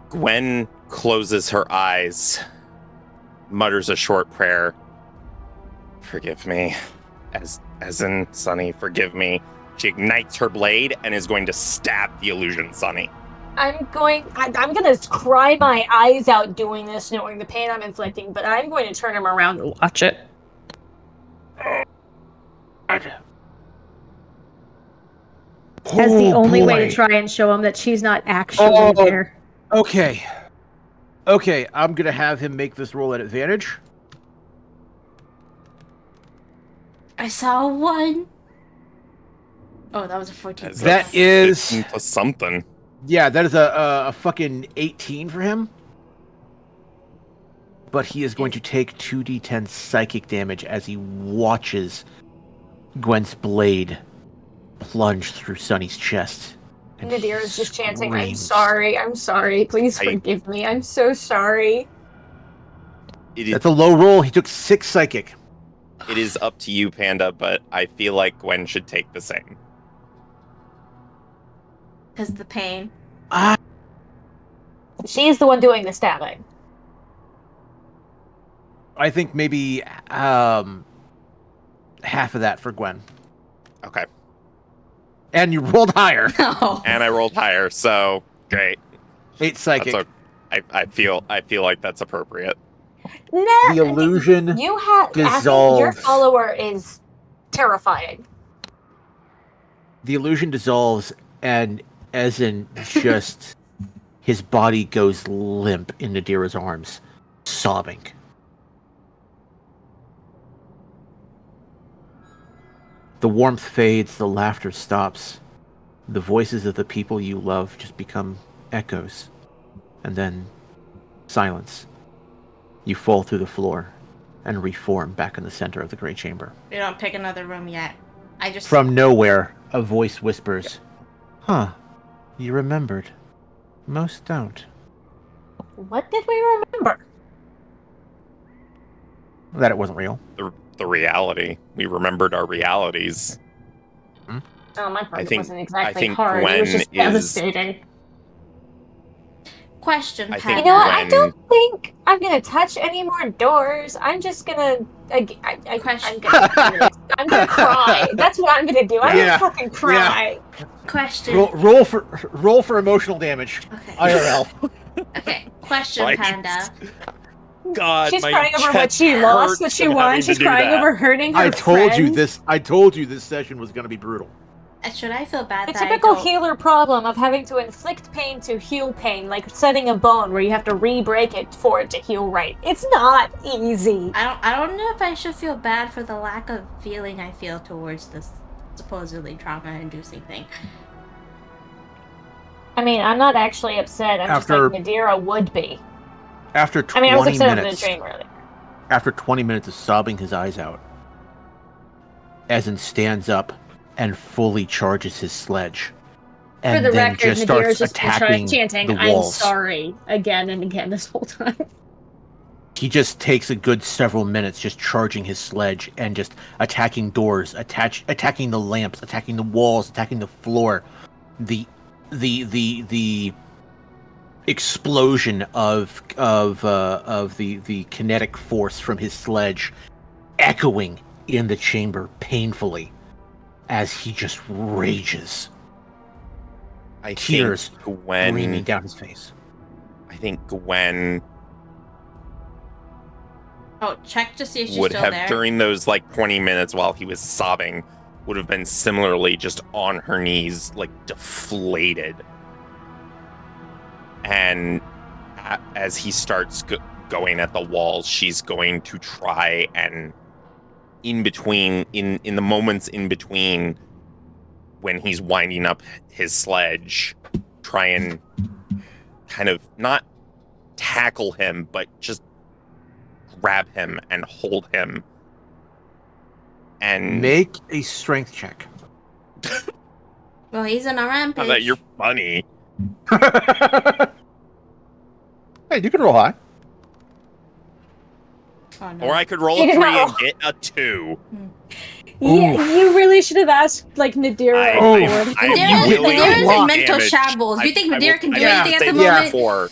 Gwen closes her eyes, mutters a short prayer. Forgive me. As in, Sunny, forgive me. She ignites her blade and is going to stab the illusion Sunny. I'm gonna cry my eyes out doing this, knowing the pain I'm inflicting, but I'm going to turn him around and watch it. As the only way to try and show him that she's not actually Oh. there. Okay, I'm gonna have him make this roll at advantage. I saw a 1. Oh, that was a 14. That's That a is- 15 plus something. Yeah, that is a fucking 18 for him. But he is going to take 2d10 psychic damage as he watches Gwen's blade plunge through Sunny's chest. And Nadira's just chanting, I'm screams. sorry, please I- forgive me, I'm so sorry. It is, That's a low roll. He took 6 psychic. it is up to you, Panda, but I feel like Gwen should take the same. Because the pain. She's the one doing the stabbing. I think maybe half of that for Gwen. Okay. And you rolled higher. No. And I rolled higher, so great. 8 psychic. That's I feel like that's appropriate. No, The illusion you have your dissolves. follower is terrifying. The illusion dissolves, and Ezen just his body goes limp in Nadira's arms, sobbing. The warmth fades, the laughter stops. The voices of the people you love just become echoes. And then silence. you fall through the floor and reform back in the center of the Great Chamber. We don't pick another room yet. I just... From nowhere, a voice whispers, "Huh, you remembered. Most don't." What did we remember? That it wasn't real. The reality. We remembered our realities. Oh, my part think- wasn't I exactly think hard. It was Gwen just is- devastating. Question, I Panda. think You know what? I Gwen- don't think I'm gonna touch any more doors. I'm just gonna. Question. I'm gonna cry. That's what I'm gonna do. I'm Yeah. gonna fucking cry. Question. Roll for emotional damage. Okay. IRL. Okay. Question, Right. Panda. God, She's my crying over what chest she lost, hurts what she from won. having to She's do crying that. over hurting her I told you friend. this. I told you this session was going to be brutal. Should I feel bad The that I typical don't... healer problem of having to inflict pain to heal pain, like setting a bone where you have to re-break it for it to heal right. It's not easy. I don't know if I should feel bad for the lack of feeling I feel towards this supposedly trauma-inducing thing. I mean, I'm not actually upset. I'm After- just like Nadira would be. After 20 I mean, I was upset over the minutes, dream earlier. after 20 minutes of sobbing his eyes out, Ezen stands up and fully charges his sledge, and For the then record, just Nadira's starts just been attacking chanting, the "I'm walls. sorry," again and again this whole time. He just takes a good several minutes just charging his sledge and just attacking doors, attacking the lamps, attacking the walls, attacking the floor. The explosion of the kinetic force from his sledge echoing in the chamber painfully as he just rages, I tears think streaming Gwen. down his face. I think Gwen Oh, check to see if she's would still have there. during those like 20 minutes while he was sobbing would have been similarly just on her knees, like deflated. And as he starts going at the walls, she's going to try and in the moments in between when he's winding up his sledge, try and kind of not tackle him, but just grab him and hold him. And Make a strength check. Well, he's on a rampage. I bet you're funny. Hey, you can roll high. Oh, no. Or I could roll You a did 3 not and get a 2. Yeah, Oof. you really should have asked like Nadira I'm Nadira's willing in to mental damage. shambles. You think I Nadira will- can do I anything will at say the this moment? before.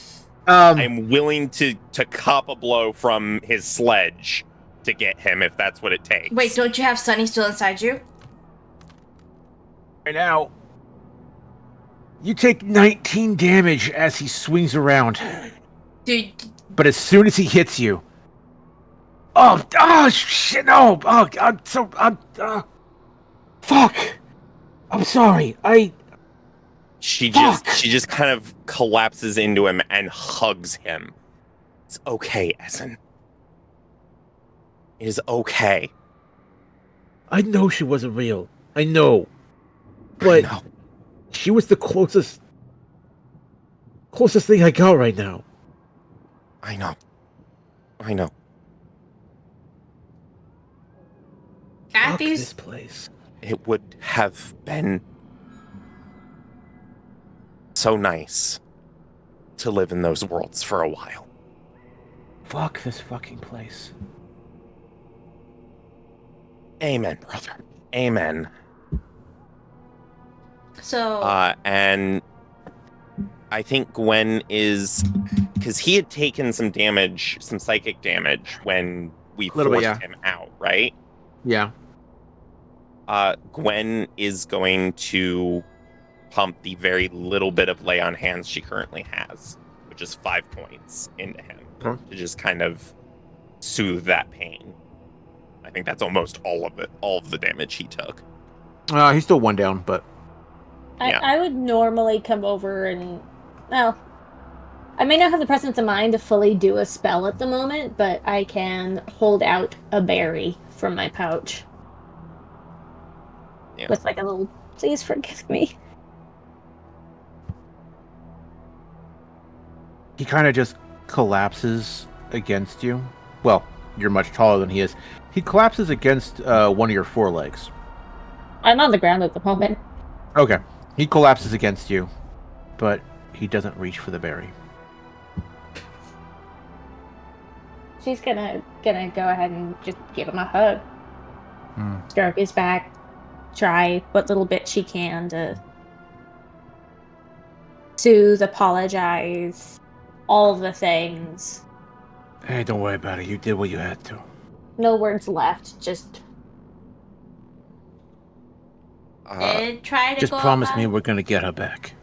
Um, I'm willing to cop a blow from his sledge to get him if that's what it takes. Wait, don't you have Sunny still inside you? right now, you take 19 damage as he swings around. Dude, But as soon as he hits you, shit, no, fuck, I'm sorry, She Fuck. just kind of collapses into him and hugs him. It's okay, Essen. It is okay. I know she wasn't real, I know, I but know. she was the closest thing I got right now. I know. I know. Fuck Matthews, this place. It would have been so nice to live in those worlds for a while. Fuck this fucking place. Amen, brother. Amen. so And I think Gwen is, because he had taken some damage, some psychic damage when we Little bit, forced yeah. him out, right? Yeah. Gwen is going to pump the very little bit of lay on hands she currently has, which is 5 points into him, Okay. to just kind of soothe that pain. I think that's almost all of it, all of the damage he took. He's still one down, but Yeah. I would normally come over and, well, I may not have the presence of mind to fully do a spell at the moment, but I can hold out a berry from my pouch. Yeah. With like a little, please forgive me. he kind of just collapses against you. Well, you're much taller than he is. He collapses against one of your forelegs. I'm on the ground at the moment. Okay. He collapses against you, but he doesn't reach for the berry. She's gonna go ahead and just give him a hug. Stroke his back. Try what little bit she can to soothe, apologize, all the things. Hey, don't worry about it. You did what you had to. No words left. Just Did try to Just go promise about me it? we're gonna get her back.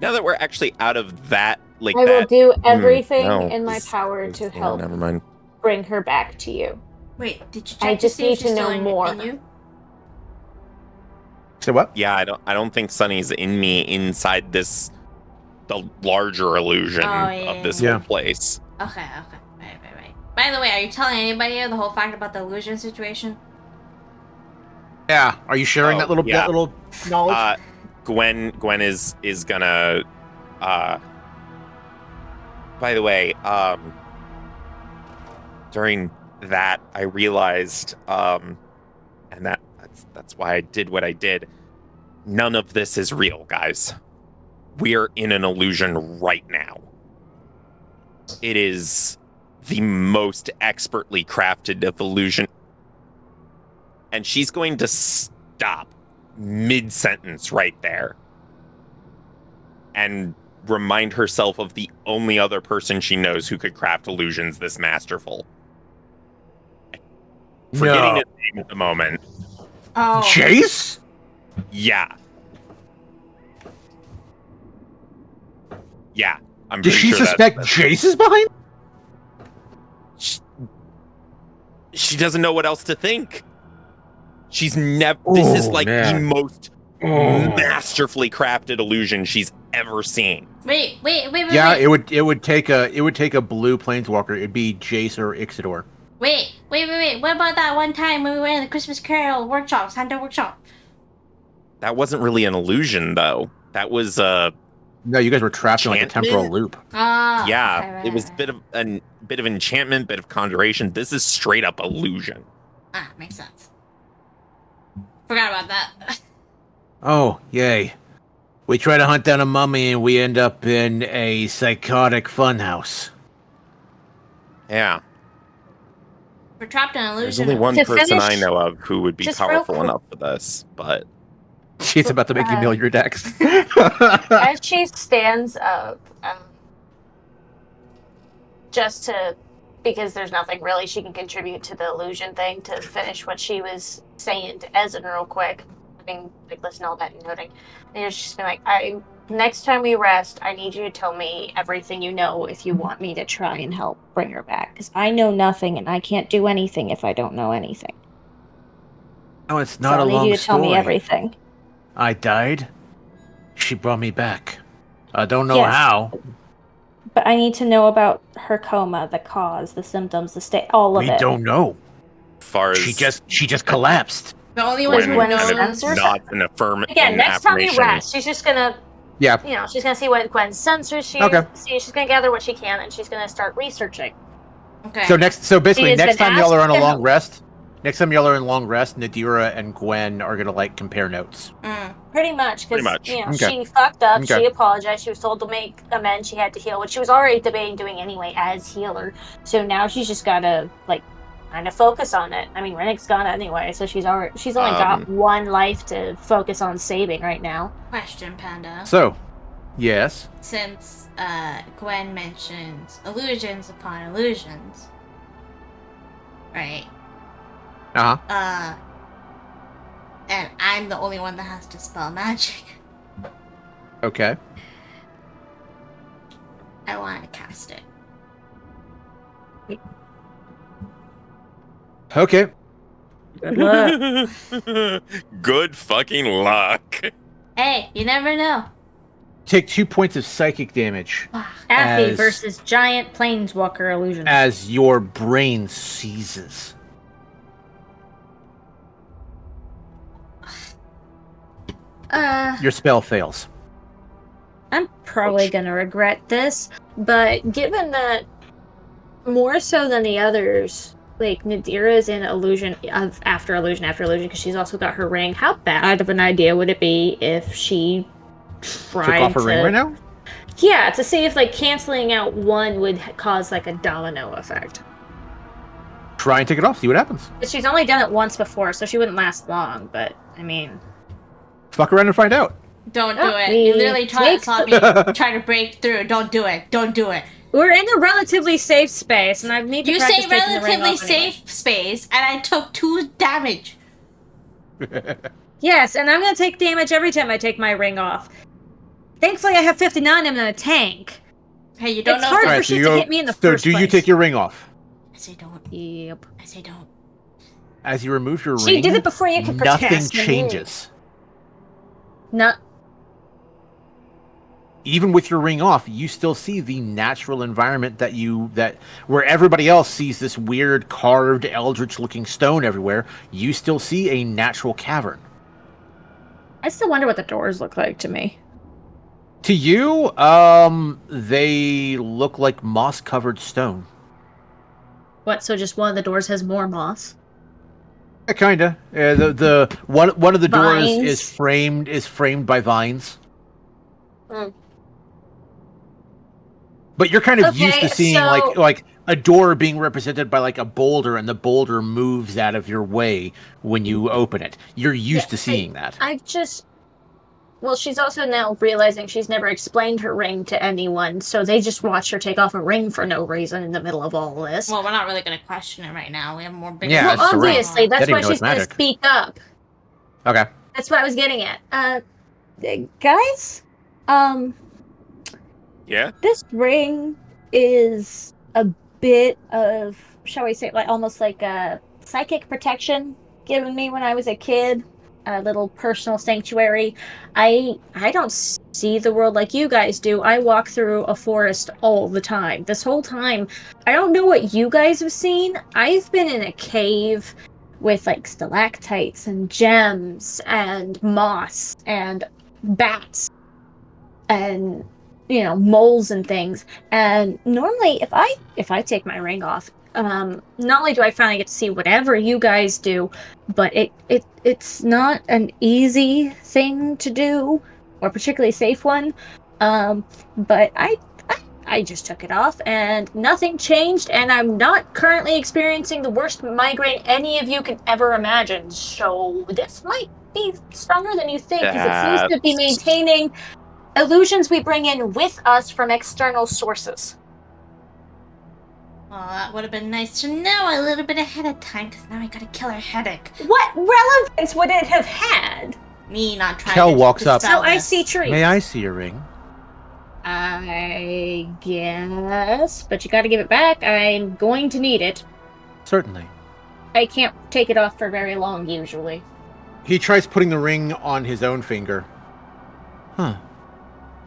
Now that we're actually out of that, like I will that. do everything no, in my is- power is- to yeah, help Never mind. bring her back to you. Wait, did you check I to just see if need she's to still know more. in you? So what? Yeah, I don't think Sunny's in me inside the larger illusion of this yeah. whole place. Okay. Right. By the way, are you telling anybody the whole fact about the illusion situation? Yeah. Are you sharing Oh, that little yeah. knowledge? Gwen is gonna by the way, during that I realized and that's why I did what I did. None of this is real, guys. We're in an illusion right now. It is the most expertly crafted of illusion. And she's going to stop mid-sentence right there and remind herself of the only other person she knows who could craft illusions this masterful. Forgetting his name at the moment. Oh. Jace? Yeah. Yeah. I'm Does pretty she sure suspect that's Jace is behind? she doesn't know what else to think. She's never. This is Oh, like the man. most masterfully crafted illusion she's ever seen. Wait. Yeah, it would take a blue planeswalker. It'd be Jace or Ixidor. Wait. What about that one time when we went in the Christmas Carol workshop, Santa workshop? That wasn't really an illusion, though. That was No, you guys were trapped in like a temporal Enchantment? loop. yeah. Okay, right, It was a bit of enchantment, bit of conjuration. This is straight up illusion. makes sense. Forgot about that. Oh, yay. We try to hunt down a mummy and we end up in a psychotic funhouse. Yeah. We're trapped in an illusion. There's only one To person I finish- know of who would be just real powerful quick- enough for this, but She's about to make you mill your decks. As she stands up, just to, because there's nothing really she can contribute to the illusion thing, to finish what she was saying to Ezen real quick, having like listened to all that and noting, and it's just been like, next time we rest, I need you to tell me everything you know if you want me to try and help bring her back, because I know nothing and I can't do anything if I don't know anything. No, it's not so a I need long you to tell me story. everything. I died. She brought me back. I don't know Yes. how. But I need to know about her coma, the cause, the symptoms, the state, all of We it. don't know. as far as She just collapsed. The only ones Gwen who Gwen know. kind of Spencer? nods and Again, next time we rest, she's just gonna, Yeah. she's gonna see what Gwen sensors she Okay. sees. She's gonna gather what she can, and she's gonna start researching. Okay. So basically, She has next been time y'all are on a asked to long help. rest, Nadira and Gwen are gonna like compare notes. Pretty much, Pretty because much. Okay. she fucked up. Okay. She apologized. She was told to make amends. She had to heal, which she was already debating doing anyway as healer. So now she's just gotta like kind of focus on it. I mean, Rennick's gone anyway, so she's only got one life to focus on saving right now. Question, Panda. So, yes. Since Gwen mentions illusions upon illusions, right? Uh-huh. And I'm the only one that has to spell magic. Okay. I want to cast it. Okay. Good luck. Good fucking luck. Hey, you never know. Take 2 points of psychic damage Affy As- versus giant planeswalker illusion. as your brain seizes. Your spell fails. I'm probably gonna regret this, but given that more so than the others, like Nadira's in illusion after illusion because she's also got her ring. How bad of an idea would it be if she tried Took off her ring right now? Yeah, to see if like canceling out one would cause like a domino effect. Try and take it off, see what happens. She's only done it once before, so she wouldn't last long, but I mean... Fuck around and find out. Don't do it. You literally saw me try to break through. Don't do it. Don't do it. We're in a relatively safe space, and I need to practice taking the ring off anyway. relatively safe space, and I took 2 damage. Yes, and I'm gonna take damage every time I take my ring off. Thankfully, I have 59 and I'm a tank. Hey, you don't it's know. Hard for shit to hit me in the first place. So do you take your ring off? I say don't. Yep. I say don't. As you remove your ring, She did it before you could protest. Nothing changes. Not. Even with your ring off, you still see the natural environment that where everybody else sees this weird carved eldritch-looking stone everywhere. You still see a natural cavern. I still wonder what the doors look like to me. To you, they look like moss-covered stone. What? So just one of the doors has more moss? Yeah, kinda. The one of the doors Vines. is framed by vines. Mm. But you're kind of used Okay, to seeing so- like a door being represented by like a boulder, and the boulder moves out of your way when you open it. You're used to seeing that. Well, she's also now realizing she's never explained her ring to anyone, so they just watch her take off a ring for no reason in the middle of all this. Well, we're not really going to question it right now. We have more big. Yeah, well, that's the ring. obviously, that's They why didn't know she's it's going to magic. speak up. Okay. That's what I was getting at. Guys, Yeah. this ring is a bit of, shall we say, like almost like a psychic protection given me when I was a kid. A little personal sanctuary. I don't see the world like you guys do. I walk through a forest all the time. This whole time, I don't know what you guys have seen. I've been in a cave with like stalactites and gems and moss and bats and moles and things. And normally if I take my ring off, not only do I finally get to see whatever you guys do, but it's not an easy thing to do, or a particularly safe one. But I just took it off and nothing changed, and I'm not currently experiencing the worst migraine any of you can ever imagine. So this might be stronger than you think, because it seems to be maintaining illusions we bring in with us from external sources. Well, that would have been nice to know a little bit ahead of time, because now I got a killer headache. What relevance would it have had? Me not trying Kel to walks up. dispel So I this. see trees. May I see your ring? I guess, but you gotta give it back. I'm going to need it. Certainly. I can't take it off for very long, usually. He tries putting the ring on his own finger. Huh.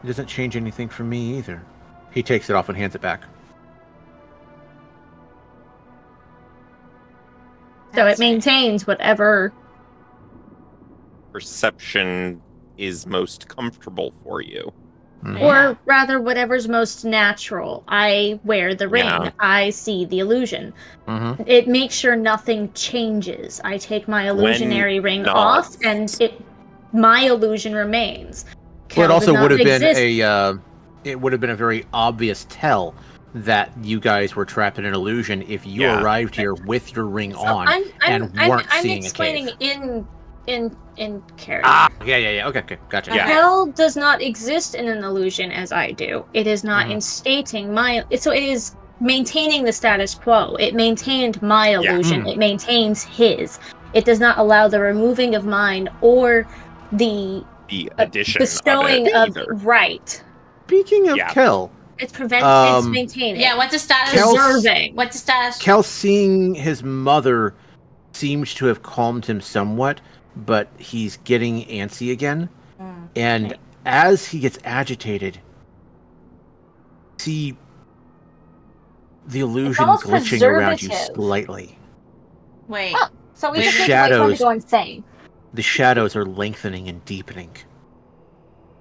It doesn't change anything for me either. He takes it off and hands it back. So it maintains whatever. Perception is most comfortable for you. Or rather, whatever's most natural. I wear the ring. Yeah. I see the illusion. Mm-hmm. It makes sure nothing changes. I take my illusionary ring not- off, and my illusion remains. Well, it Kel also does not would have been exist. it would have been a very obvious tell that you guys were trapped in an illusion if you Yeah. arrived here with your ring So on and weren't I'm seeing explaining a cave. in character. Yeah. Okay, gotcha. Yeah. Hell does not exist in an illusion as I do. It is not Mhm. instating so it is maintaining the status quo. It maintained my illusion. It maintains his. It does not allow the removing of mine or the The addition bestowing of it of either. right. Speaking of Yeah. Kel, It's it's Um, maintaining. Yeah, what's the status? Kel's- Preserving. What's the status? Kel seeing his mother seems to have calmed him somewhat, but he's getting antsy again. And as he gets agitated, see the illusion almost glitching around you preservative. slightly. Wait. Oh, so we The just need to wait for him to shadows- go insane. The shadows are lengthening and deepening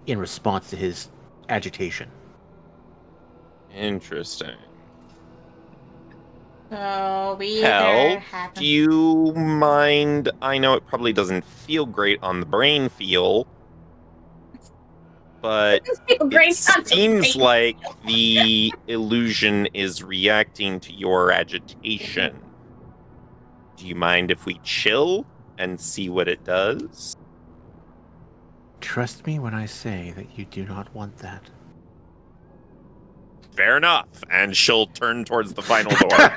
in response to his agitation. Interesting. So we Hell, either have do you mind? I know it probably doesn't feel great on the brain feel, but it seems like the illusion is reacting to your agitation. Do you mind if we chill and see what it does? Trust me when I say that you do not want that. Fair enough. And she'll turn towards the final door.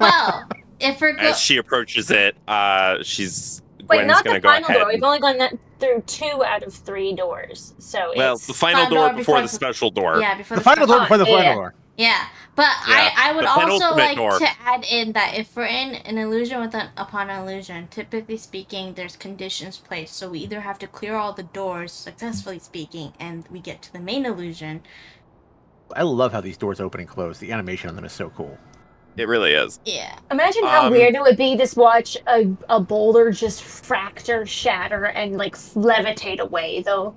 Well, if we're As she approaches it, Gwen's Wait, not gonna the go final ahead. door. We've only gone through 2 out of 3 doors, so Well, it's the final Final door door before before the the- special door. yeah, before The final door before the final yeah. door. Yeah, but Yeah, I would the also penultimate like door. to add in that if we're in an illusion upon an illusion, typically speaking, there's conditions placed. So we either have to clear all the doors, successfully speaking, and we get to the main illusion. I love how these doors open and close. The animation on them is so cool. It really is. Yeah. Imagine how weird it would be to watch a boulder just fracture, shatter, and like levitate away, though.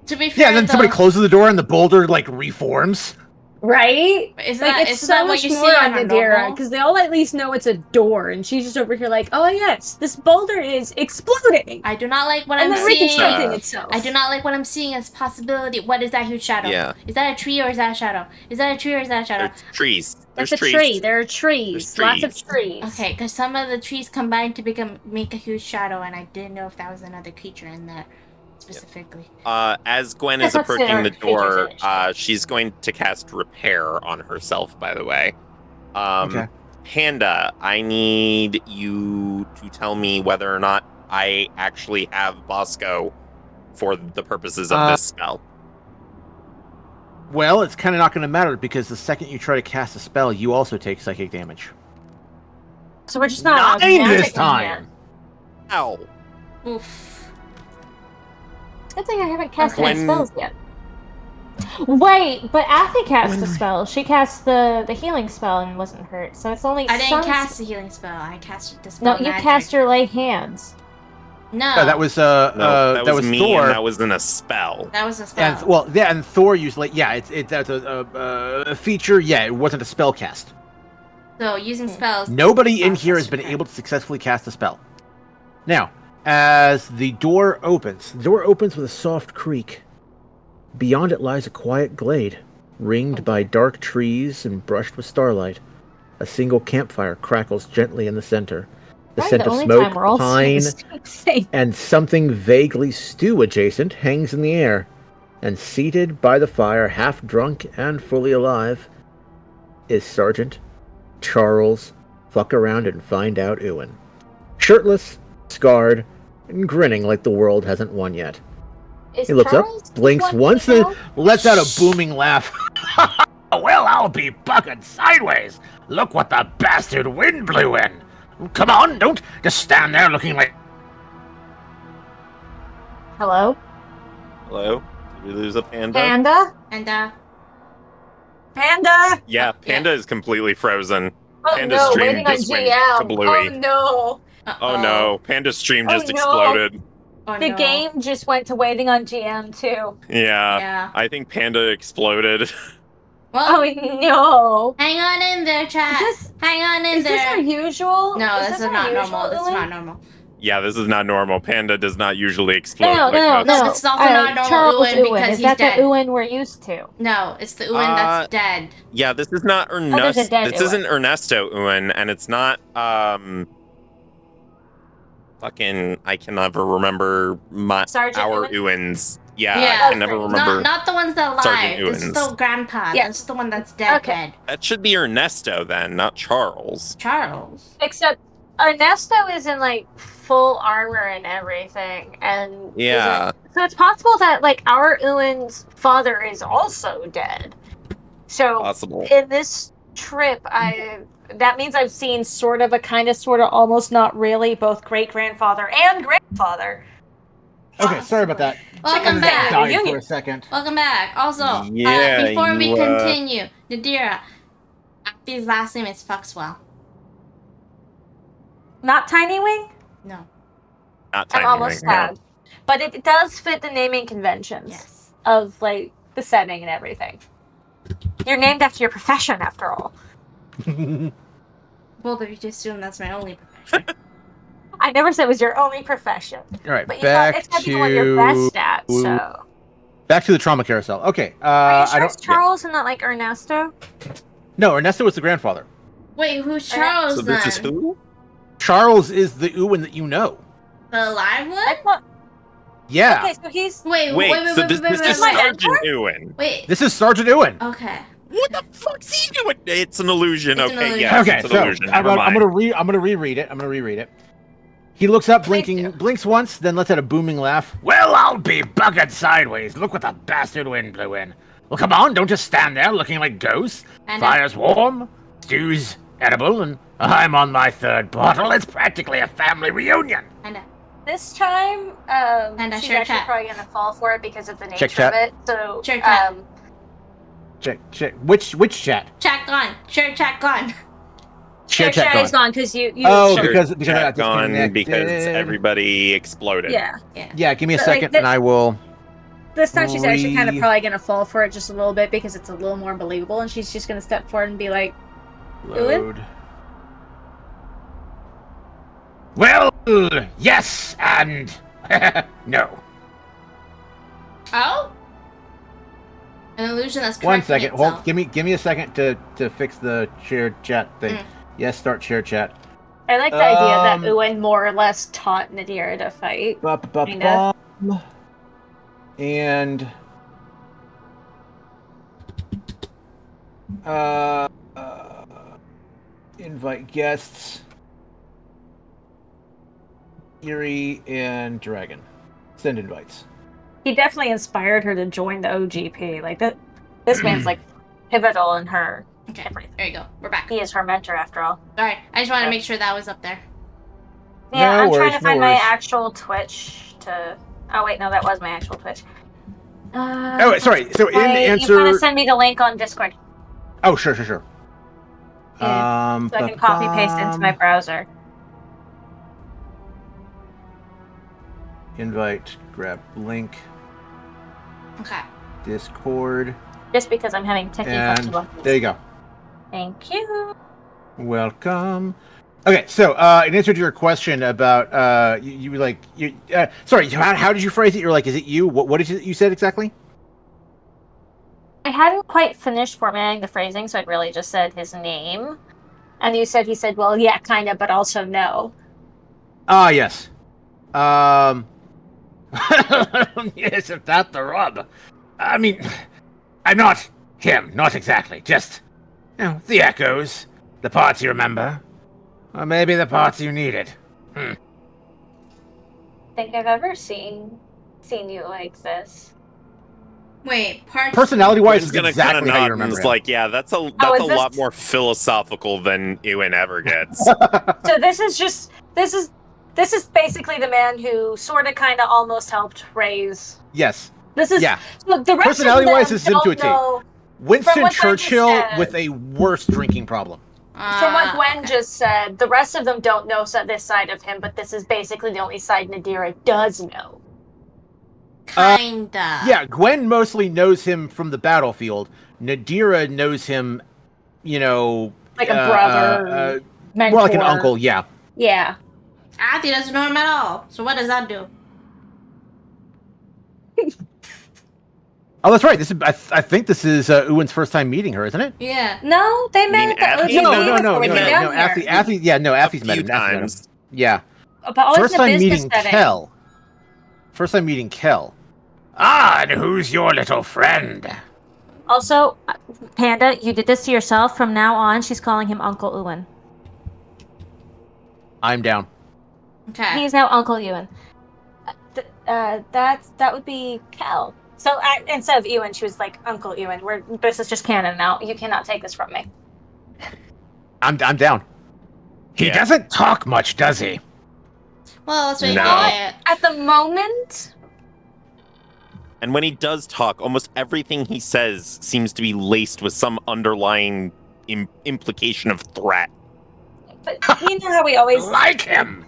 To be fair, Yeah, and then somebody closes the door and the boulder like reforms. Right? Isn't Like, that, it's isn't so that what much you more see on on a Nadira, normal? because they all at least know it's a door, and she's just over here like, oh yes, this boulder is exploding! I do not like what And I'm then seeing. reconstructing itself. I do not like what I'm seeing as possibility. What is that huge shadow? Yeah. Is that a tree or is that a shadow? Is that a tree or is that a shadow? There's trees. That's There's a trees. tree. There are trees. There's Lots of trees. Okay, because some of the trees combine to make a huge shadow, and I didn't know if that was another creature in there specifically. As Gwen is That's approaching their the door, creatures she's going to cast Repair on herself, by the way. Okay. Panda, I need you to tell me whether or not I actually have Bosco for the purposes of this spell. Well, it's kind of not going to matter because the second you try to cast a spell, you also take psychic damage. So we're just not 9 magic this in time. here. Ow. Oof. Good thing I haven't cast any When- spells yet. Wait, but Athy cast a spell. She cast the healing spell and wasn't hurt, so it's only I didn't some cast the healing spell. I casted the spell. No, you magic. cast your lay hands. No. No, that was No, that was me, Thor. and that wasn't a spell. That was a spell. And well, yeah, and Thor usually, yeah, that's a feature. Yeah, it wasn't a spell cast. So using spells. Nobody in spells here has is been correct. able to successfully cast a spell. Now, as the door opens with a soft creak. Beyond it lies a quiet glade, ringed by dark trees and brushed with starlight. A single campfire crackles gently in the center. The scent of smoke, pine, and something vaguely stew adjacent hangs in the air. And seated by the fire, half drunk and fully alive, is Sergeant Charles Fuck Around and Find Out Ewan. Shirtless, scarred, and grinning like the world hasn't won yet. He looks up, blinks once, then lets out a booming laugh. Well, I'll be bucking sideways. Look what the bastard wind blew in. Come on, don't just stand there looking like... Hello? Hello? Did we lose a panda? Panda? And Panda? Yeah, Panda is completely frozen. Oh Panda's no, stream waiting on just went GM. kablooey. Oh no. Oh no, Panda's stream Oh, just no. exploded. Oh, The no. game just went to waiting on GM too. Yeah, Yeah. I think Panda exploded. Well, Oh no. hang on in there, chat. Hang on in Is this there. our usual? No, this is our not usual, normal. This is Ulan? not normal. Yeah, this is not normal. Panda does not usually explode No, like no, this. no. This is also not normal Charles Ulan because Is he's that dead. the Ulan we're used to? No, it's the Ulan that's dead. Yeah, this is not there's a Ernesto. dead This Uwan. isn't Ernesto Uwan, and it's not fucking. I can never remember Sergeant our Uwan? Uwans. Yeah, Yeah. I can never remember. Not the ones that Sergeant live. This is Uwans. the grandpa. Yeah. This is the one that's dead. Okay. Dead. That should be Ernesto then, not Charles. Charles. Except Ernesto is in like full armor and everything, and Yeah. so it's possible that like our Uwan's father is also dead. So Possible. in this trip, that means I've seen sort of a kind of sort of almost not really both great grandfather and grandfather. Okay, sorry about that. Welcome back. Died for a second. Welcome back. Also, Yeah, before we you, continue, Nadira, Appy's last name is Fuxwell. Not Tiny Wing. No. Not I'm Tiny almost Wing, no. sad, but it does fit the naming conventions. Yes. of like the setting and everything. You're named after your profession, after all. Both of you just assume that's my only profession. I never said it was your only profession. All right, But back it's gotta be the one you're best at, so. back to the trauma carousel. Okay, Are you sure I it's don't. Charles and not like Ernesto? No, Ernesto was the grandfather. Wait, who's Charles So then? this is who? Charles is the Ewan that you know. The live one? I thought. Yeah, Okay, so he's. Wait, Wait, wait, so this is My Sergeant mentor? Ewan. wait. this is Sergeant Ewan. Okay. What the fuck's he doing? It's an illusion. It's an Okay, illusion. yes, Okay, it's an so illusion. I'm Never gonna mind. I'm gonna reread it. He looks up, Please do. blinks once, then lets out a booming laugh. Well, I'll be buggered sideways. Look what the bastard wind blew in. Well, come on, don't just stand there looking like ghosts. I know. Fire's warm, stew's edible, and I'm on my third bottle. It's practically a family reunion. I know. This time, And she's sure actually chat. probably gonna fall for it because of the nature Check of it. So, Sure chat. Check. Which chat? Chat gone. Sure, chat gone. Share chat chat is gone. gone because you. Oh, Sure, because I chat got gone disconnected. because everybody exploded. Yeah. Yeah, give me a But, like, second, the- and I will. This time she's actually kind of Re- probably gonna fall for it just a little bit because it's a little more believable, and she's just gonna step forward and be like, Load. Well, yes, and no. Oh? An illusion that's One correcting second. Hold. itself. Give me a second to fix the shared chat thing. Mm. Yes, start share chat. I like the idea that Um, Uwen more or less taught Nadira to fight. Ba-ba-ba-bum. And uh, invite guests. Eerie and Dragon. Send invites. He definitely inspired her to join the OGP. Like that, this man's like pivotal in her. Okay, there you go. We're back. He is her mentor after all. Alright, I just wanted to make sure that was up there. Yeah, No I'm worries, trying to no find my worries. actual Twitch to. Oh wait, no, that was my actual Twitch. Oh, wait, sorry. So in You gotta answer. send me the link on Discord Oh, sure. Yeah, so I can copy paste into my browser. Invite, grab link, Okay. Discord, Just because I'm having technical and difficulties. there you go. Thank you. Welcome. Okay, so in answer to your question about you like you sorry, how did you phrase it? You're like, is it you? What did you said exactly? I hadn't quite finished formatting the phrasing, so I'd really just said his name. And he said, well, yeah, kind of, but also no. Ah, yes. Yes, if that's the rub. I mean, I'm not him, not exactly. Just, the echoes, the parts you remember, or maybe the parts you needed. I think I've ever seen you like this. Wait, parts. Personality-wise, Ewan's is gonna exactly kinda how you nod and remember is him. like, yeah, that's a is lot this- more philosophical than Ewan ever gets. So this is basically the man who sort of, kind of, almost helped raise. Yes. This is Yeah. So the rest Personality-wise, of them is him to a don't T. know. Winston what Gwen Churchill said- with a worse drinking problem. From what Gwen okay. just said, the rest of them don't know this side of him, but this is basically the only side Nadira does know. Kinda. Yeah, Gwen mostly knows him from the battlefield. Nadira knows him, Like a brother, mentor. more like an uncle. Yeah. Yeah. Auntie doesn't know him at all. So what does that do? Oh, that's right. This is. I think this is Ewan's first time meeting her, isn't it? Yeah. No, they You met mean at the Affy? OGP No, before we came down here. Affy, yeah, no, Affy's A met few him. Affy's met him. times. Yeah. But always First in a time business meeting setting. Kel. First time meeting Kel. Ah, and who's your little friend? Also, Panda, you did this to yourself. From now on, she's calling him Uncle Ewan. I'm down. Okay. He's now Uncle Ewan. That would be Kel. So instead of Ewan, she was like Uncle Ewan. This is just canon now. You cannot take this from me. I'm down. He Yeah. doesn't talk much, does he? Well, let's wait No. for it. At the moment, And when he does talk, almost everything he says seems to be laced with some underlying implication of threat. but you know how we always. Like him.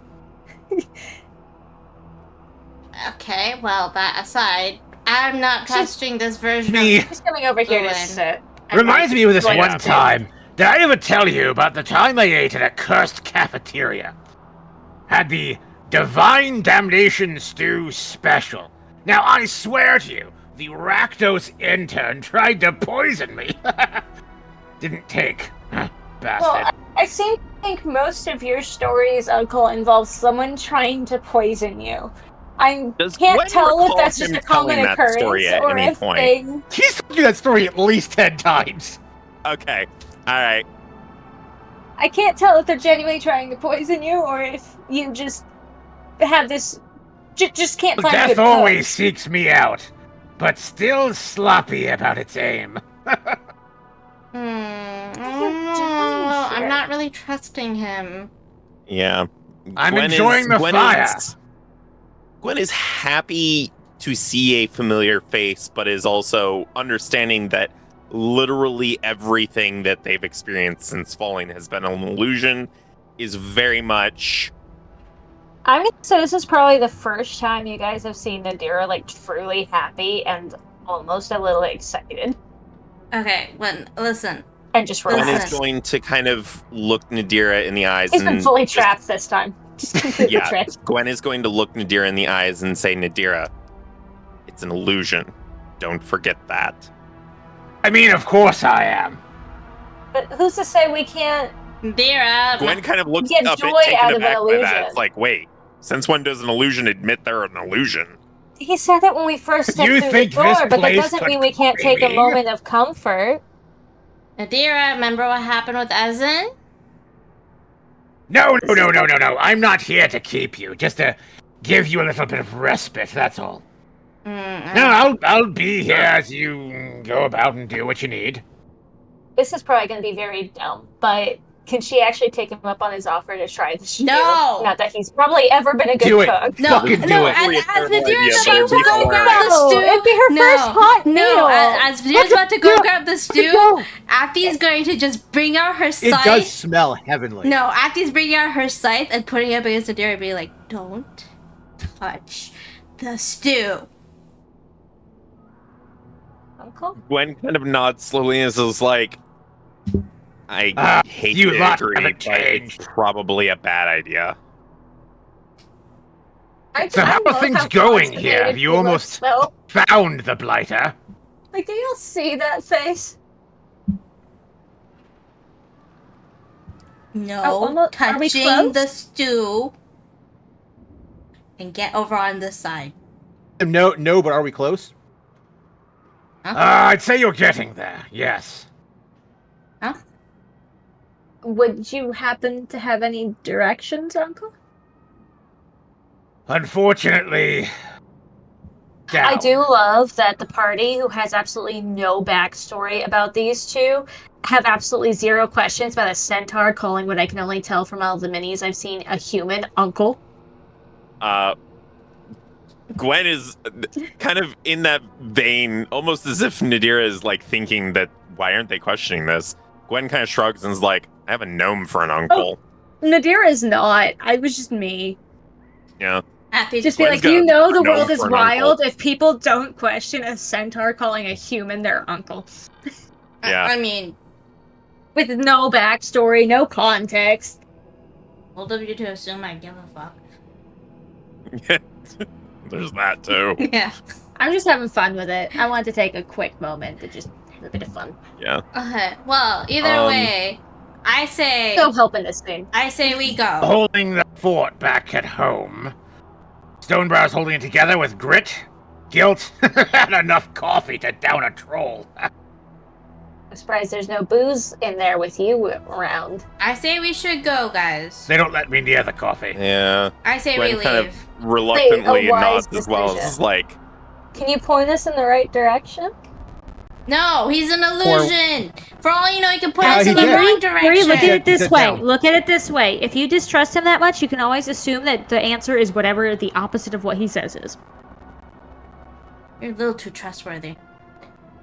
Okay, well, that aside, I'm not trusting this version Me. of... He's coming over here to Gwen. sit. Reminds me of this Join one us too. time. Did I ever tell you about the time I ate at a cursed cafeteria? Had the Divine Damnation Stew Special. Now, I swear to you, the Rakdos intern tried to poison me. Didn't take. Bastard. Well, I seem to think most of your stories, Uncle, involve someone trying to poison you. I Does can't Gwen tell if recall that's just him a common telling that occurrence story at or any if point? they. He's told you that story at least 10 times. Okay. All right. I can't tell if they're genuinely trying to poison you or if you just have this. Just can't find a Death good always cook. seeks me out, but still sloppy about its aim. I'm not really trusting him. Yeah. I'm enjoying the fire. Gwen is happy to see a familiar face, but is also understanding that literally everything that they've experienced since falling has been an illusion, is very much... I'm gonna say this is probably the first time you guys have seen Nadira like truly happy and almost a little excited Okay, listen. and just Gwen relaxed. is going to kind of look Nadira in the eyes He's and been fully just- trapped this time. Just completely Yeah, trapped. Gwen is going to look Nadira in the eyes and say, Nadira, it's an illusion. Don't forget that. I mean, of course I am. But who's to say we can't? Dear, Gwen kind of looks Get a joy bit taken out of an aback by that. illusion. It's like, wait, since when does an illusion admit they're an illusion? He said that when we first stepped You through think the this door, but that place doesn't could mean we can't carry take a me? moment of comfort. Nadira, remember what happened with Ezen? No. I'm not here to keep you, just to give you a little bit of respite, that's all. No, I'll be here as you go about and do what you need. This is probably going to be very dumb, but can she actually take him up on his offer to try the stew? No! Not that he's probably ever been a good Do it. cook. No, Fucking do no, it. as Nadira's idea, about but to go it'd be grab the hilarious. stew. It'd be her first hot no, meal. as Nadira's about to go grab the stew, go. Afti's going to just bring out her It scythe. does smell heavenly. No, Afti's bringing out her scythe and putting it up against Nadira and being like, don't touch the stew. Uncle? Gwen kind of nods slowly and is like, I hate you to lot agree, haven't but it's changed. probably a bad idea. So how are love things how going constipated here? Have you he almost looks, though. found the blighter? Like, do y'all see that face? No almost- are we touching close? the stew. And get over on this side. No, but are we close? I'd say you're getting there, yes. Huh? Would you happen to have any directions, Uncle? Unfortunately, down. I do love that the party, who has absolutely no backstory about these two, have absolutely zero questions about a centaur calling what I can only tell from all the minis I've seen a human uncle. Gwen is kind of in that vein, almost as if Nadira is like thinking that, why aren't they questioning this? Gwen kind of shrugs and is like, I have a gnome for an uncle. Nadira is not. I was just me. Yeah. Afti Just be Gwen's like, you got know the a gnome world is for an wild if people don't question a centaur calling a human their uncle. Yeah. I mean, With no backstory, no context. old of you to assume I give a fuck. There's that too. Yeah. I'm just having fun with it. I wanted to take a quick moment to just have a bit of fun. Yeah. Okay. Well, either way, I say Still helping this thing. we go. Holding the fort back at home. Stonebrow's holding it together with grit, guilt, and enough coffee to down a troll. I'm surprised there's no booze in there with you around. I say we should go, guys. They don't let me near the coffee. Yeah. I say Gwen we leave. kind of reluctantly a wise nods as well. decision. It's like, Can you point us in the right direction? No, he's an illusion. For all you know, he can point Yeah, us he in the did. right Marie, direction. look at it this Sit way. down. Look at it this way. If you distrust him that much, you can always assume that the answer is whatever the opposite of what he says is. You're a little too trustworthy.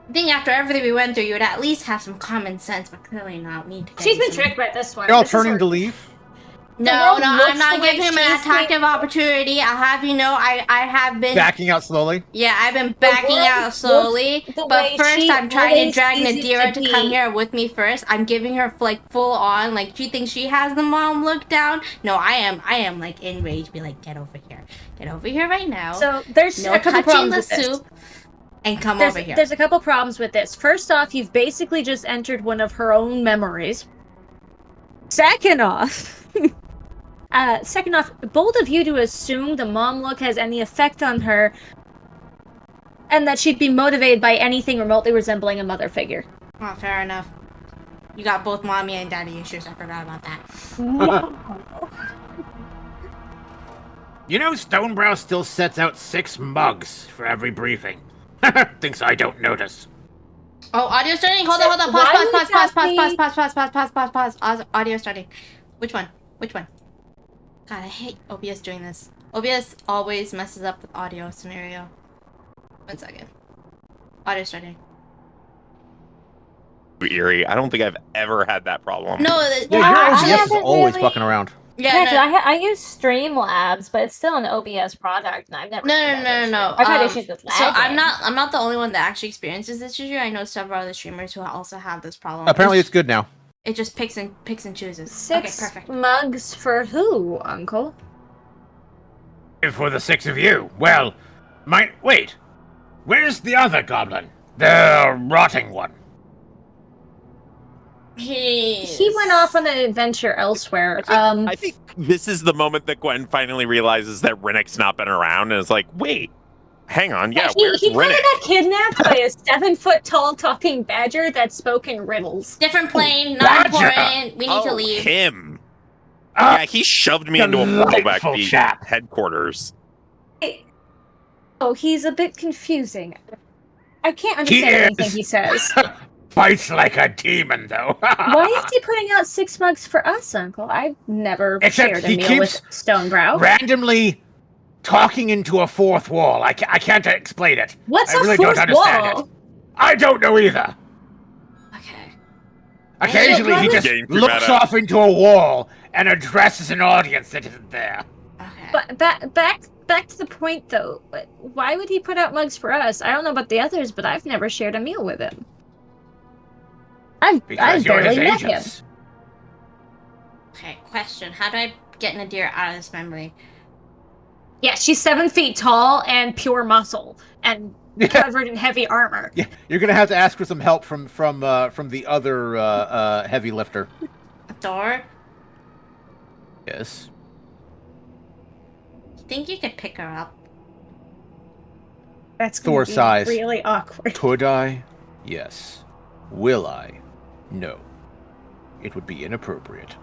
I think after everything we went through, you would at least have some common sense, but clearly not. We need to get She's been some- tricked by this one. You're all This is turning her- to leave. No, world I'm looks not the way giving him an she's attractive opportunity. I have you know, I have been Backing out slowly. Yeah, I've been backing world out slowly. looks the But way first, she I'm trying to always drag sees it Nadira to to come be. here with me first. I'm giving her like full on, like she thinks she has the mom look down. No, I am like enraged. Be like, get over here right now. So there's no a couple touching problems the with this. soup, and come There's, over here. there's a couple problems with this. First off, you've basically just entered one of her own memories. Second off, bold of you to assume the mom look has any effect on her, and that she'd be motivated by anything remotely resembling a mother figure. Oh, fair enough. You got both mommy and daddy issues. I forgot about that. You know, Stonebrow still sets out 6 mugs for every briefing. Thinks I don't notice. Oh, audio starting. Hold on. Why would Pause. that Pause. Audio starting. Which one? God, I hate OBS doing this. OBS always messes up with audio scenario. 1 second. Audio starting. Eerie. I don't think I've ever had that problem. No, Yeah, I your OBS is haven't always really- fucking around. yeah, no, I use Streamlabs, but it's still an OBS product, and I've never. had that issue. no. I've had issues with So I'm lagging. not the only one that actually experiences this issue. I know several other streamers who also have this problem. Apparently, it's good now. It just picks and chooses. 6 Okay, perfect. mugs for who, Uncle? For the 6 of you. Well, wait. Where's the other goblin? The rotting one. He went off on an adventure elsewhere. I think this is the moment that Gwen finally realizes that Rennick's not been around and is like, wait, hang on, yeah, where's he kind Rennick? of got kidnapped by a 7-foot-tall talking badger that spoke in riddles. Different plane, not Roger. important. We need to Oh, leave. him. Ah, Yeah, he shoved me into a portal back to delightful the chap. headquarters. Oh, he's a bit confusing. I can't He understand anything is. he says. Bites like a demon, though. Why is he putting out 6 mugs for us, Uncle? I've never Except shared a he meal keeps with Stonebrow. randomly talking into a 4th wall? I can't explain it. What's I a really fourth don't understand wall? it. I don't know either. Okay. Occasionally, he Well, just Getting too looks mad. off into a wall and addresses an audience that isn't there. Okay. But back to the point, though. Why would he put out mugs for us? I don't know about the others, but I've never shared a meal with him. I've Because you're barely his met him. agents. Okay, question. How do I get Nadira out of this memory? Yeah, she's 7 feet tall and pure muscle and covered in heavy armor. Yeah, you're gonna have to ask for some help from the other heavy lifter. Thor? Yes. You think you could pick her up? That's Thor gonna be size. really awkward. Could I? Yes. Will I? No. It would be inappropriate.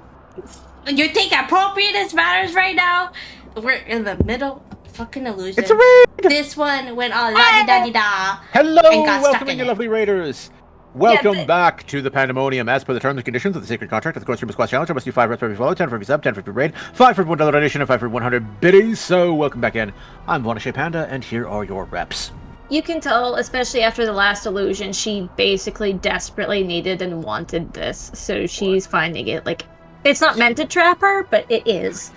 You think appropriateness matters right now? We're in the middle of fucking illusion. It's a raid! This one went all la-di-da-di-da. Hello, And got stuck welcome in you it. lovely raiders. Welcome but- back to the Pandemonium. As per the terms and conditions of the Sacred Contract of the Course Stream Squad Challenge, I must do 5 reps for every follow, 10 for every sub, 10 for every raid, 5 for $1 donation, and 5 for 100 biddies. So, welcome back in. I'm Vanashe Panda, and here are your reps. You can tell, especially after the last illusion, she basically desperately needed and wanted this. So she's finding it like it's not meant to trap her, but it is.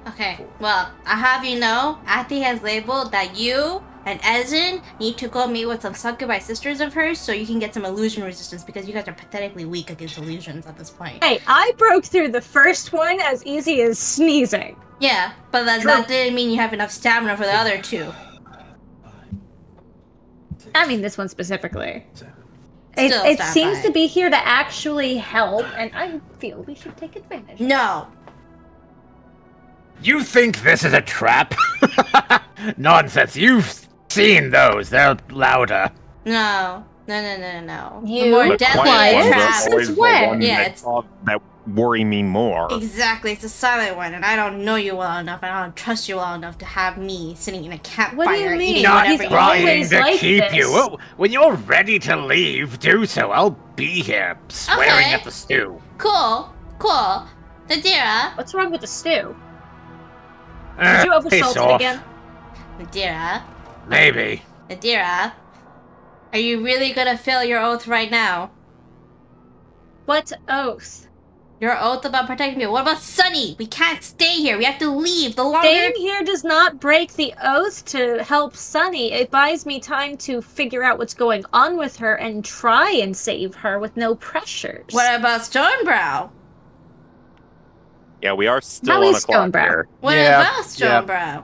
Okay, well, I have you know, Athi has labeled that you and Ezin need to go meet with some succubi sisters of hers so you can get some illusion resistance because you guys are pathetically weak against illusions at this point. Hey, I broke through the first one as easy as sneezing. Yeah, but that didn't mean you have enough stamina for the other two. I mean, this one specifically. Still It stand seems by to it. be here to actually help, and I feel we should take advantage. No. You think this is a trap? Nonsense. You've seen those. They're louder. No. You- The more But deadly quiet a ones are trap. Since when? Yeah, that, it's that worry me more. exactly. It's a silent one, and I don't know you well enough, and I don't trust you well enough to have me sitting in a campfire What do you mean? eating Not whatever He's you always want. trying to like keep this. you. Oh, when you're ready to leave, do so. I'll be here, swearing Okay. at the stew. Cool. Nadira. What's wrong with the stew? Did you Face oversalt it off. again? Maybe. Nadira. Are you really gonna fill your oath right now? What oath? Your oath about protecting people. What about Sunny? We can't stay here. We have to leave. The longer... Staying here does not break the oath to help Sunny. It buys me time to figure out what's going on with her and try and save her with no pressures. What about Stonebrow? Yeah, we are still How on is a clock Stonebrow? here. What Yeah, about Stonebrow?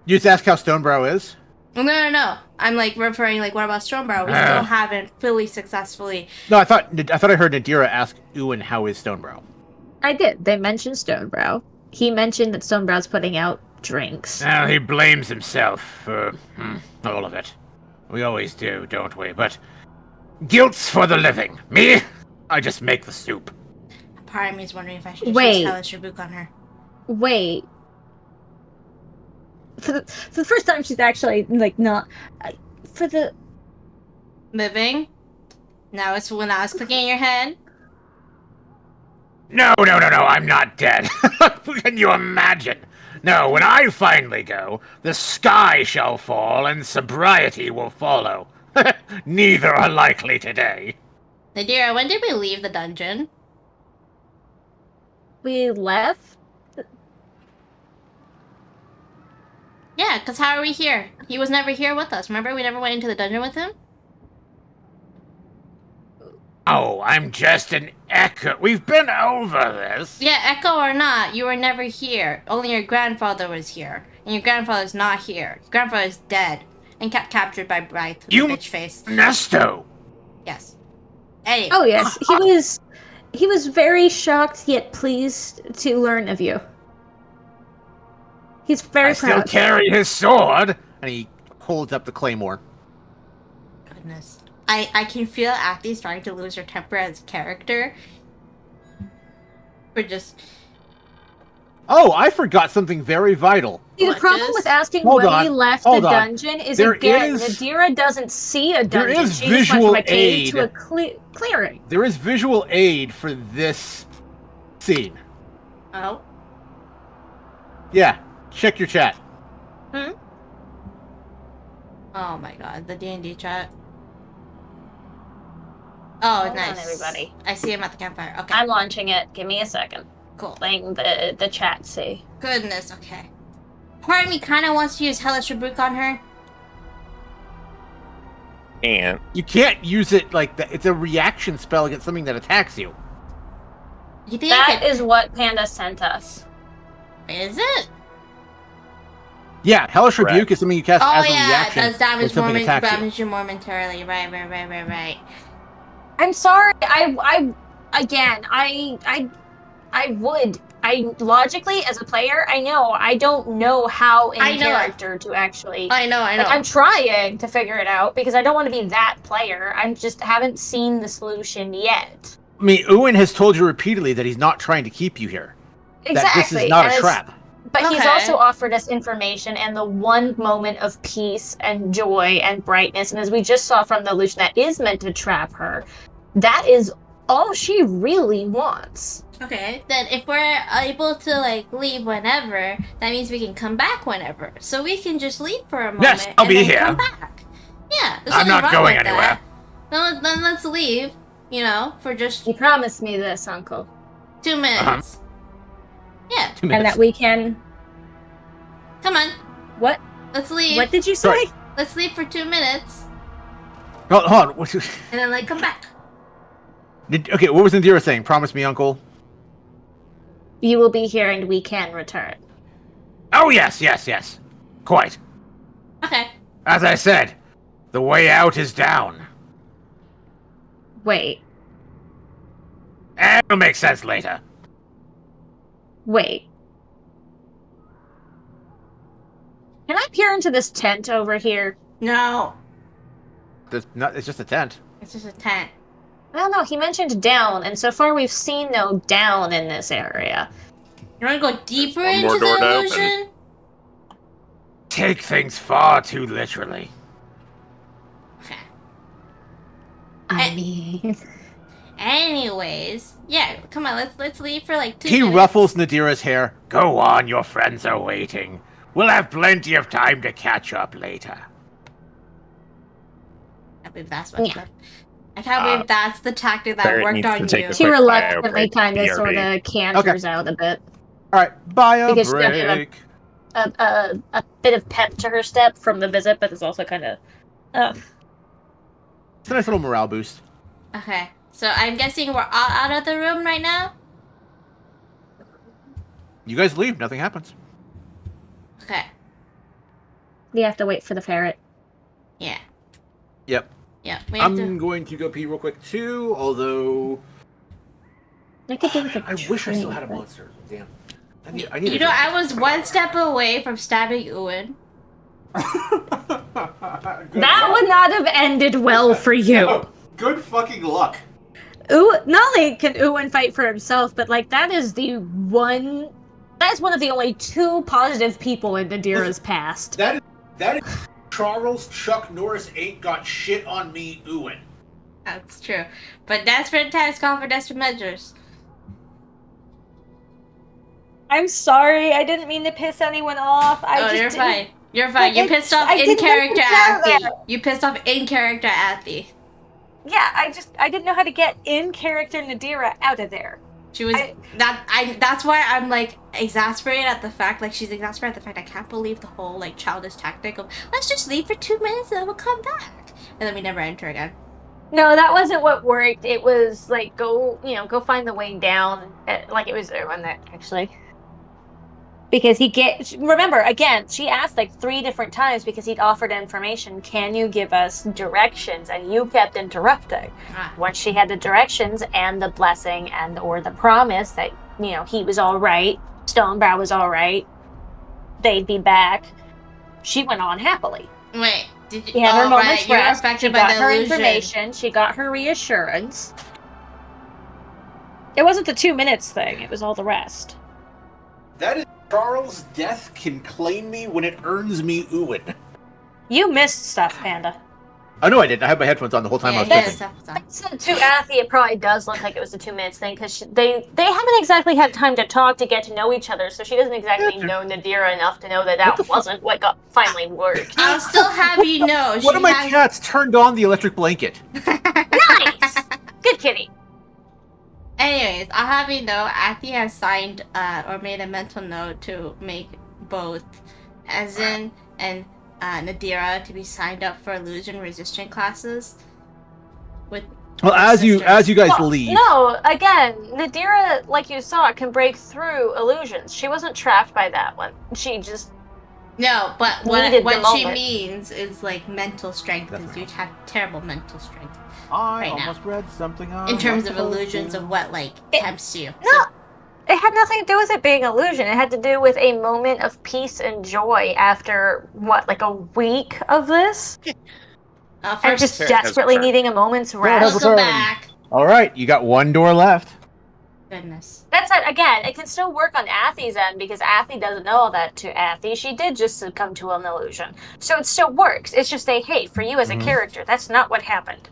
You just ask how Stonebrow is? No. I'm like referring like, what about Stonebrow? We still haven't fully successfully. No, I thought I heard Nadira ask Ewan how is Stonebrow. I did. They mentioned Stonebrow. He mentioned that Stonebrow's putting out drinks. Well, he blames himself for all of it. We always do, don't we? But guilt's for the living. Me? I just make the soup. Part of me is wondering if I should just Wait. use Hellish Rebuke on her. Wait. For the first time, she's actually like not. For the Living. Now it's when I was clicking in your head. No, I'm not dead. Can you imagine? No, when I finally go, the sky shall fall and sobriety will follow. Neither are likely today. Nadira, when did we leave the dungeon? we left. Yeah, because how are we here? He was never here with us. Remember, we never went into the dungeon with him? Oh, I'm just an echo. We've been over this. Yeah, Echo or not, you were never here. Only your grandfather was here. And your grandfather's not here. Your grandfather's dead. And captured by Brythe, the You- bitch face. Nesto. Yes. Anyway. Oh yes, he was very shocked yet pleased to learn of you. He's very I still proud. carry his sword. And he holds up the claymore. Goodness. I can feel Athy starting to lose her temper as a character. We're just... Oh, I forgot something very vital. See, the What, problem Jess? with asking Hold when on, we left hold the on. dungeon is There again, is- Nadira doesn't see a There dungeon. is She just went visual from a cave aid. to a clearing. There is visual aid for this scene. Oh. Yeah, check your chat. Oh my god, the D&D chat. Oh, Hold nice. on, everybody. I see him at the campfire. Okay, I'm launching it. Give me a second. cool. Letting the chat see. Goodness, okay. Part of me kind of wants to use Hellish Rebuke on her. And You can't use it like that. It's a reaction spell against something that attacks you. You think I That could... is what Panda sent us. Is it? Yeah, Hellish Correct. Rebuke is something you cast Oh as a yeah, it reaction does damage, when something attacks you. damage you momentarily. Right. I'm sorry. I logically as a player, I know I don't know how in I know it. character to actually. I know. Like, I'm trying to figure it out because I don't want to be that player. I just haven't seen the solution yet. I mean, Ewan has told you repeatedly that he's not trying to keep you here. That this is not and a it's- trap. But he's Okay. also offered us information and the one moment of peace and joy and brightness. And as we just saw from the illusion that is meant to trap her, that is all she really wants. Okay, then if we're able to like leave whenever, that means we can come back whenever. So we can just leave for a moment. Yes, I'll and be then here. Come back. Yeah, there's I'm nothing not wrong going with anywhere. that. Then let's leave. You know, for just You promised me this, Uncle. 2 minutes. Yeah, 2 minutes. And that we can. come on, What? let's leave. What did you say? Sorry. Let's leave for 2 minutes, Hold on. What- and then like come back. Okay, what was Indira saying? Promise me, Uncle. You will be here and we can return. Oh, yes. Quite. Okay. As I said, the way out is down. Wait. It'll make sense later. Wait. Can I peer into this tent over here? No, It's just a tent. it's just a tent. I don't know. He mentioned down, and so far we've seen no down in this area. You want to go deeper There's one into more the door to open. illusion? Take things far too literally. Okay. I mean, Anyways, yeah, come on, let's leave for like 2 He minutes. ruffles Nadira's hair. Go on, your friends are waiting. We'll have plenty of time to catch up later. I believe that's what. Yeah. I can't believe that's the tactic that Ferret worked needs to on take you. a She quick reluctantly bio break. kind of BRB. sort of canters out a bit. All right, bio Because she doesn't have break. A bit of pep to her step from the visit, but it's also kind of. It's a nice little morale boost. Okay, so I'm guessing we're all out of the room right now? You guys leave, nothing happens. Okay, We have to wait for the ferret. yeah. Yep. Yeah, we have I'm to... going to go pee real quick too, although I could do with a I wish I still tree, had a but- monster. Damn. I need You know, I was one step away from stabbing Ewan. That would not have ended well for you. Good fucking luck. Not only can Ewan fight for himself, but like that is one of the only two positive people in Nadira's past. That is Charles Chuck Norris ain't got shit on me, Ewan. That's true. But desperate times call for desperate measures. I'm sorry, I didn't mean to piss anyone off. You're fine. You're fine. You pissed off I in didn't character know how to get Athy. there. You pissed off in character Athy. Yeah, I didn't know how to get in character Nadira out of there. She was that's why I'm like exasperated at the fact, like she's exasperated at the fact I can't believe the whole like childish tactic of let's just leave for 2 minutes and then we'll come back. And then we never enter again. No, that wasn't what worked. It was like go find the way down. Like it was Erwin that actually. Because remember, again, she asked like 3 different times because he'd offered information. Can you give us directions? And you kept interrupting. Once she had the directions and the blessing or the promise that, he was all right, Stonebrow was all right, they'd be back, she went on happily. Wait, did you? She had her moments You were rest. affected She by got the her illusion. information. She got her reassurance. It wasn't the 2 minutes thing. It was all the rest. That is Charles' death can claim me when it earns me Ewan. You missed stuff, Panda. Oh no, I didn't. I had my headphones on the whole time I was talking. I said to Athy, it probably does look like it was a 2 minutes thing because they haven't exactly had time to talk to get to know each other, so she doesn't exactly know Nadira enough to know that wasn't what got finally worked. I'll still have you know. One of my cats turned on the electric blanket. Nice! Good kitty. Anyways, I'll have you know, Athy has signed or made a mental note to make both Ezin and Nadira to be signed up for illusion resistant classes. Well, as you guys leave. No, again, Nadira, like you saw, can break through illusions. She wasn't trapped by that one. She just No, but needed what the she moment. means is like mental strength, because you have terrible mental strength I right almost read something in terms of illusions of what like tempts you. No, it had nothing to do with it being illusion. It had to do with a moment of peace and joy after like a week of this, and First, just Ferret has desperately returned. needing a moment's Ferret has rest. welcome returned. back. All right, you got one door left. Goodness. That's it. Again, it can still work on Athy's end because Athy doesn't know all that to Athy. She did just succumb to an illusion, so it still works. It's just hey, for you as a character, that's not what happened.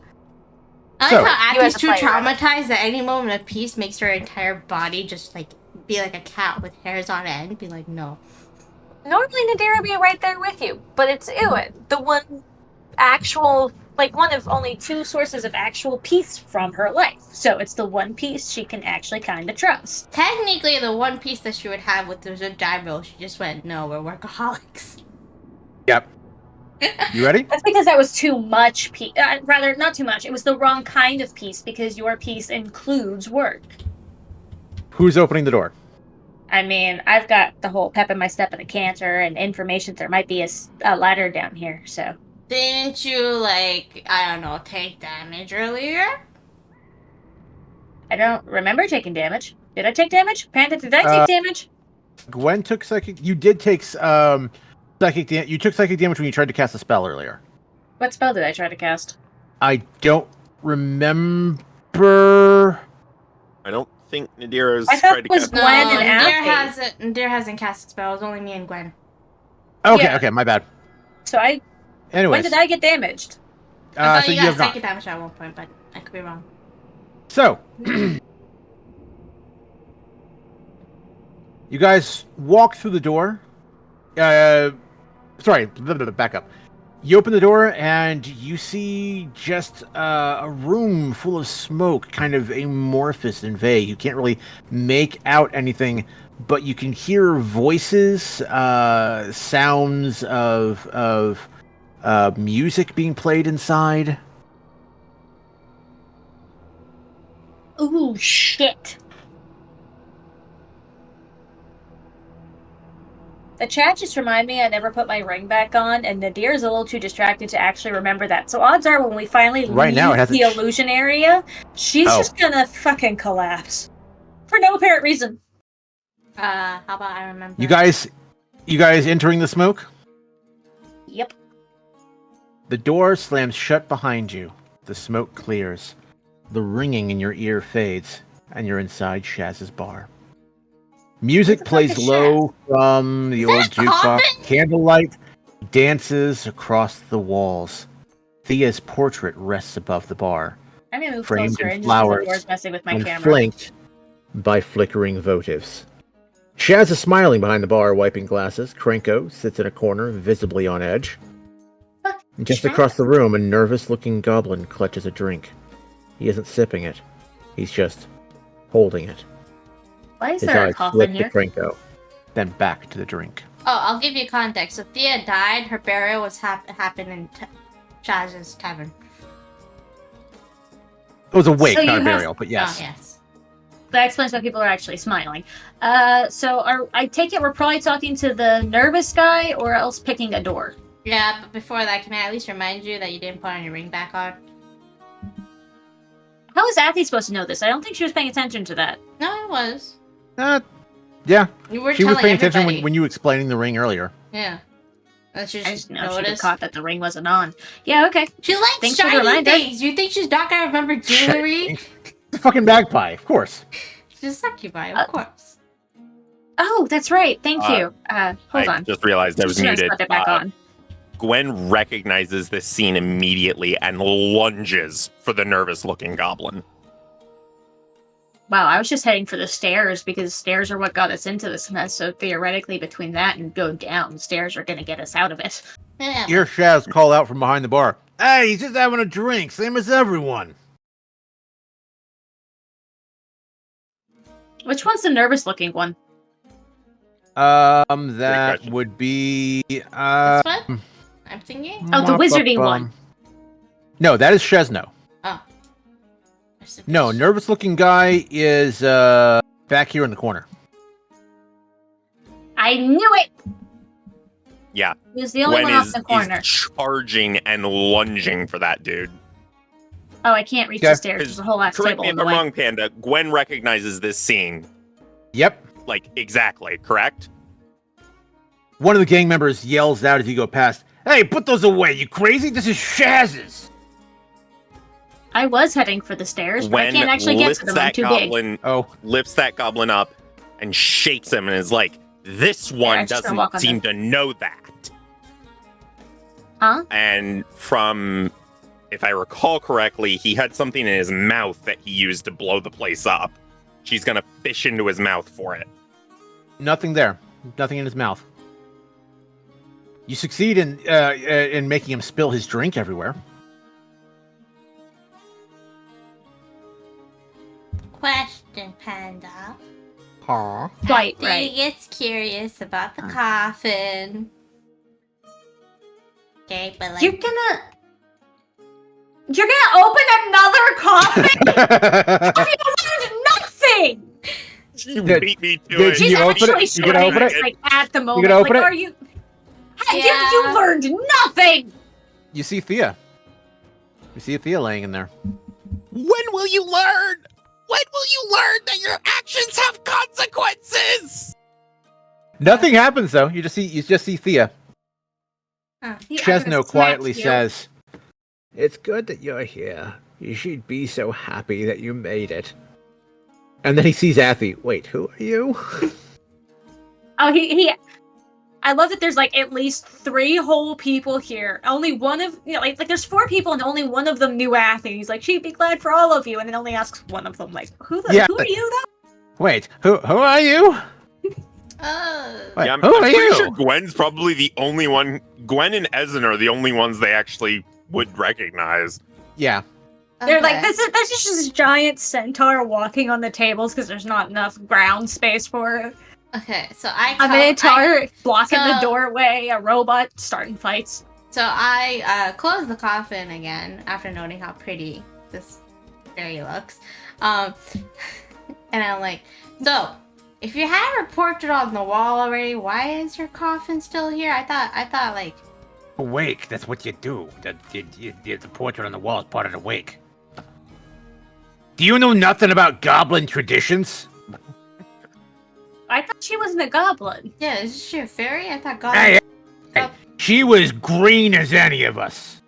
I So- like how You Athy's as a too player. traumatized that any moment of peace makes her entire body just like be like a cat with hairs on end. Be like, no. Normally, Nadira would be right there with you, but it's Ewan, the one one of only 2 sources of actual peace from her life. So it's the one piece she can actually kind of trust. Technically, the one piece that she would have with the Gyro, she just went, no, we're workaholics. Yep. You ready? That's because that was too much peace. Rather, not too much. It was the wrong kind of peace because your peace includes work. Who's opening the door? I mean, I've got the whole pep in my step and a canter and information there might be a ladder down here, so. Didn't you, like, I don't know, take damage earlier? I don't remember taking damage. Did I take damage? Panda, did I take damage? Gwen took psychic. You did take psychic damage. You took psychic damage when you tried to cast a spell earlier. What spell did I try to cast? I don't remember. I don't think Nadira's I thought tried to it was cast Gwen and Athy. Nadir hasn't cast a spell. It was only me and Gwen. Okay, Yeah. okay, my bad. So when Anyways, did I get damaged? I thought so you you got have not. psychic damage at one point, but I could be wrong. So, you guys walk through the door. Sorry, back up. You open the door and you see just a room full of smoke, kind of amorphous and vague. You can't really make out anything, but you can hear voices, sounds of music being played inside. Ooh, shit. The chat just reminded me I never put my ring back on, and Nadir is a little too distracted to actually remember that. So odds are when we finally leave the illusion area, she's just gonna fucking collapse. For no apparent reason. How about I remember? You guys entering the smoke? Yep. The door slams shut behind you. The smoke clears. The ringing in your ear fades, and you're inside Shaz's bar. Music plays low from the old jukebox. Candlelight dances across the walls. Thea's portrait rests above the bar, I'm gonna move framed closer in and flowers just messing with my and camera. flanked by flickering votives. Shaz is smiling behind the bar, wiping glasses. Krenko sits in a corner, visibly on edge. And just across the room, a nervous-looking goblin clutches a drink. He isn't sipping it. He's just holding it. Why is His there a eyes coffin flick here? to Krenko, then back to the drink. Oh, I'll give you context. So Thea died. Her burial was happened in Chaz's tavern. It was a wake, So not a you burial, but yes. Oh, yes. That explains why people are actually smiling. I take it we're probably talking to the nervous guy or else picking a door. Yeah, but before that, can I at least remind you that you didn't put on your ring back on? How is Athy supposed to know this? I don't think she was paying attention to that. No, it was. Yeah. You were She was telling paying attention everybody. when you were explaining the ring earlier. Yeah. She I just just know she got noticed. caught that the ring wasn't on. Yeah, okay. She likes Thanks for the shiny reminder. things. You think she's not gonna remember jewelry? It's a fucking magpie, of course. She's a succubi, of course. Oh, that's right. Thank you. Hold I on. just realized I was Just muted. put it back on. Gwen recognizes this scene immediately and lunges for the nervous-looking goblin. Wow, I was just heading for the stairs because stairs are what got us into this mess. So theoretically, between that and go down, stairs are going to get us out of it. Yeah. Hear Shaz call out from behind the bar. Hey, he's just having a drink, same as everyone. Which one's the nervous-looking one? That would be This one? I'm thinking? Oh, the wizardy one. No, that is Shezno. Oh. No, nervous-looking guy is back here in the corner. I knew it. Yeah. He was the only one off the corner. is charging and lunging for that dude. Oh, I can't reach the stairs. There's a whole ass Correct table me in if the I'm way. wrong, Panda. Gwen recognizes this scene. Yep. Like, exactly, correct? One of the gang members yells out as you go past, "Hey, put those away, you crazy? This is Shaz's!" I was heading for the stairs, but I can't actually get to them. I'm too big. Lifts that goblin up and shakes him and is like, this one doesn't seem to know that. Huh? And from, if I recall correctly, he had something in his mouth that he used to blow the place up. She's gonna fish into his mouth for it. Nothing there. Nothing in his mouth. You succeed in making him spill his drink everywhere. Question, Panda. Huh? Right, He gets curious about the coffin. Okay, but like... You're gonna open another coffin? Have you learned nothing? You beat me to it. She's you open actually it? You gonna open it? like at the moment. gonna open like, it? are you? You learned nothing. You see Thea. You see Thea laying in there. When will you learn? When will you learn that your actions have consequences? Nothing happens though. You just see Thea. I'm Chesno gonna quietly smack you. says, "It's good that you're here. You should be so happy that you made it." And then he sees Athy. Wait, who are you? Oh, he. I love that there's like at least 3 whole people here. Only one of like there's 4 people and only one of them knew Athy. He's like, she'd be glad for all of you, and then only asks one of them like, who are you though? Wait, who are you? Wait, Yeah, I'm who are pretty you? sure Gwen's probably the only one. Gwen and Ezen are the only ones they actually would recognize. Yeah. They're like, Okay. this is just this giant centaur walking on the tables because there's not enough ground space for it. Okay, so I A minotaur blocking the so- doorway, a robot starting fights. So I closed the coffin again after noting how pretty this fairy looks. And I'm like, so if you have her portrait on the wall already, why is your coffin still here? I thought like Wake, that's what you do. The portrait on the wall is part of the wake. Do you know nothing about goblin traditions? I thought she wasn't a goblin. yeah, is she a fairy? I thought God. Hey, she was green as any of us.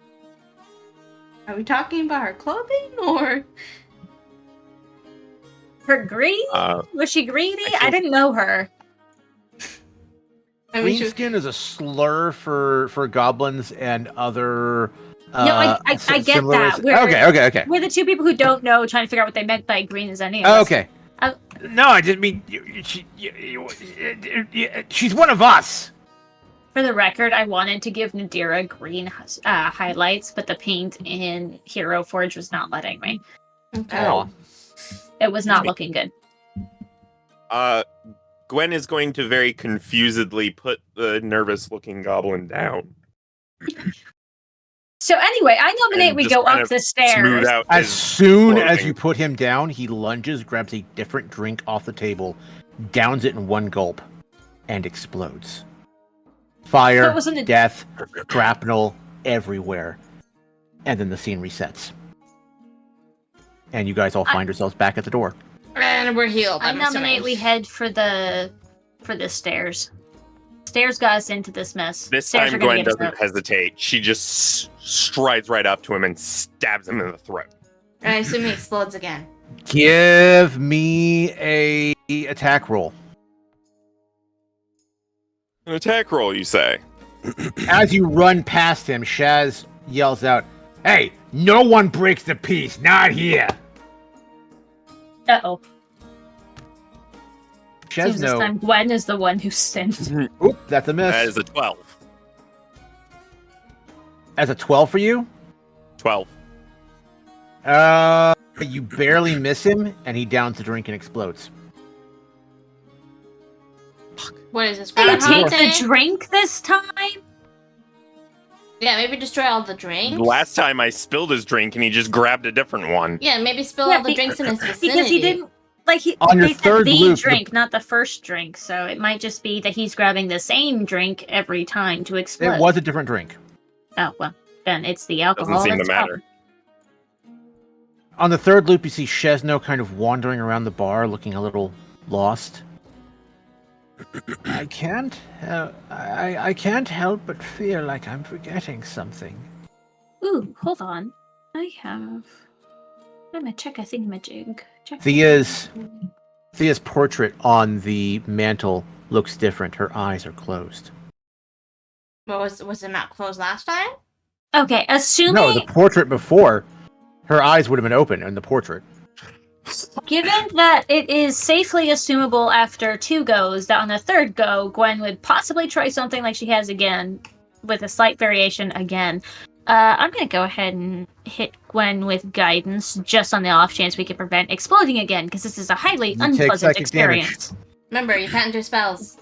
Are we talking about her clothing or? Her green? Was she greedy? I didn't know her. I mean, she, Greenskin is a slur for goblins and other. I get similar that. races. Okay. We're the two people who don't know, trying to figure out what they meant by green as any of us. Okay. No, I just mean she's one of us. For the record, I wanted to give Nadira green highlights, but the paint in Hero Forge was not letting me. okay. Oh. It was not looking good. Gwen is going to very confusedly put the nervous-looking goblin down. So anyway, I nominate And we just go kind up of the Smooth stairs. out As his soon as clothing. you put him down, he lunges, grabs a different drink off the table, downs it in one gulp, and explodes. So Fire, it wasn't a- death, shrapnel everywhere. And then the scene resets. And you guys all find yourselves back at the door. And we're healed. I I'm nominate assuming. we head for the stairs. Stairs got us into this mess. This Stairs time, are gonna Gwen get us doesn't out. hesitate. She just strides right up to him and stabs him in the throat. And I assume he explodes again. Give me a attack roll. An attack roll, you say? As you run past him, Shaz yells out, Hey, no one breaks the peace, not here. Uh-oh. Seems this Shazno. time Gwen is the one who sinned. Oop, that's a miss. That is a 12. As a 12 for you? 12. You barely miss him, and he downs the drink and explodes. What is this? They Groundhog take Day? the drink this time? Yeah, maybe destroy all the drinks. Last time I spilled his drink and he just grabbed a different one. Yeah, maybe spill Yeah, all the drinks in his vicinity. Because he didn't On your they said third the loop, drink, not the first drink. So it might just be that he's grabbing the same drink every time to explode. It was a different drink. Oh well, then it's the alcohol. Doesn't seem to that's the matter. On the third loop, you see Shezno kind of wandering around the bar, looking a little lost. I can't help but feel like I'm forgetting something. problem. Ooh, hold on. I have. I'm gonna check a thingamajig. Check. Thea's portrait on the mantle looks different. Her eyes are closed. What was it not closed last time? Okay, assuming No, the portrait before, her eyes would have been open in the portrait. given that it is safely assumable after 2 goes that on the third go, Gwen would possibly try something like she has again, with a slight variation again. I'm gonna go ahead and hit Gwen with guidance, just on the off chance we can prevent exploding again, because this is a highly You take unpleasant psychic damage. experience. Remember, you can't do spells.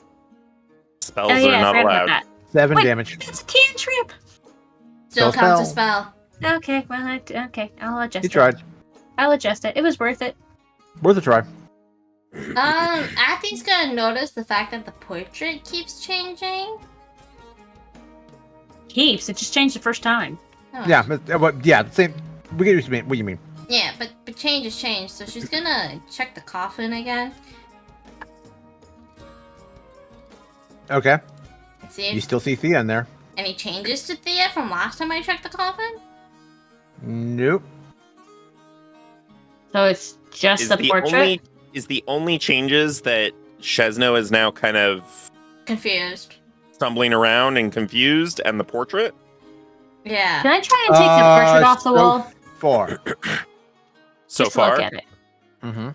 Spells Oh yeah, are I not forgot about allowed. that. 7 Wait. damage. That's a cantrip. Still Spell counts a spell. Okay, well, I'll adjust You it. tried. I'll adjust it. It was worth it. Worth a try. Athy's gonna notice the fact that the portrait keeps changing. Keeps. It just changed the first time. Oh. Yeah, same. We get what you mean. Yeah, but change has changed, so she's gonna check the coffin again. Okay. And see You if still see Thea in there. any changes to Thea from last time I checked the coffin. Nope. So it's just the portrait. Is the only changes that Shezno is now kind of Confused. stumbling around and confused, and the portrait? Yeah. Can I try and take the portrait off the wall? 4. So Just far, look at it. Mm-hmm.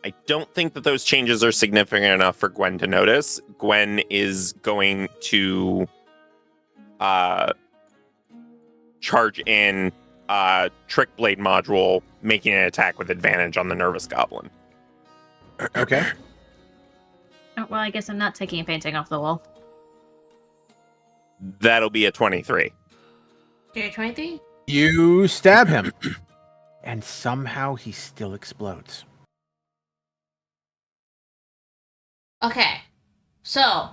I don't think that those changes are significant enough for Gwen to notice. Gwen is going to charge in Trick Blade module, making an attack with advantage on the Nervous Goblin. Okay. Oh, well, I guess I'm not taking a painting off the wall. That'll be a 23. You're 23? You stab him, and somehow he still explodes. Okay. So,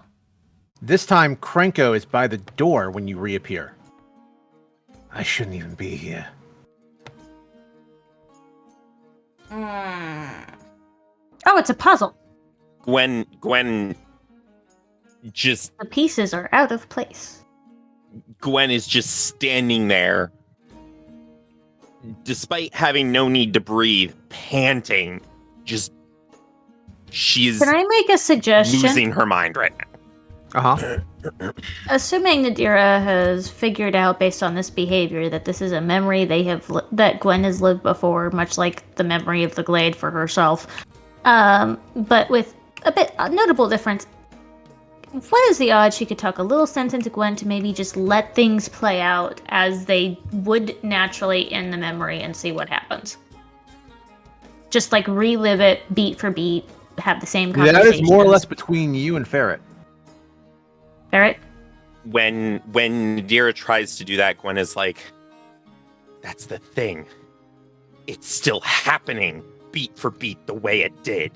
This time, Krenko is by the door when you reappear. I shouldn't even be here. mm, Oh, it's a puzzle. Gwen just The pieces are out of place. Gwen is just standing there, despite having no need to breathe, panting. She's Can I make a suggestion? losing her mind right now. Assuming Nadira has figured out, based on this behavior, that this is a memory that Gwen has lived before, much like the memory of the Glade for herself, but with a notable difference. What is the odds she could talk a little sense into Gwen to maybe just let things play out as they would naturally in the memory and see what happens? Just like relive it beat for beat, have the same conversation. That is more or less between you and Ferret. Ferret? When Nadira tries to do that, Gwen is like, that's the thing. It's still happening beat for beat the way it did.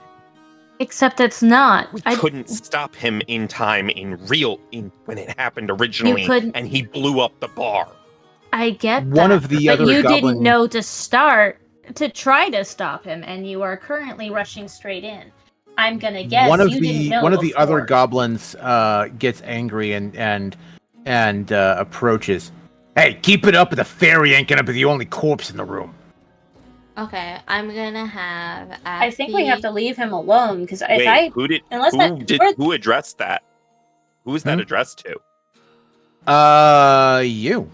Except it's not. We couldn't stop him in time when it happened originally, and he blew up the bar. I get that. One of the but other you goblin- didn't know to try to stop him, and you are currently rushing straight in. I'm gonna guess didn't know one of the other before. goblins gets angry and approaches. Hey, keep it up, or the fairy ain't gonna be the only corpse in the room. okay, I'm gonna have. I think we have to leave him alone because Wait, who addressed that? Who is that addressed to? You.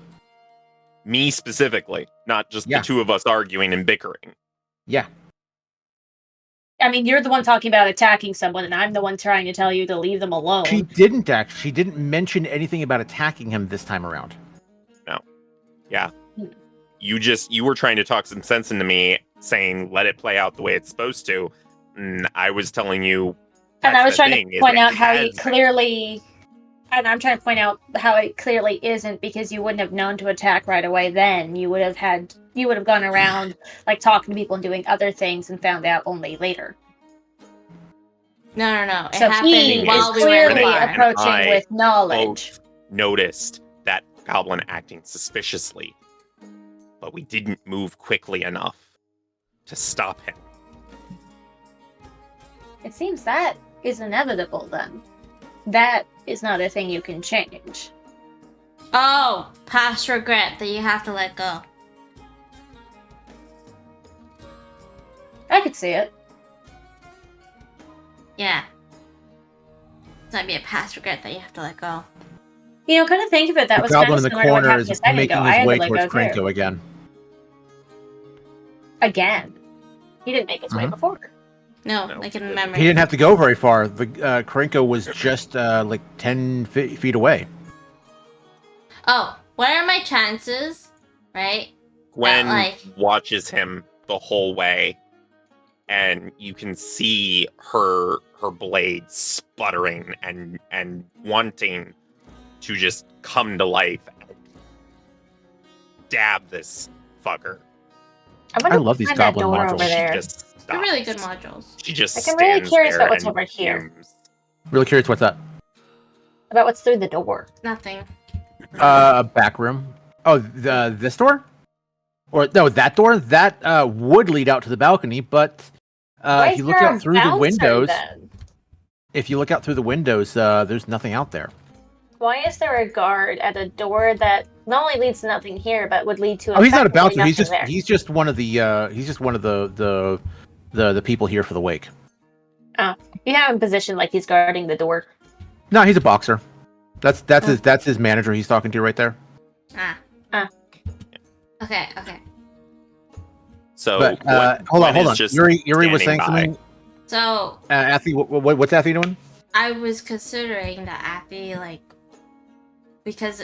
Me specifically, not just Yeah. the two of us arguing and bickering. Yeah. I mean, you're the one talking about attacking someone, and I'm the one trying to tell you to leave them alone. She didn't mention anything about attacking him this time around. No. Yeah. You were trying to talk some sense into me, saying let it play out the way it's supposed to. And I was telling you. And I was trying to point out how it clearly isn't, because you wouldn't have known to attack right away. Then you would have gone around like talking to people and doing other things and found out only later. No. It So happened he while is we were in the clearly bar. approaching with knowledge. both noticed that goblin acting suspiciously, but we didn't move quickly enough to stop him. It seems that is inevitable then. That is not a thing you can change. Oh, past regret that you have to let go. I could see it. Yeah. It's gonna be a past regret that you have to let go. You know, kind of think of it, that The was kind goblin of in the similar to what corner happened is a second making ago. I his had way to let towards go too. Krenko again. Again. He didn't make his way Mhm. before. No, No, like in he memory. He didn't have to go very far. The Krenko was just like 10 feet away. Oh, what are my chances, right? Gwen like- watches him the whole way, and you can see her blade sputtering and wanting to just come to life and dab this fucker. I love these goblin door modules. over there. She just stops. They're really good modules. She just Like, I'm really stands curious there about what's and over here. fumes. Really curious what's that? About what's through the door. Nothing. A back room. Oh, this door? Or no, that door? That would lead out to the balcony, but if you look out through the windows, there's nothing out there. Why is there a guard at a door that not only leads to nothing here, but would lead to? Oh, he's not a effectively bouncer. He's nothing just there? he's just one of the people here for the wake. You have him positioned like he's guarding the door. No, he's a boxer. That's his manager he's talking to right there. Okay. So But Gwen hold on. is just Yuri was saying standing by. something. So Athy, what's Athy doing? I was considering that Athy, like, because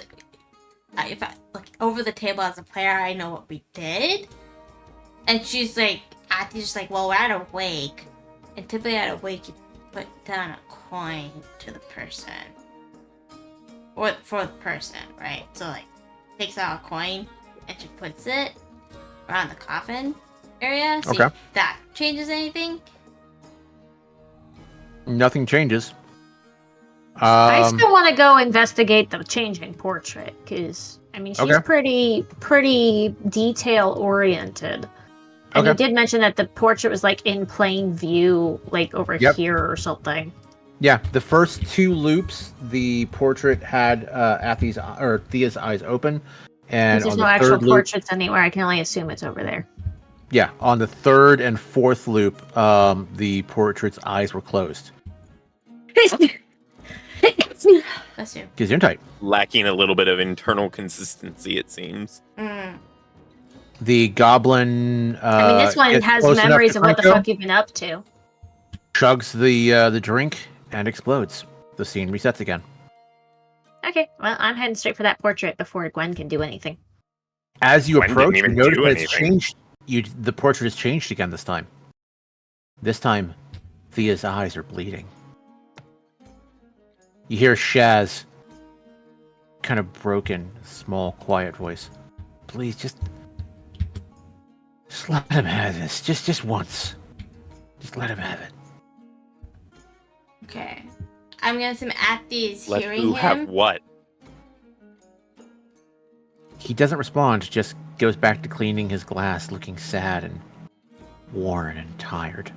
if I look over the table as a player, I know what we did. And she's like, Athy's just like, well, we're at a wake. And typically at a wake, you put down a coin to the person. Or for the person, right? So, like, takes out a coin and she puts it around the coffin area. See Okay. if that changes anything. Nothing changes. I still want to go investigate the changing portrait because I mean she's Okay. pretty detail oriented. And Okay. you did mention that the portrait was like in plain view, like over Yep. here or something. Yeah, the first 2 loops, the portrait had Athy's or Thea's eyes open, and Because there's on no the actual third loop, portraits anywhere. I can only assume it's over there. yeah, on the 3rd and 4th loop, the portrait's eyes were closed. That's you. Because you're tight. Lacking a little bit of internal consistency, it seems. The goblin. I mean, this one gets has close enough memories to of what the Franco, fuck you've been up to. chugs the drink and explodes. The scene resets again. Okay, well, I'm heading straight for that portrait before Gwen can do anything. As you Gwen approach, didn't you even notice do that it's anything. changed. The portrait has changed again this time. This time, Thea's eyes are bleeding. You hear Shaz, kind of broken, small, quiet voice. Please, just let him have this. Just once. Just let him have it. Okay. I'm gonna assume Athy is Let hearing who him. have what? He doesn't respond, just goes back to cleaning his glass, looking sad and worn and tired.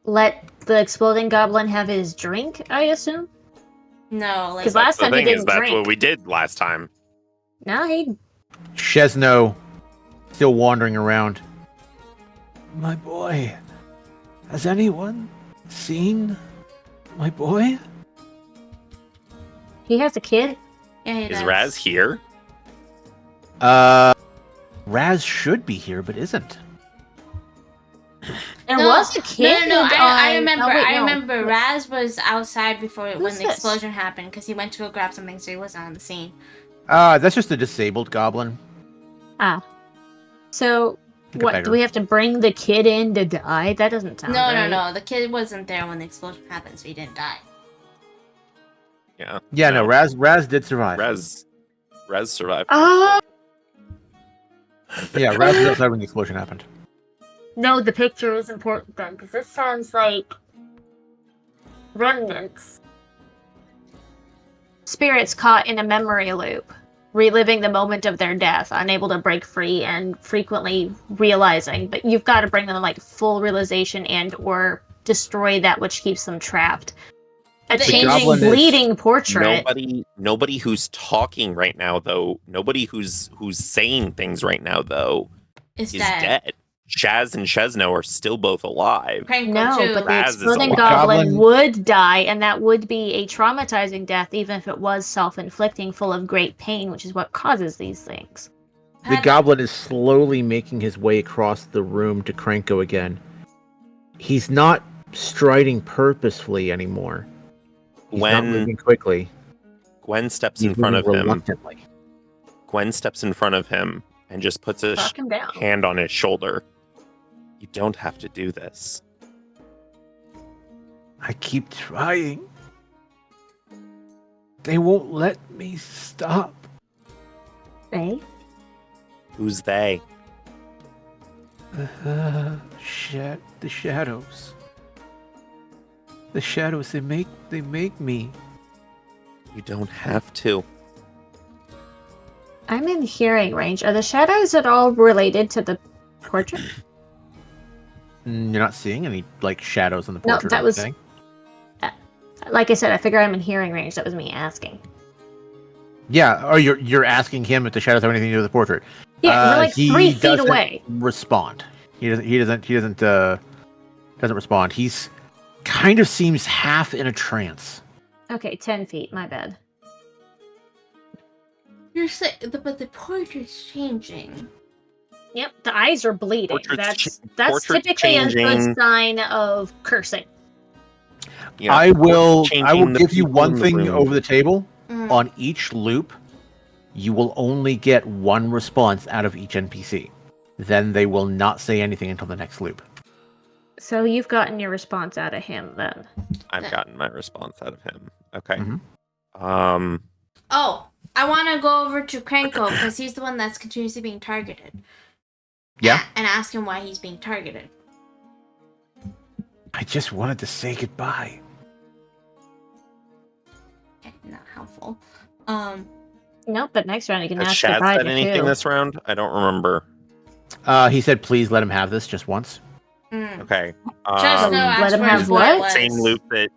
Let the exploding goblin have his drink, I assume? No, like Because last time he didn't That's drink. what we did last time. No, he... Chesno, still wandering around. My boy. Has anyone seen my boy? He has a kid? yeah, he Is does. Raz here? Raz should be here, but isn't. There No, was a kid. No, I on- remember. oh, wait, I no. remember. Raz was outside before when Who's the this? explosion happened because he went to go grab something, so he wasn't on the scene. That's just a disabled goblin. Ah. So, Like a what, beggar. do we have to bring the kid in to die? That doesn't sound No, right. no. The kid wasn't there when the explosion happened, so he didn't die. Yeah. Yeah, no, Raz did survive. Raz survived. Oh! Yeah, Raz was outside when the explosion happened. No, the picture is important then, because this sounds like remnants. Spirits caught in a memory loop, reliving the moment of their death, unable to break free and frequently realizing, but you've got to bring them to like full realization and or destroy that which keeps them trapped. A The changing, goblin is- bleeding portrait. Nobody who's talking right now, though. Nobody who's saying things right now, though, Is is dead. dead. Shaz and Chesno are still both alive. Franco No, too. but the Raz is exploding alive. goblin Goblin- would die, and that would be a traumatizing death, even if it was self-inflicting, full of great pain, which is what causes these things. The goblin is slowly making his way across the room to Krenko again. He's not striding purposefully anymore. He's not moving quickly. Gwen steps He's in front of moving him. reluctantly. Gwen steps in front of him and just puts a Knock him down. hand on his shoulder. You don't have to do this. I keep trying. They won't let me stop. Eh? Who's they? The shadows. The shadows, they make me. You don't have to. I'm in hearing range. Are the shadows at all related to the portrait? You're not seeing any like shadows on the No, portrait. that or was- anything? Like I said, I figure I'm in hearing range. That was me asking. Yeah. Oh, you're asking him if the shadows have anything to do with the portrait. Yeah, we're like he 3 feet doesn't away. Respond. He doesn't respond. He's kind of seems half in a trance. Okay, 10 feet. My bad. You're saying, but the portrait's changing. Yep, the eyes are bleeding. Portrait's That's portrait's typically a changing. good sign of cursing. you know, I will changing the give you people one in the thing room. over the table. Mm. On each loop, you will only get one response out of each NPC. Then they will not say anything until the next loop. So you've gotten your response out of him then. I've gotten my response out of him. Okay. Mhm. Oh, I want to go over to Kranko because he's the one that's continuously being targeted. Yeah. And ask him why he's being targeted. I just wanted to say goodbye. Okay, not helpful. Nope, but next round you can Has ask Shad goodbye said to anything who. this round? I don't remember. He said, "Please let him have this just once." Okay. Chesno Let asked him where have his boy what? was. Same loop that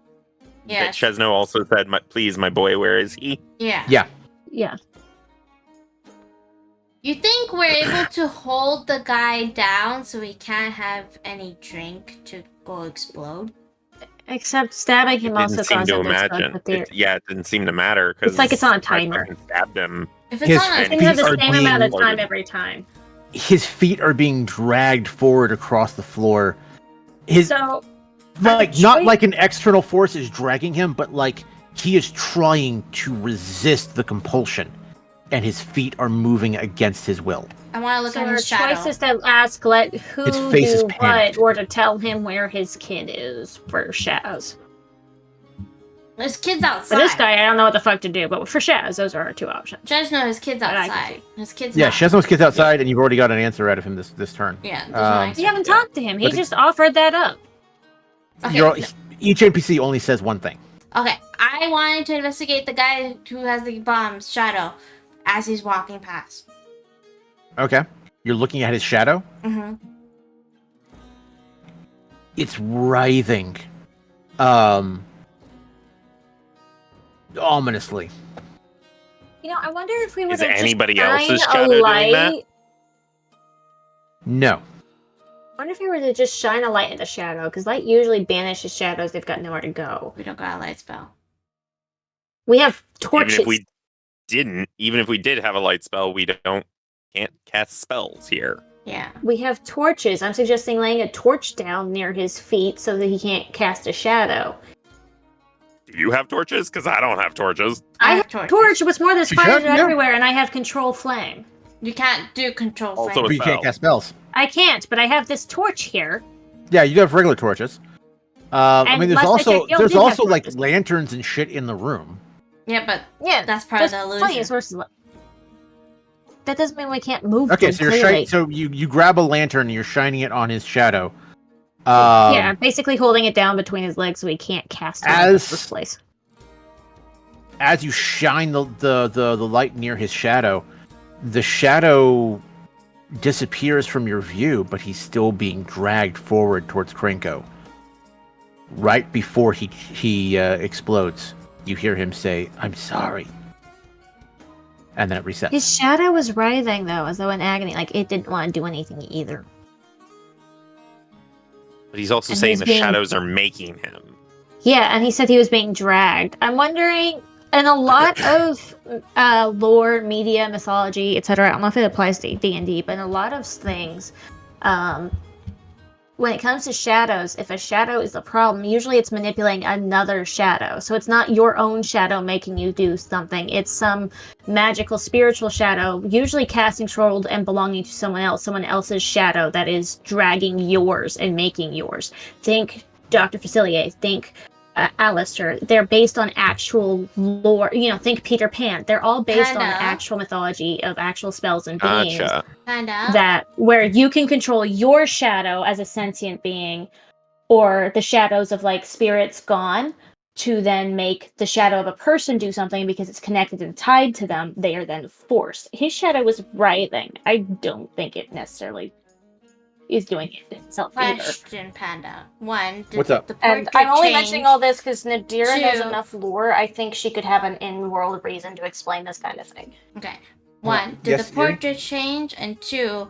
Yeah. Chesno also said, "Please, my boy, where is he?" Yeah. Yeah. Yeah. You think we're able to hold the guy down so he can't have any drink to go explode? Except stabbing It him didn't also seem caused to him to explode, imagine. but they're- It didn't seem to matter because It's like it's on a timer. Stabbed him. If it's His on You a can have the feet are same amount of being- time every time. His feet are being dragged forward across the floor. His So like I'm not trying- like an external force is dragging him, but like he is trying to resist the compulsion, and his feet are moving against his will. I want to look So at our his shadow. choice is to ask let who His face is do what, panicked. or to tell him where his kid is for Shaz. His kid's outside. For this guy, I don't know what the fuck to do, but for Shaz, those are our two options. Chesno, his kid's But I can outside. His kid's Yeah, not. Shesno's kid's outside, and you've already got an answer out of him this turn. Yeah, there's no answer. You haven't Yeah. talked to him. He But the- just offered that up. Okay. Each NPC only says one thing. Okay, I wanted to investigate the guy who has the bombs, Shadow, as he's walking past. Okay, you're looking at his shadow. Mm-hmm. It's writhing, ominously. You know, I wonder if we would Is have just anybody shine else's a shadow doing light. that? No. I wonder if we were to just shine a light in the shadow, because light usually banishes shadows. They've got nowhere to go. We don't got a light spell. We have torches. Even if we did have a light spell, can't cast spells here. Yeah. We have torches. I'm suggesting laying a torch down near his feet so that he can't cast a shadow. Do you have torches? Because I don't have torches. I I have have torches. torch. What's more, there's You fires should, yeah. everywhere, and I have control flame. You can't do control Also flame. But you can't spell. cast spells. I can't, but I have this torch here. Yeah, you do have regular torches. I And mean, there's last I also checked, y'all did have like torches. lanterns and shit in the room. Yeah, but Yeah, that's part of there's the plenty of illusion. sources. That doesn't mean we can't move. Okay, them, so you're clearly. so you grab a lantern and you're shining it on his shadow. Yeah, basically holding it down between his legs so he can't cast it in the first place. As you shine the light near his shadow, the shadow disappears from your view, but he's still being dragged forward towards Krenko. Right before he explodes, you hear him say, "I'm sorry," and then it resets. His shadow was writhing though, as though in agony, like it didn't want to do anything either. But he's also And saying he's the being- shadows are making him. Yeah, and he said he was being dragged. I'm wondering, in a lot of lore, media, mythology, etc. I don't know if it applies to D&D, but in a lot of things, when it comes to shadows, if a shadow is a problem, usually it's manipulating another shadow. So it's not your own shadow making you do something. It's some magical, spiritual shadow, usually cast, controlled, and belonging to someone else's shadow that is dragging yours and making yours. Think Dr. Facilier, think Alistair. They're based on actual lore. You know, think Peter Pan. They're all based on Kinda. actual mythology of actual spells and beings Gotcha. Kinda. that where you can control your shadow as a sentient being or the shadows of like spirits gone to then make the shadow of a person do something because it's connected and tied to them. They are then forced. His shadow was writhing. I don't think it necessarily is doing it itself either. Question, Panda. One, did What's up? the And portrait I'm only change? mentioning all this because Nadira knows Two. enough lore. I think she could have an in-world reason to explain this kind of thing. Okay. One, did yes, the portrait change? And two,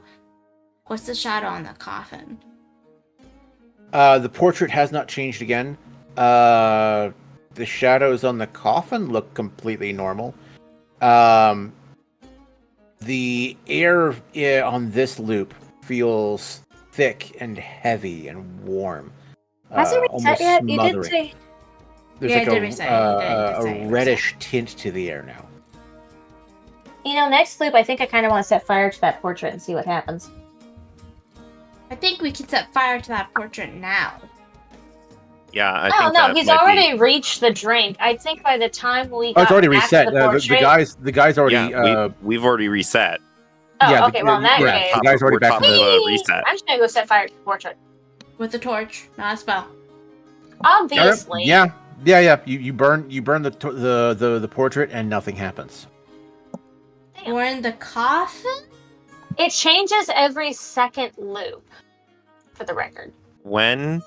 what's the shadow on the coffin? The portrait has not changed again. The shadows on the coffin look completely normal. The air on this loop feels thick and heavy and warm. Has it reset almost yet? You did smothering. say There's Yeah, like I did reset it. You did say a it, reddish tint to the air now. You know, next loop, I think I kind of want to set fire to that portrait and see what happens. I think we can set fire to that portrait now. Yeah, I Oh think no, that he's might already reached the drink. I think by the time we Oh, got it's already back reset. to the portrait, The guy's already. Yeah, we've already reset. oh, yeah, okay. Well, in that We're case, top, the guy's already we're back top to of the- the reset. I'm just gonna go set fire to the portrait. With a torch, not a spell. Obviously. Yeah. You burn the portrait and nothing happens. Damn. We're in the coffin? It changes every second loop, for the record. When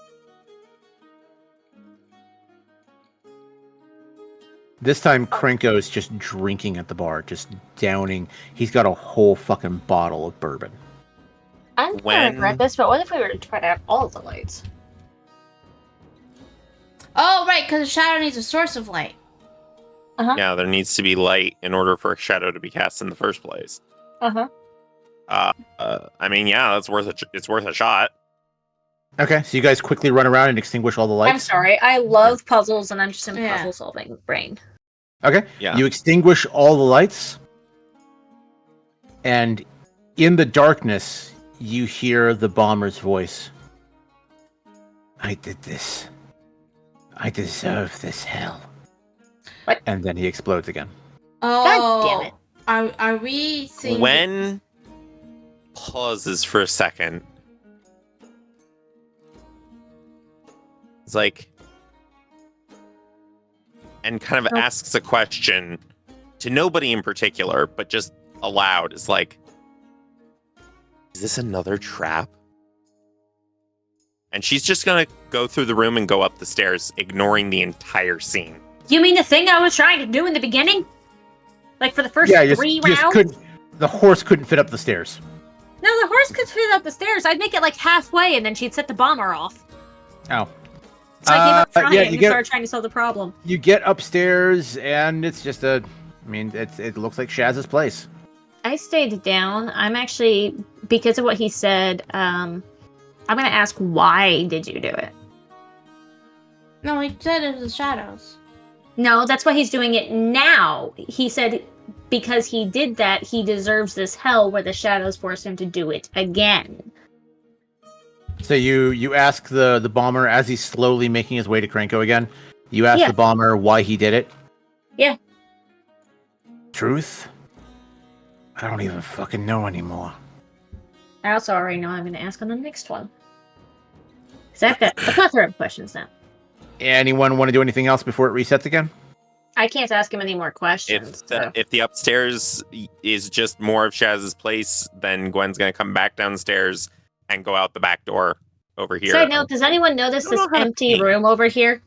This time, Krenko's just drinking at the bar, just downing. He's got a whole fucking bottle of bourbon. I'm gonna When- regret this, but what if we were to try to have all the lights? Oh, right, because the shadow needs a source of light. yeah, there needs to be light in order for a shadow to be cast in the first place. Uh-huh. I mean, yeah, it's worth a shot. Okay, so you guys quickly run around and extinguish all the lights. I'm sorry. I love puzzles, and I'm just in Yeah. puzzle solving brain. Okay. Yeah. You extinguish all the lights, and in the darkness, you hear the bomber's voice. I did this. I deserve this hell. What? And then he explodes again. Oh. damn it. Are we seeing... When pauses for a second. It's like, and kind of Nope. asks a question to nobody in particular, but just aloud. It's like, is this another trap? And she's just gonna go through the room and go up the stairs, ignoring the entire scene. You mean the thing I was trying to do in the beginning? Like for the first Yeah, three you just rounds? couldn't. The horse couldn't fit up the stairs. No, the horse could fit up the stairs. I'd make it like halfway, and then she'd set the bomber off. Oh. So I gave up trying yeah, and started trying to solve the problem. You get upstairs, and it's just a. I mean, it looks like Shaz's place. I stayed down. I'm actually, because of what he said, I'm going to ask, why did you do it? No, he said it was the shadows. No, that's why he's doing it now. He said because he did that, he deserves this hell where the shadows force him to do it again. So you ask the bomber as he's slowly making his way to Krenko again. You ask Yeah. the bomber why he did it. Yeah. Truth? I don't even fucking know anymore. I also already know I'm going to ask on the next one. Because I've got a plethora of questions now. Anyone want to do anything else before it resets again? I can't ask him any more questions. If the upstairs is just more of Shaz's place, then Gwen's gonna come back downstairs and go out the back door over here. Side note, does anyone notice I this don't know how to empty paint. room over here?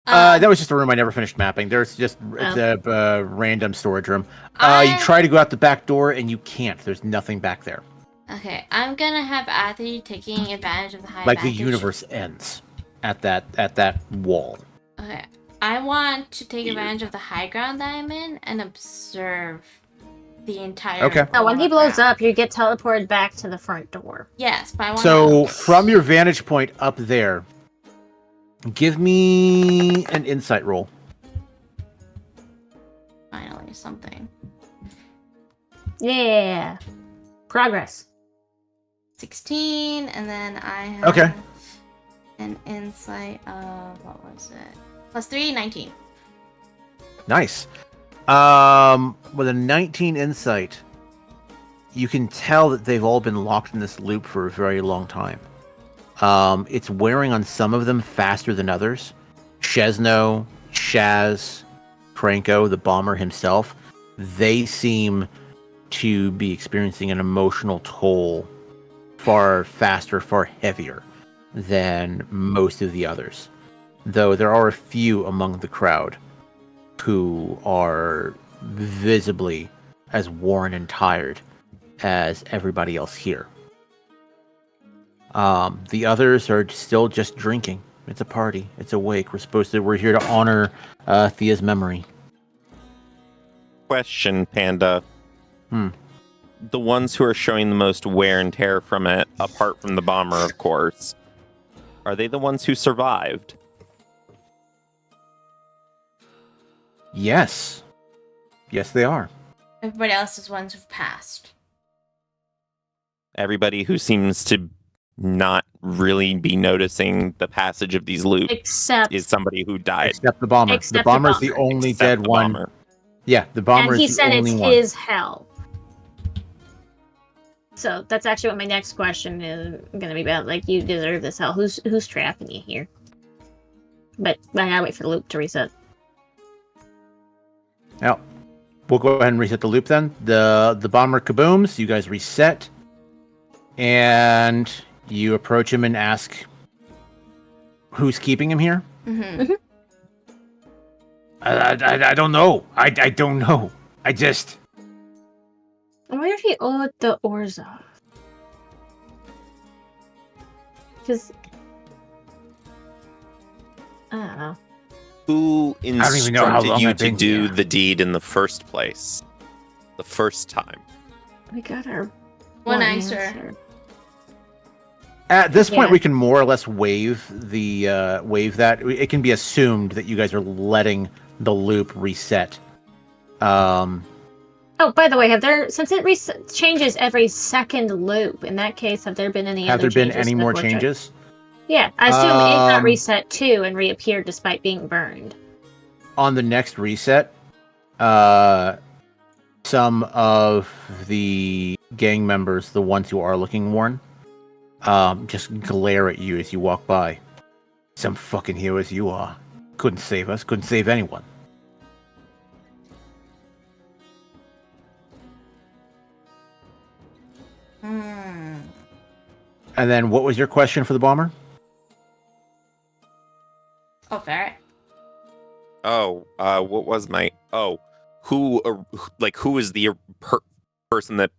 That was just a room I never finished mapping. There's just it's a random storage room. You try to go out the back door and you can't. There's nothing back there. Okay, I'm gonna have Athy taking advantage of the high Like the vantage. universe ends at that wall. Okay, I want to take advantage of the high ground that I'm in and observe the entire. Okay. No, when he lower blows ground. up, you get teleported back to the front door. Yes, but I want. So from your vantage point up there, give me an insight roll. Finally, something. Yeah. Progress. 16, and then I have Okay. an insight of what was it? +3, 19. Nice. With a 19 insight, you can tell that they've all been locked in this loop for a very long time. It's wearing on some of them faster than others. Chesno, Shaz, Krenko, the bomber himself, they seem to be experiencing an emotional toll far faster, far heavier than most of the others. Though there are a few among the crowd who are visibly as worn and tired as everybody else here. The others are still just drinking. It's a party. It's a wake. We're here to honor Thea's memory. Question, Panda. The ones who are showing the most wear and tear from it, apart from the bomber, of course, are they the ones who survived? Yes. Yes, they are. Everybody else's ones have passed. Everybody who seems to not really be noticing the passage of these loops Except is somebody who died. Except the bomber. Except The the bomber's the bomber. only Except dead the one. bomber. Yeah, the bomber and he is the said it's only one. his hell. So that's actually what my next question is going to be about. Like, you deserve this hell. Who's trapping you here? But I gotta wait for the loop to reset. Now, we'll go ahead and reset the loop then. The bomber kabooms. You guys reset, and you approach him and ask, "Who's keeping him here?" Mm-hmm. I don't know. I don't know. I just... I wonder if he owed the Orza. Because I don't know. Who don't even know how instructed long you I've to been do here. the deed in the first place? The first time. We got our One answer. At this point, Yeah. we can more or less waive that. It can be assumed that you guys are letting the loop reset. Oh, by the way, since it changes every second loop, in that case, have there been any Have other there been changes any to the more portrait? changes? Yeah, I assume it got Um, reset too and reappeared despite being burned. On the next reset, some of the gang members, the ones who are looking worn, just glare at you as you walk by. Some fucking heroes you are. Couldn't save us, couldn't save anyone. Hmm. And then what was your question for the bomber? Oh, Ferret. Oh, what was my... Oh, who is the person that...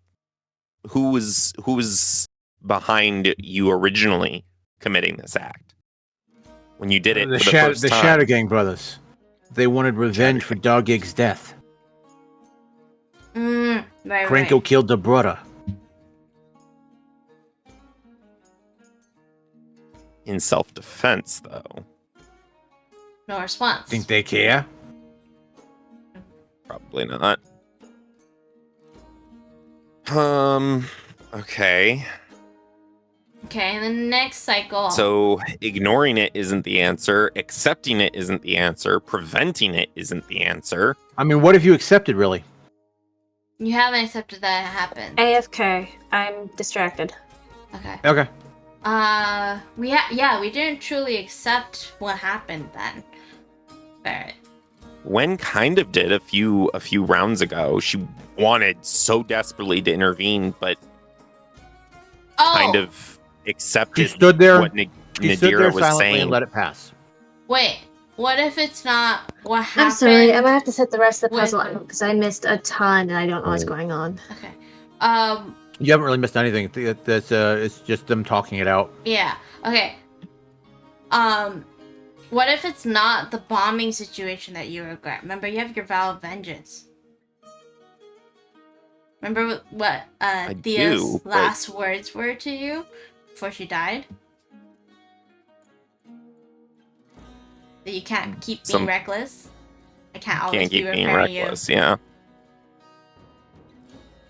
Who was behind you originally committing this act? When you did it The for the first the time. Shadow Gang brothers. They wanted revenge Shadow for Gang. Doggig's death. Right, Krenko right. killed the brother. In self-defense, though. No response. Think they care? Probably not. Okay. Okay, and the next cycle. So ignoring it isn't the answer. Accepting it isn't the answer. Preventing it isn't the answer. I mean, what have you accepted, really? You haven't accepted that it happened. AFK. I'm distracted. Okay. Okay. We didn't truly accept what happened then. Barrett. Wen kind of did a few rounds ago. She wanted so desperately to intervene, but Oh, kind of accepted She stood there. what She stood there Nadira was silently saying. and let it pass. wait. What if it's not what happened? I'm sorry, I'm gonna have to set the rest of the with- puzzle out because I missed a ton and I don't know what's Oh. going on. Okay. You haven't really missed anything. It's just them talking it out. Yeah. Okay. What if it's not the bombing situation that you regret? Remember, you have your vow of vengeance. Remember what Thea's do, but- last words were to you before she died? That you can't keep being reckless. I can't always Can't be keep being repairing reckless, you. yeah.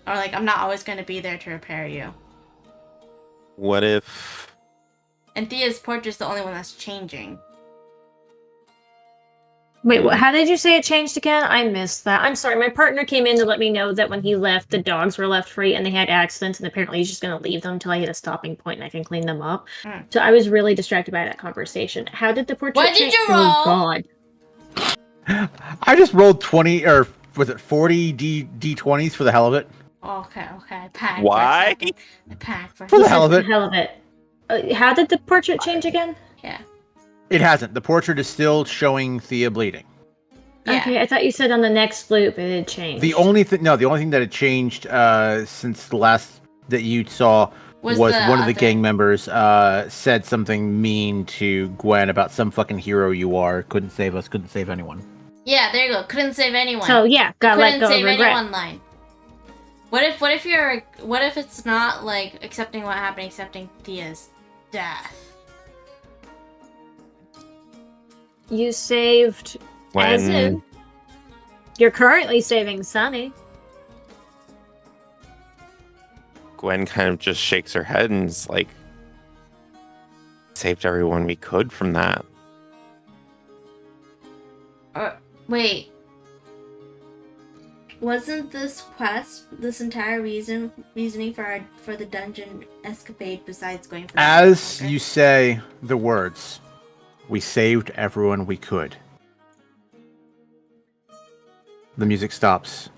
Or like, I'm not always going to be there to repair you. What if... And Thea's portrait's the only one that's changing. Wait, how did you say it changed again? I missed that. I'm sorry, my partner came in to let me know that when he left, the dogs were left free and they had accidents, and apparently he's just going to leave them until I hit a stopping point and I can clean them up. Hmm. So I was really distracted by that conversation. How did the portrait What did change? you Oh, roll? God. I just rolled 20, or was it 40 D20s for the hell of it? Okay. I panicked. Why? For a second. I panicked for For the a hell of For it. the hell of it. How did the portrait change again? Yeah. It hasn't. The portrait is still showing Thea bleeding. Yeah. Okay, I thought you said on the next loop it had changed. The only thing that had changed since the last that you saw was the one of the other- gang members said something mean to Gwen about some fucking hero you are. Couldn't save us. Couldn't save anyone. Yeah, there you go. Couldn't save anyone. So yeah, gotta let Couldn't go of save regret. anyone line. What if it's not like accepting what happened, accepting Thea's death? You saved When You're currently saving Sunny. Gwen kind of just shakes her head and is like, saved everyone we could from that. Wait. Wasn't this quest this entire reasoning for the dungeon escapade besides going for As you say the words, we saved everyone we could. The music stops.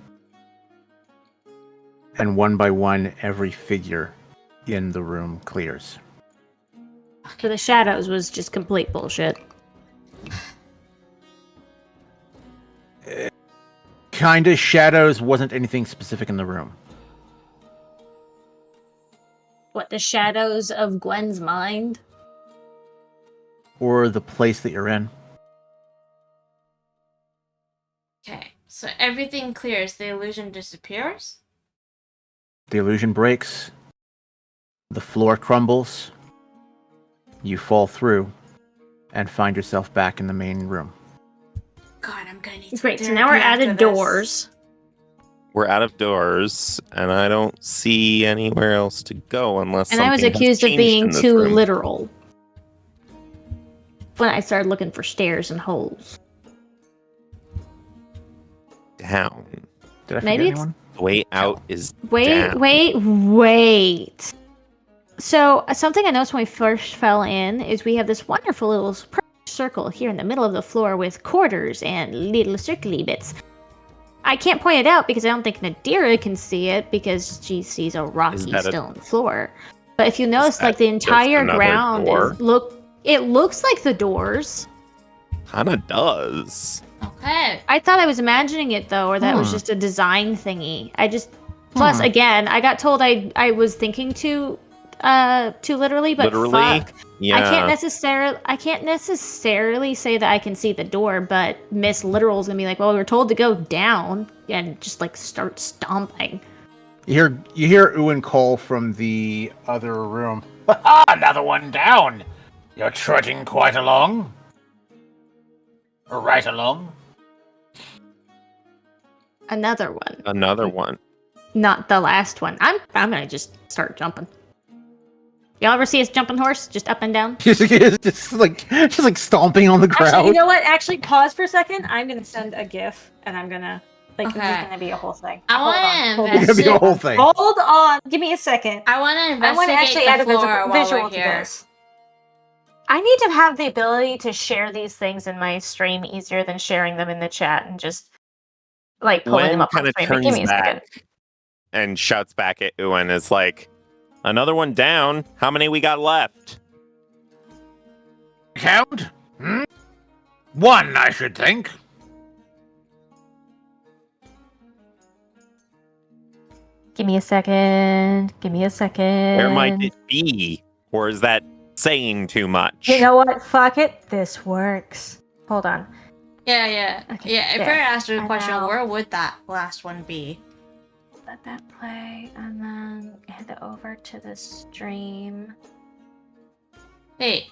And one by one, every figure in the room clears. So the shadows was just complete bullshit. Kinda shadows wasn't anything specific in the room. What, the shadows of Gwen's mind? Or the place that you're in. Okay, so everything clears, the illusion disappears? The illusion breaks. The floor crumbles. You fall through and find yourself back in the main room. God, I'm gonna need Great, so now we're out of doors. We're out of doors, and I don't see anywhere else to go unless. And I was something has accused of changed being in this too room. literal. When I started looking for stairs and holes. Down. Did I forget Maybe it's- anyone? The way out is Wait, down. wait. So, something I noticed when we first fell in is we have this wonderful little circle here in the middle of the floor with quarters and little circly bits. I can't point it out because I don't think Nadira can see it because she sees a rocky stone floor. But if you notice, like the entire ground it looks like the doors. Kinda does. Okay. I thought I was imagining it though, or that was just a design thingy. Plus, again, I got told I was thinking too literally, but fuck. Yeah. I can't necessarily say that I can see the door, but Miss Literal's gonna be like, well, we were told to go down and just like start stomping. You hear Ewan call from the other room. Another one down. You're trudging quite along. Right along. Another one. Another one. Not the last one. I'm gonna just start jumping. Y'all ever see us jumping horse? Just up and down? just like stomping on the ground. Actually, you know what? Actually, pause for a second. I'm gonna send a GIF, and I'm gonna it's gonna be a whole thing. I want to It's gonna be a whole thing. Hold on, give me a second. I want to I investigate want to actually add a the floor while visual we're to here. this. I need to have the ability to share these things in my stream easier than sharing them in the chat and just like pulling Gwen them up on kind of screen. But give turns me a second. back and shouts back at Ewan, is like, another one down? How many we got left? Count? One, I should think. Give me a second. Give me a second. Where might it be? Or is that saying too much? You know what? Fuck it. This works. Hold on. Yeah. Okay, Yeah, if there. I asked you a I question, know. where would that last one be? Let that play and then head over to the stream. Wait.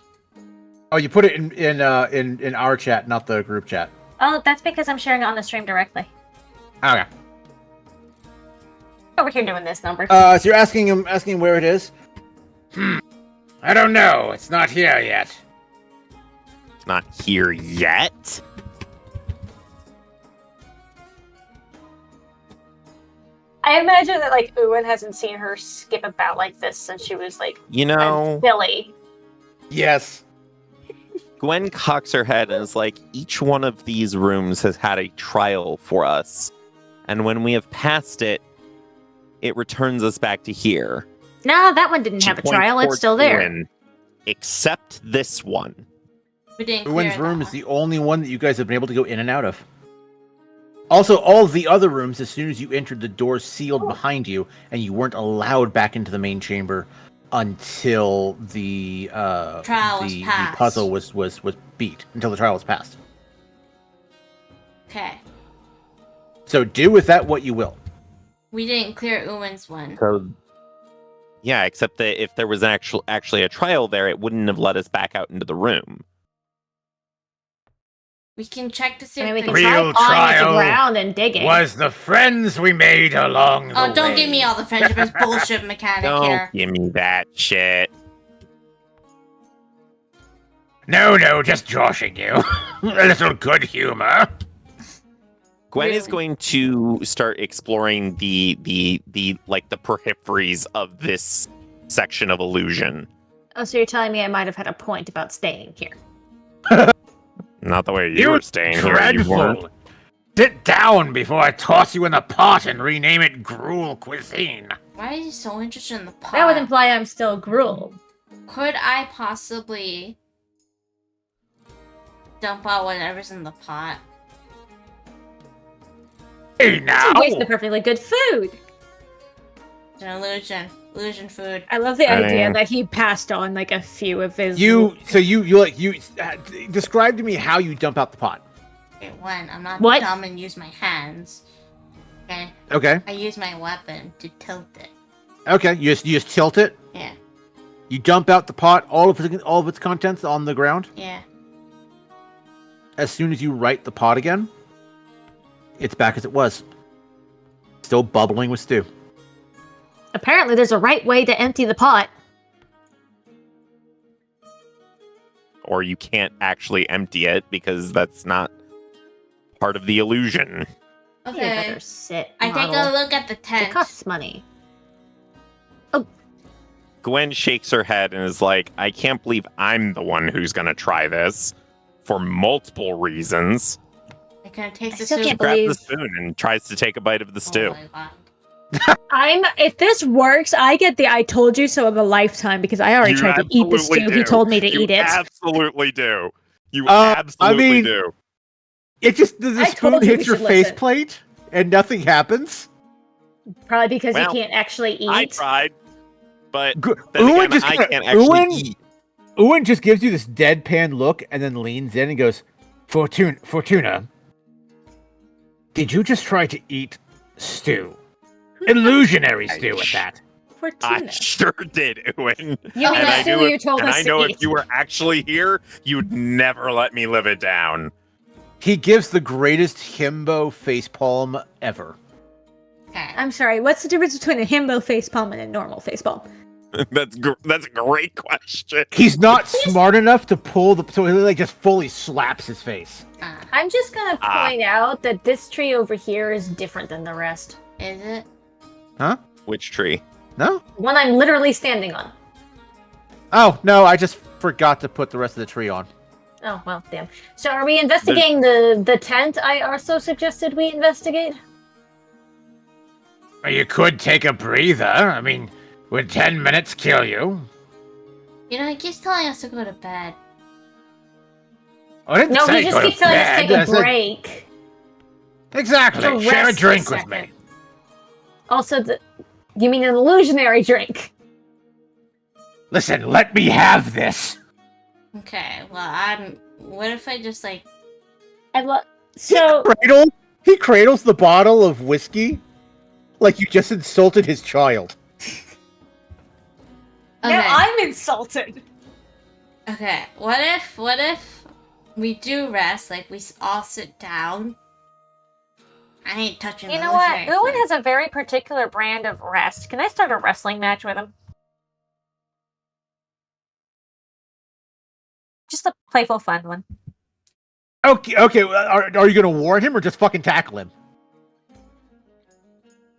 Oh, you put it in our chat, not the group chat. Oh, that's because I'm sharing it on the stream directly. Okay. Over here doing this number. So you're asking him where it is? I don't know. It's not here yet. It's not here yet. I imagine that like Ewan hasn't seen her skip about like this since she was like silly. Yes. Gwen cocks her head and is like, each one of these rooms has had a trial for us. And when we have passed it, it returns us back to here. No, that one didn't She have a points trial. It's towards still there. Ewan, except this one. We didn't Ewan's clear room that is the only one that you guys have been able to go in and out of. Also, all of the other rooms, as soon as you entered, the doors sealed behind you, and you weren't allowed back into the main chamber until the Trial was the passed. puzzle was beat, until the trial was passed. Okay. So do with that what you will. We didn't clear Uwen's one. So, yeah, except that if there was actually a trial there, it wouldn't have let us back out into the room. We can check to see I mean, if we the can Real try falling to trial the ground and digging. Was the friends we made along the way. Oh, don't give me all the friendship as bullshit mechanic Don't here. give me that shit. No, just joshing you. A little good humor. Gwen is Really? going to start exploring the peripheries of this section of illusion. Oh, so you're telling me I might have had a point about staying here? Not the way you were staying here. You weren't. Dreadful. Sit down before I toss you in the pot and rename it Gruel Cuisine. Why is he so interested in the pot? That would imply I'm still Gruel. Could I possibly dump out whatever's in the pot? Hey It's now. a waste of perfectly good food. It's an illusion. Illusion food. I love the I idea mean- that he passed on like a few of his. You describe to me how you dump out the pot. Okay, one, I'm not What? dumb and use my hands. Okay? Okay. I use my weapon to tilt it. Okay. You just tilt it. Yeah. You dump out the pot, all of its contents on the ground. Yeah. As soon as you right the pot again, it's back as it was. Still bubbling with stew. Apparently, there's a right way to empty the pot. Or you can't actually empty it because that's not part of the illusion. You Okay. better sit. I take a model. look at the tent. It costs money. Gwen shakes her head and is like, I can't believe I'm the one who's going to try this for multiple reasons. I can taste I the still soup. can't Grabs believe- the spoon and tries to take a bite of the stew. Oh my god. If this works, I get the "I told you so" of a lifetime because I already You tried to eat the absolutely stew. He do. told me to You eat it. Absolutely do. You I absolutely mean- do. It just the I spoon told you we hits your should listen. faceplate and nothing happens. Probably because Well, he can't actually eat. I tried, but G- then Owen again, just I kinda- can't actually Owen- eat. Owen just gives you this deadpan look and then leans in and goes, Fortuna, did you just try to eat stew? Illusionary stew at that. I Fortuna. sure did, Owen. You mean And the I stew you told And us I know to if eat? you were actually here, you'd never let me live it down. He gives the greatest himbo facepalm ever. Okay. I'm sorry. What's the difference between a himbo facepalm and a normal facepalm? That's a great question. He's not smart enough to pull so he like just fully slaps his face. I'm just gonna Ah. point out that this tree over here is different than the rest. Is it? Which tree? No? One I'm literally standing on. Oh, no, I just forgot to put the rest of the tree on. Oh, well, damn. So are we investigating the tent I also suggested we investigate? Well, you could take a breather. I mean, would 10 minutes kill you? You know, he keeps telling us to go to bed. I didn't No, say he just go to keeps telling us to bed. take a I said- break. Exactly. To Share a rest drink a with me. second. Also, you mean an illusionary drink? Listen, let me have this. Okay, well, what if I just, like... So, He cradles the bottle of whiskey like you just insulted his child. Okay. Now I'm insulted. Okay, what if we do rest, like, we all sit down? I ain't touching you the know what? illusionary Owen food. has a very particular brand of rest. Can I start a wrestling match with him? Just a playful, fun one. Okay. Are you gonna warn him or just fucking tackle him?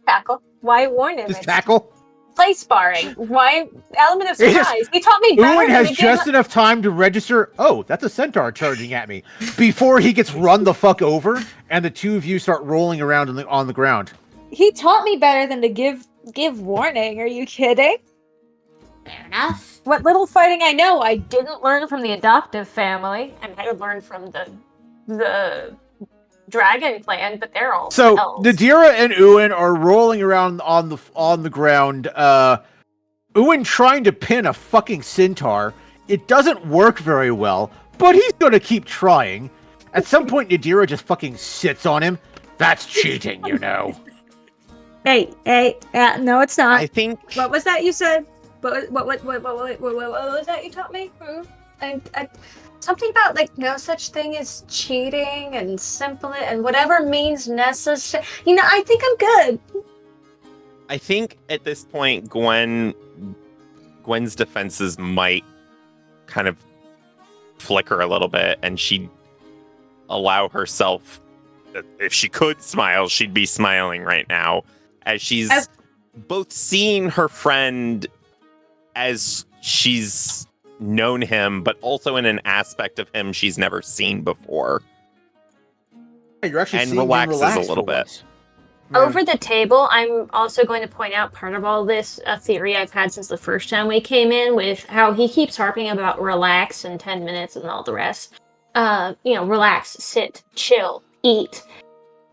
Tackle. Why warn him? Just It's tackle. play sparring. Why element of He just- surprise? He taught me better Owen than has the just game. enough time to register. Oh, that's a centaur charging at me. Before he gets run the fuck over, and the two of you start rolling around on the ground. He taught me better than to give warning. Are you kidding? Fair enough. What little fighting I know, I didn't learn from the adoptive family, and I learned from the dragon clan, but they're all So elves. Nadira and Ewan are rolling around on the ground. Ewan trying to pin a fucking centaur. It doesn't work very well, but he's gonna keep trying. At some point, Nadira just fucking sits on him. That's cheating, you know. Hey, no, it's not. I think What was that you said? What was that you taught me? Something about like no such thing as cheating and simple and whatever means necessary. I think I'm good. I think at this point, Gwen's defenses might kind of flicker a little bit, and she'd allow herself, if she could smile, she'd be smiling right now, as she's both seeing her friend as she's known him, but also in an aspect of him she's never seen before. You're actually And seeing him relaxes relax a little for bit. once. Yeah. Over the table, I'm also going to point out part of all this, a theory I've had since the first time we came in, with how he keeps harping about relax and 10 minutes and all the rest. Relax, sit, chill, eat.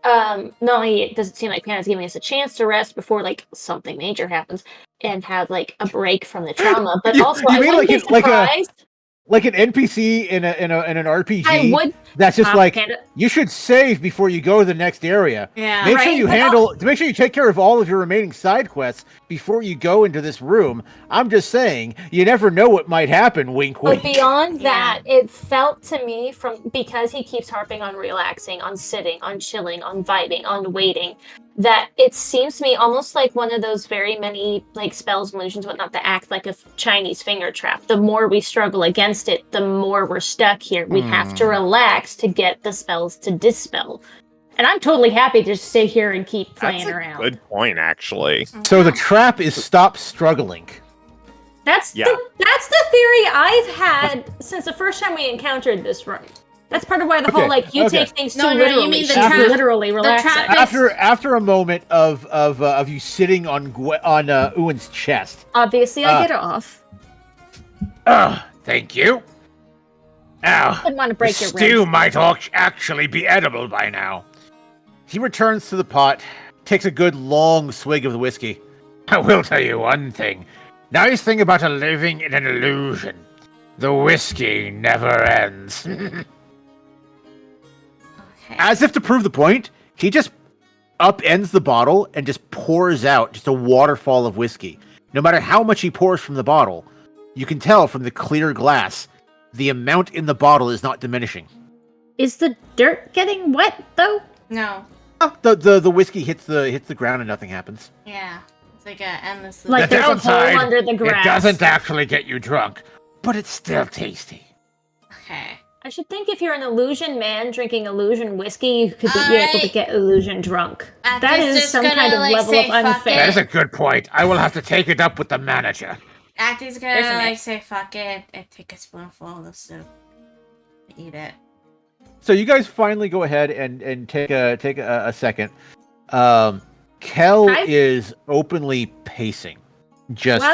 Not only does it seem like Pana's giving us a chance to rest before like something major happens and have like a break from the trauma, but also you I mean wouldn't be surprised. like an NPC in an RPG. I would. That's just like Panda. you should save before you go to the next area. Yeah. Make sure Right, you but make sure you take care of all of your remaining side quests before you go into this room. I'm just saying, you never know what might happen. Wink, But wink. beyond that, it felt to me because he keeps harping on relaxing, on sitting, on chilling, on vibing, on waiting, that it seems to me almost like one of those very many like spells, illusions, whatnot, that act like a Chinese finger trap. The more we struggle against it, the more we're stuck here. We have to relax to get the spells to dispel. And I'm totally happy to just stay here and keep playing That's a around. good point, actually. So the trap is stop struggling. That's the theory I've had since the first time we encountered this room. That's part of why the whole like you take things too literally. You mean the she's trap? literally relaxing. trap is- After a moment of you sitting on Ewan's chest. Obviously, I get it off. Thank you. Now, Didn't want to break your stew ribs. might actually be edible by now. He returns to the pot, takes a good long swig of the whiskey. I will tell you one thing. Nice thing about living in an illusion. The whiskey never ends. As if to prove the point, he just upends the bottle and just pours out just a waterfall of whiskey. No matter how much he pours from the bottle, you can tell from the clear glass, the amount in the bottle is not diminishing. Is the dirt getting wet though? No. The whiskey hits the ground and nothing happens. Yeah. It's like a endless. Like The there's a downside, hole under the grass. It doesn't actually get you drunk, but it's still tasty. Okay. I should think if you're an illusion man drinking illusion whiskey, you could be able to Alright. get illusion drunk. Act That is is just some gonna, kind of like, level say, of fuck unfair. That is a good point. I will have to take it up with the manager. Acty's gonna There's an like egg. say fuck it and take a spoonful of the soup. Eat it. So you guys finally go ahead and take a second. Kel is openly pacing, just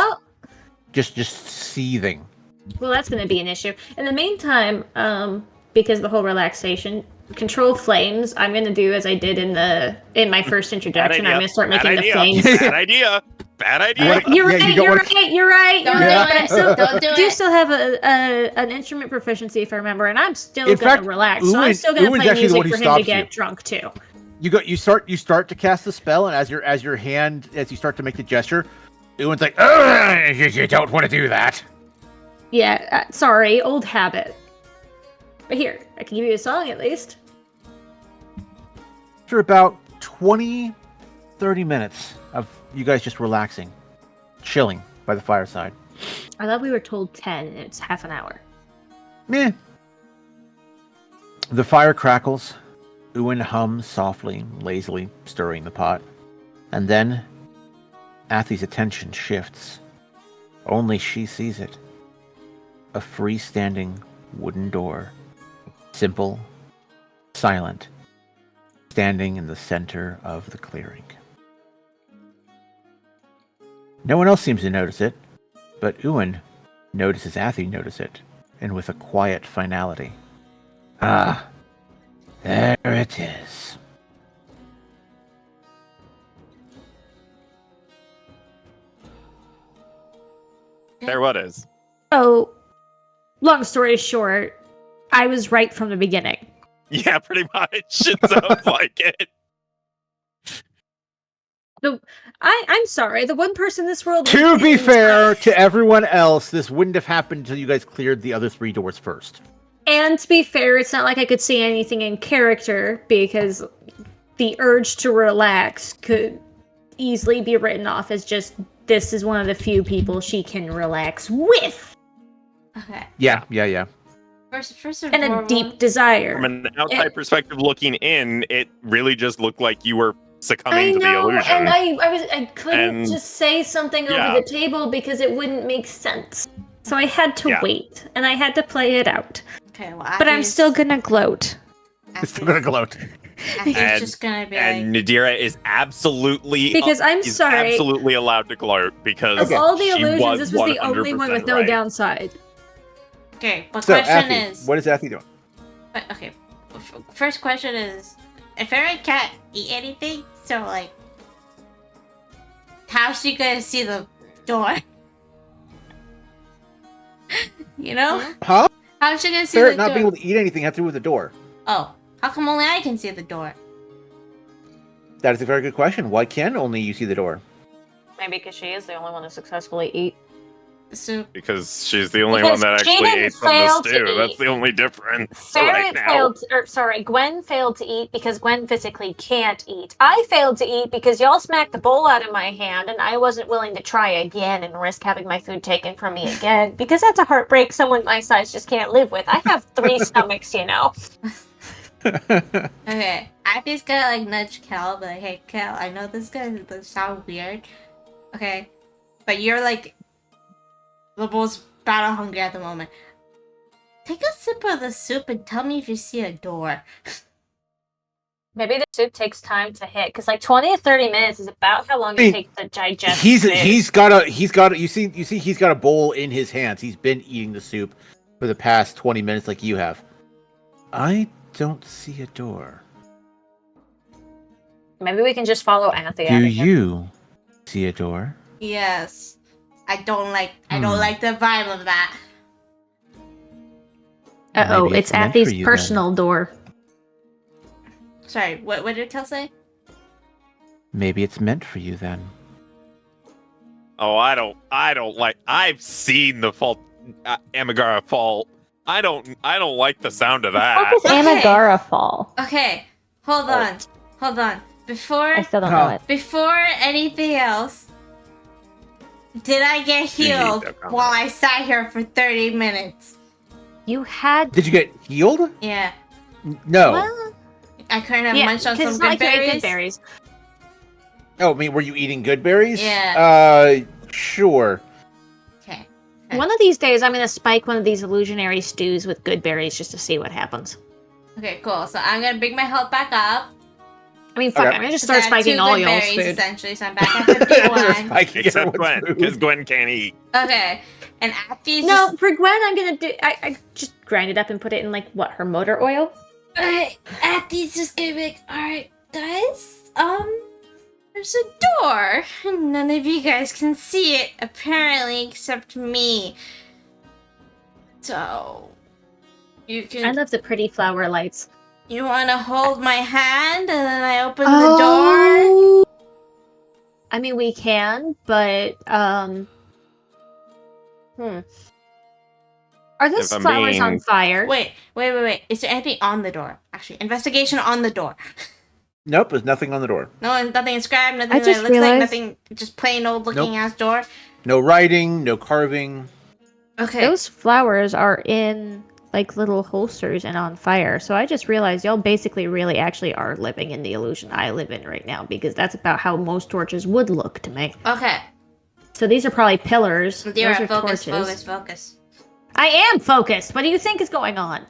seething. Well, that's going to be an issue. In the meantime, because of the whole relaxation, control flames. I'm going to do as I did in my first introduction. I'm going to start making the flames. Bad idea. Bad idea. You're Yeah, right. you don't You're wanna- right. You're right. Don't You're do right. But it. I'm still, Don't do I do it. still have an instrument proficiency, if I remember, and I'm still In going to fact, relax. So I'm Ewan- still going to Ewan's play actually the music one who for him to stops get you. drunk too. You start to cast the spell, and as you start to make the gesture, Ewan's like, "Oh, You don't want to do that. Yeah. Sorry, old habit. But here, I can give you a song at least. after about 20, 30 minutes of you guys just relaxing, chilling by the fireside. I thought we were told 10, and it's half an hour. Meh. The fire crackles. Ewan hums softly, lazily, stirring the pot. And then, Athy's attention shifts. Only she sees it. A freestanding wooden door. Simple, silent, standing in the center of the clearing. No one else seems to notice it, but Ewan notices Athy notice it, and with a quiet finality. Ah, there it is. There what is. So, long story short, I was right from the beginning. Yeah, pretty much. It sounds like it. I'm sorry, the one person in this world... To be fair to everyone else, this wouldn't have happened until you guys cleared the other 3 doors first. And to be fair, it's not like I could see anything in character because the urge to relax could easily be written off as just this is one of the few people she can relax with. Okay. Yeah. First And a foremost- deep desire. From an outside perspective looking in, it really just looked like you were succumbing to the illusion. and I couldn't And- just say something Yeah. over the table because it wouldn't make sense. So I had to wait, and I had to play it out. Okay, well, But I'm still gonna gloat. It's still gonna gloat. He's And- just gonna be And Nadira is absolutely Because I'm is sorry. absolutely allowed to gloat because Of all the she illusions, this was the 100% only one with no right. downside. like, okay. But So, question Athy, is, what is Athy doing? but, okay. First question is, if Erin can't eat anything, so like, how's she gonna see the door? You know, Huh? how's she gonna see Ferret the not door? being able to eat anything has to do with the door. Oh, how come only I can see the door? That is a very good question. Why can only you see the door? Maybe because she is the only one to successfully eat. So Because she's the only Because one that she actually didn't ate from fail the to stew. That's eat. the only difference Ferret right now. failed, Gwen failed to eat because Gwen physically can't eat. I failed to eat because y'all smacked the bowl out of my hand and I wasn't willing to try again and risk having my food taken from me again because that's a heartbreak someone my size just can't live with. I have 3 stomachs, you know. okay, Abby's gonna like nudge Kel, but like, hey Kel, I know this is gonna sound weird, okay, but you're like the most battle hungry at the moment. Take a sip of the soup and tell me if you see a door. Maybe the soup takes time to hit because like 20 to 30 minutes is about how long it takes to digest. He's got a you see he's got a bowl in his hands. He's been eating the soup for the past 20 minutes like you have. I don't see a door. Maybe we can just follow Athy. Do you see a door? Yes, I don't like the vibe of that. Uh-oh, Maybe it's it's meant for Athy's you, personal door. Sorry, what did Kel say? Maybe it's meant for you then. Oh, I don't like. I've seen the fall, Amigara fall. I don't like the sound of that. How does Okay. Amagara fall? Okay, hold on. Before I still don't know it. Before anything else, did I get healed that comment. while I sat here for 30 minutes? You had... Did you get healed? Yeah, No. Well, I couldn't have yeah, munched on because some it's not good like you ate berries. good berries. Oh, I mean, were you eating good berries? Yeah. Sure. Okay. One of these days, I'm going to spike one of these illusionary stews with good berries just to see what happens. Okay, cool. So I'm gonna bring my health back up. I mean, fuck Okay. it, I'm going to just 'cause I start have spiking 2 all good y'all's berries, food. essentially. So I'm back at 51. Spiking Except everyone's Gwen, food. because Gwen can't eat. Okay, and Appy's No, just... for Gwen, I'm going to do... I just grind it up and put it in, like, what, her motor oil? Alright, Appy's just gonna be like, alright, guys, there's a door. And none of you guys can see it, apparently, except me. So, you I can... love the pretty flower lights. You wanna hold my hand, and then I open Oh. the door? I mean, we can, but, Are those If I'm flowers on being- fire? Wait. Is there anything on the door? Actually, investigation on the door. Nope, there's nothing on the door. No, nothing inscribed, nothing I that just looks like, realized- nothing, just plain old looking ass door. No writing, no carving. Okay. Those flowers are in, like, little holsters and on fire. So I just realized y'all basically really actually are living in the illusion I live in right now, because that's about how most torches would look to me. Okay. So these are probably pillars. Those Dira, are focus, torches. focus. I am focused. What do you think is going on?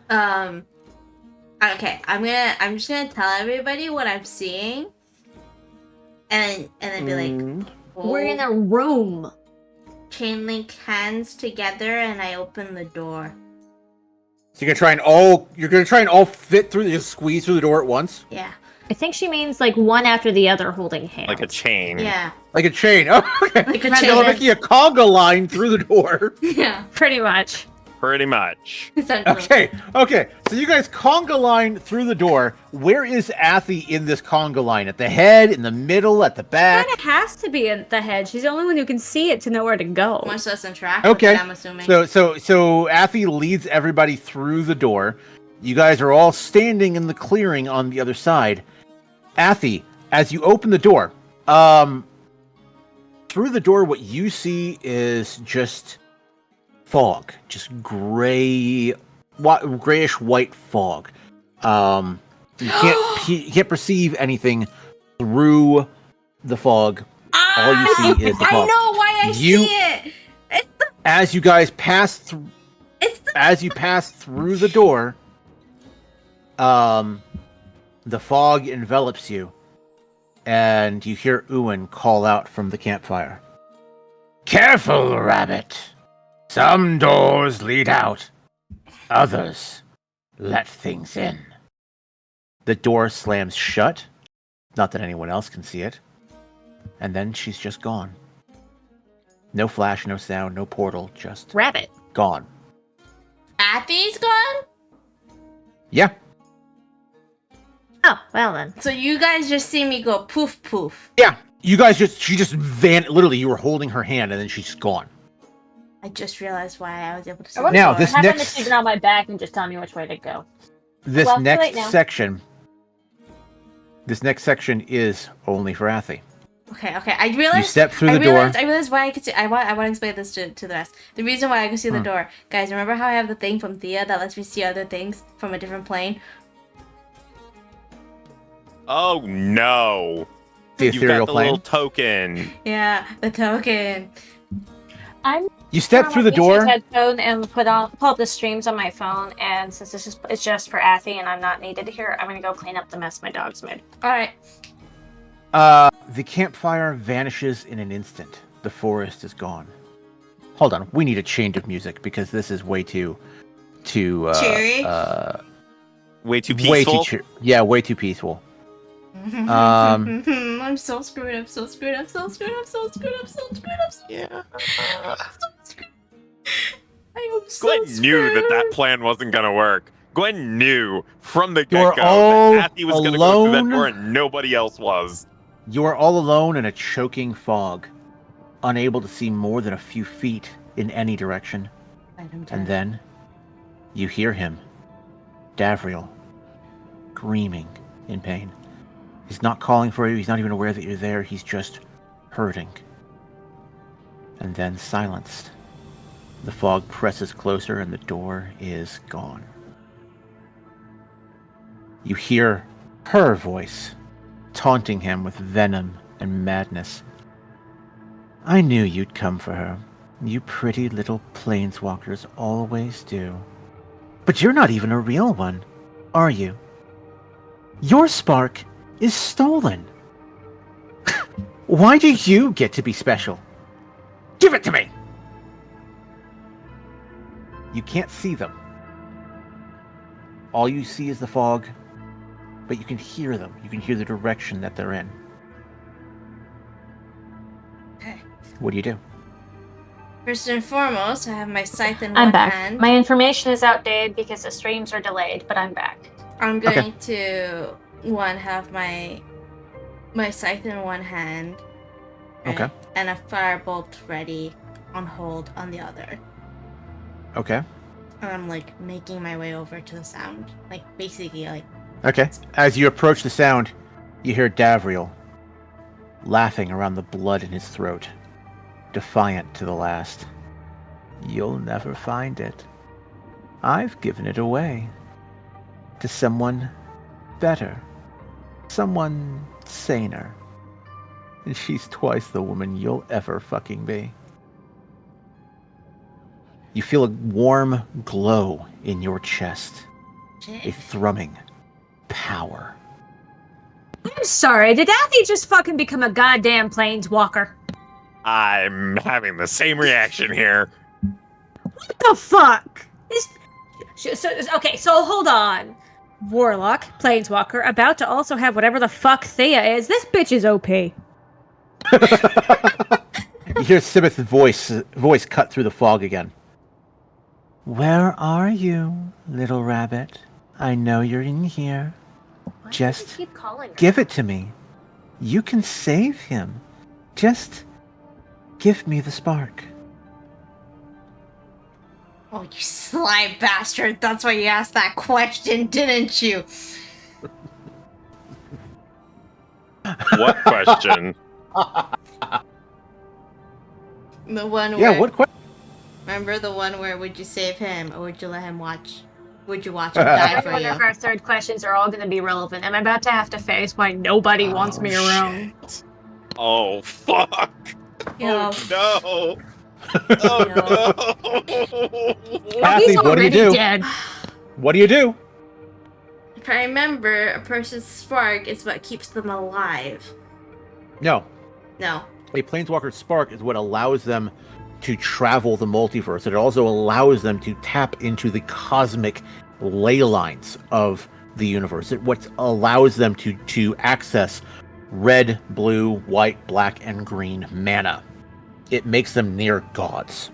Okay, I'm just gonna tell everybody what I'm seeing, and then be like, We're in a room. chain link hands together, and I open the door. So you're gonna try and all fit through, just squeeze through the door at once, Yeah, I think she means like one after the other holding hands. Like a chain. yeah, like a chain. Oh, okay. like a Rather You're chain. than- making a conga line through the door. Yeah. Pretty much. Pretty much. Essentially. Okay. So you guys conga line through the door. Where is Athy in this conga line? At the head, in the middle, at the back? Kind of has to be in the head. She's the only one who can see it to know where to go. Much less interact Okay. with it, I'm assuming. So Athy leads everybody through the door. You guys are all standing in the clearing on the other side. Athy, as you open the door, through the door, what you see is just fog, just grayish white fog. You can't perceive anything through the fog. All you see is the fog. I know why I see it. As you guys pass through, through the door, the fog envelops you, and you hear Ewan call out from the campfire. Careful, rabbit. Some doors lead out. Others let things in. The door slams shut. Not that anyone else can see it. And then she's just gone. No flash, no sound, no portal, just Rabbit. gone. Athy's gone? Yeah. Oh, well then. So you guys just see me go poof poof. Yeah. You guys she just literally, you were holding her hand and then she's gone. I just realized why I was able to see Now, the this door. Have next- him on my back and just tell me which way to go. This Well, too late next now. section is only for Athy. Okay. I realized. You step through the door. I realized why I could see. I want to explain this to the rest. The reason why I could see the door, guys. Remember how I have the thing from Thea that lets me see other things from a different plane? Oh no! The You've ethereal got the plane. little token. Yeah, the token. I'm You step through the door. headphone and pull up the streams on my phone. And since it's just for Athy and I'm not needed here, I'm gonna go clean up the mess my dog's made. All right. The campfire vanishes in an instant. The forest is gone. Hold on, we need a change of music because this is way too Cheery? Way too peaceful. way too peaceful. I'm so screwed up. Yeah. I am so Gwen knew screwed. that plan wasn't gonna work. Gwen knew from the You're get-go all that Athy was gonna go through that alone. door and nobody else was. You are all alone in a choking fog, unable to see more than a few feet in any direction. And then you hear him, Davriel, screaming in pain. He's not calling for you, he's not even aware that you're there, he's just hurting. And then silenced. The fog presses closer and the door is gone. You hear her voice, taunting him with venom and madness. I knew you'd come for her. You pretty little planeswalkers always do. But you're not even a real one, are you? Your spark is stolen. Why do you get to be special? Give it to me! You can't see them. All you see is the fog, but you can hear them. You can hear the direction that they're in. Okay. What do you do? First and foremost, I have my scythe in I'm one back. hand. My information is outdated because the streams are delayed, but I'm back. I'm going to have my scythe in one hand. right, Okay. And a firebolt ready on hold on the other. Okay. And I'm like making my way over to the sound. Like basically like Okay. As you approach the sound, you hear Davriel laughing around the blood in his throat, defiant to the last. You'll never find it. I've given it away to someone better, someone saner. And she's twice the woman you'll ever fucking be. You feel a warm glow in your chest, a shit. thrumming power. I'm sorry, did Athy just fucking become a goddamn planeswalker? I'm having the same reaction here. What the fuck? So hold on. Warlock, planeswalker, about to also have whatever the fuck Thea is. This bitch is OP. You hear Sibith's voice cut through the fog again. Where are you, little rabbit? I know you're in here. Why do Just you keep calling her give that? it to me. You can save him. Just give me the spark. Oh, you sly bastard. That's why you asked that question, didn't you? What question? The one Yeah, where... what question? Remember the one where would you save him or would you let him watch? Would you watch him die I for wonder you? if our third questions are all going to be relevant. I'm about to have to face why nobody wants me around. Shit. Oh, fuck. Yo. Oh, no. Oh, no. Kathy, what do you do? Dead. What do you do? If I remember, a person's spark is what keeps them alive. No. No. A planeswalker's spark is what allows them to travel the multiverse. It also allows them to tap into the cosmic ley lines of the universe. It what allows them to access red, blue, white, black, and green mana. It makes them near gods.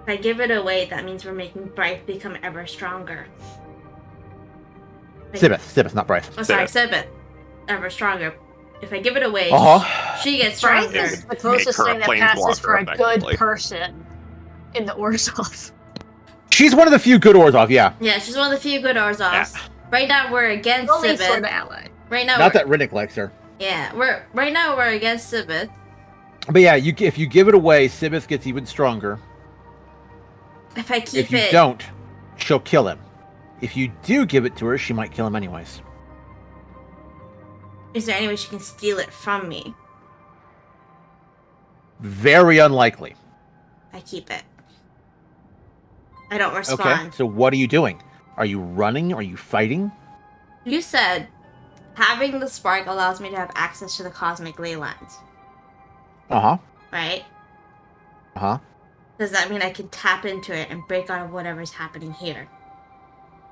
If I give it away, that means we're making Bryce become ever stronger. Sibith, not Bryce. Oh, sorry, Sibith. Ever stronger. If I give it away, she gets Bryce stronger. is the closest Make her thing a that passes for a planeswalker, good effectively. person in the Orzhov. She's one of the few good Orzhov, yeah. Yeah, she's one of the few good Orzhovs. Right now we're against Only Sibith. sort of ally. Right now Not we're, that Riddick likes her. yeah, right now we're against Sibith. But yeah, if you give it away, Sibith gets even stronger. If I keep If you it, don't, she'll kill him. If you do give it to her, she might kill him anyways. is there any way she can steal it from me? Very unlikely. I keep it. I don't respond. Okay, so what are you doing? Are you running? Are you fighting? You said having the spark allows me to have access to the cosmic ley lines, Uh-huh. right? Uh-huh. Does that mean I can tap into it and break out of whatever's happening here?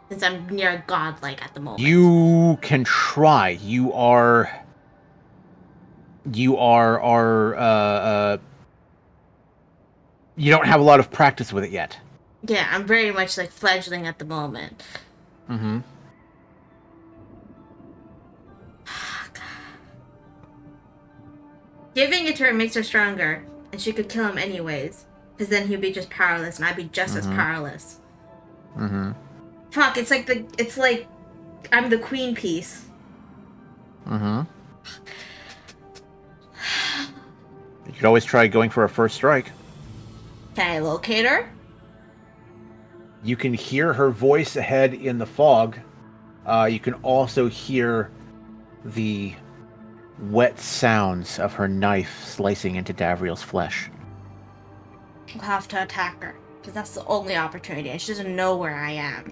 Since I'm near godlike at the moment. You can try. You don't have a lot of practice with it yet. Yeah, I'm very much like fledgling at the moment. Mm-hmm. Giving it to her makes her stronger, and she could kill him anyways. Because then he'd be just powerless, and I'd be just as powerless. Mm-hmm. Fuck, it's like I'm the queen piece. Mm-hmm. You could always try going for a first strike. Can I locate her? You can hear her voice ahead in the fog. You can also hear the wet sounds of her knife slicing into Davriel's flesh. We'll have to attack her. Because that's the only opportunity, and she doesn't know where I am.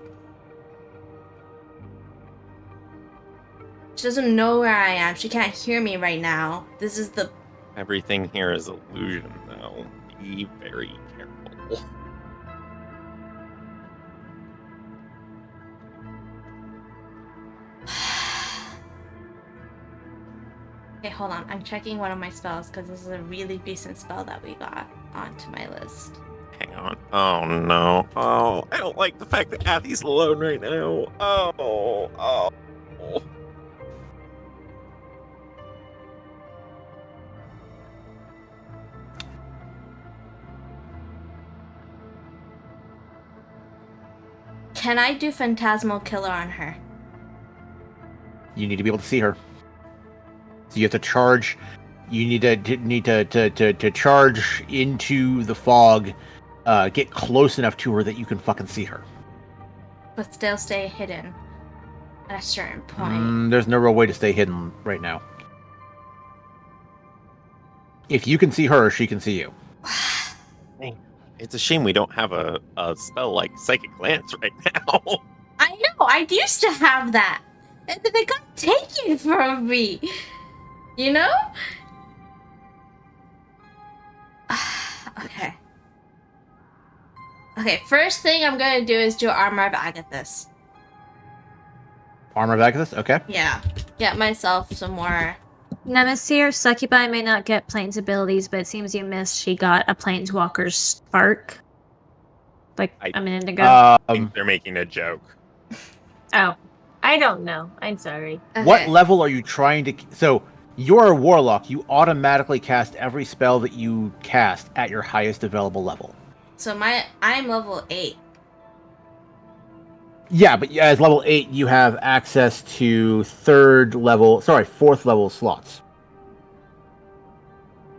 She doesn't know where I am. She can't hear me right now. This is the... Everything here is illusion, though. Be very careful. Okay, hold on. I'm checking one of my spells, because this is a really decent spell that we got onto my list. Hang on. Oh, no. Oh, I don't like the fact that Athy's alone right now. Oh. Can I do Phantasmal Killer on her? You need to be able to see her. So you have to charge. You need to charge into the fog. Get close enough to her that you can fucking see her. But still stay hidden at a certain point. There's no real way to stay hidden right now. If you can see her, she can see you. It's a shame we don't have a spell like Psychic Glance right now. I know, I used to have that. And then it got taken from me. You know? Okay. Okay, first thing I'm gonna do is do Armor of Agathis. Armor of Agathis? Okay. Yeah. Get myself some more. Nemesis, Succubi may not get Plains abilities, but it seems you missed. She got a Planeswalker's Spark. Like I- a minute ago? I think they're making a joke. Oh, I don't know. I'm sorry. What Okay. level are you trying to... So, you're a warlock. You automatically cast every spell that you cast at your highest available level. So I'm level 8. Yeah, but as level 8, you have access to fourth level slots.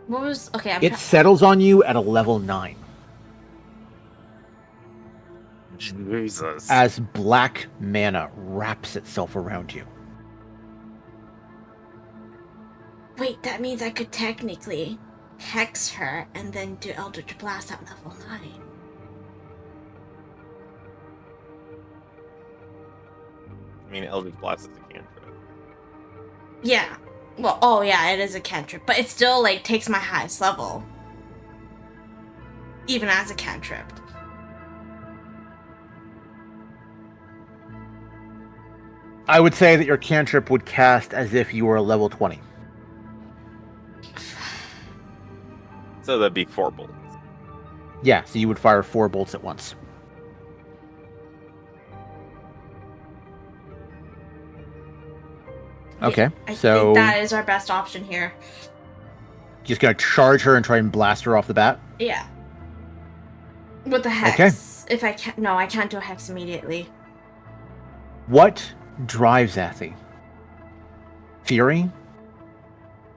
What was okay? It settles on you at a level 9. Jesus. As black mana wraps itself around you. Wait, that means I could technically hex her and then do Eldritch Blast at level 9. I mean, Eldritch Blast is a cantrip. Yeah. Well, oh yeah, it is a cantrip, but it still like takes my highest level, even as a cantrip. I would say that your cantrip would cast as if you were a level 20. So that'd be 4 bolts. Yeah, so you would fire 4 bolts at once. Okay, I so think that is our best option here. just gonna charge her and try and blast her off the bat? Yeah. With the hex. Okay. If I can't, no, I can't do a hex immediately. What drives Athy? Fury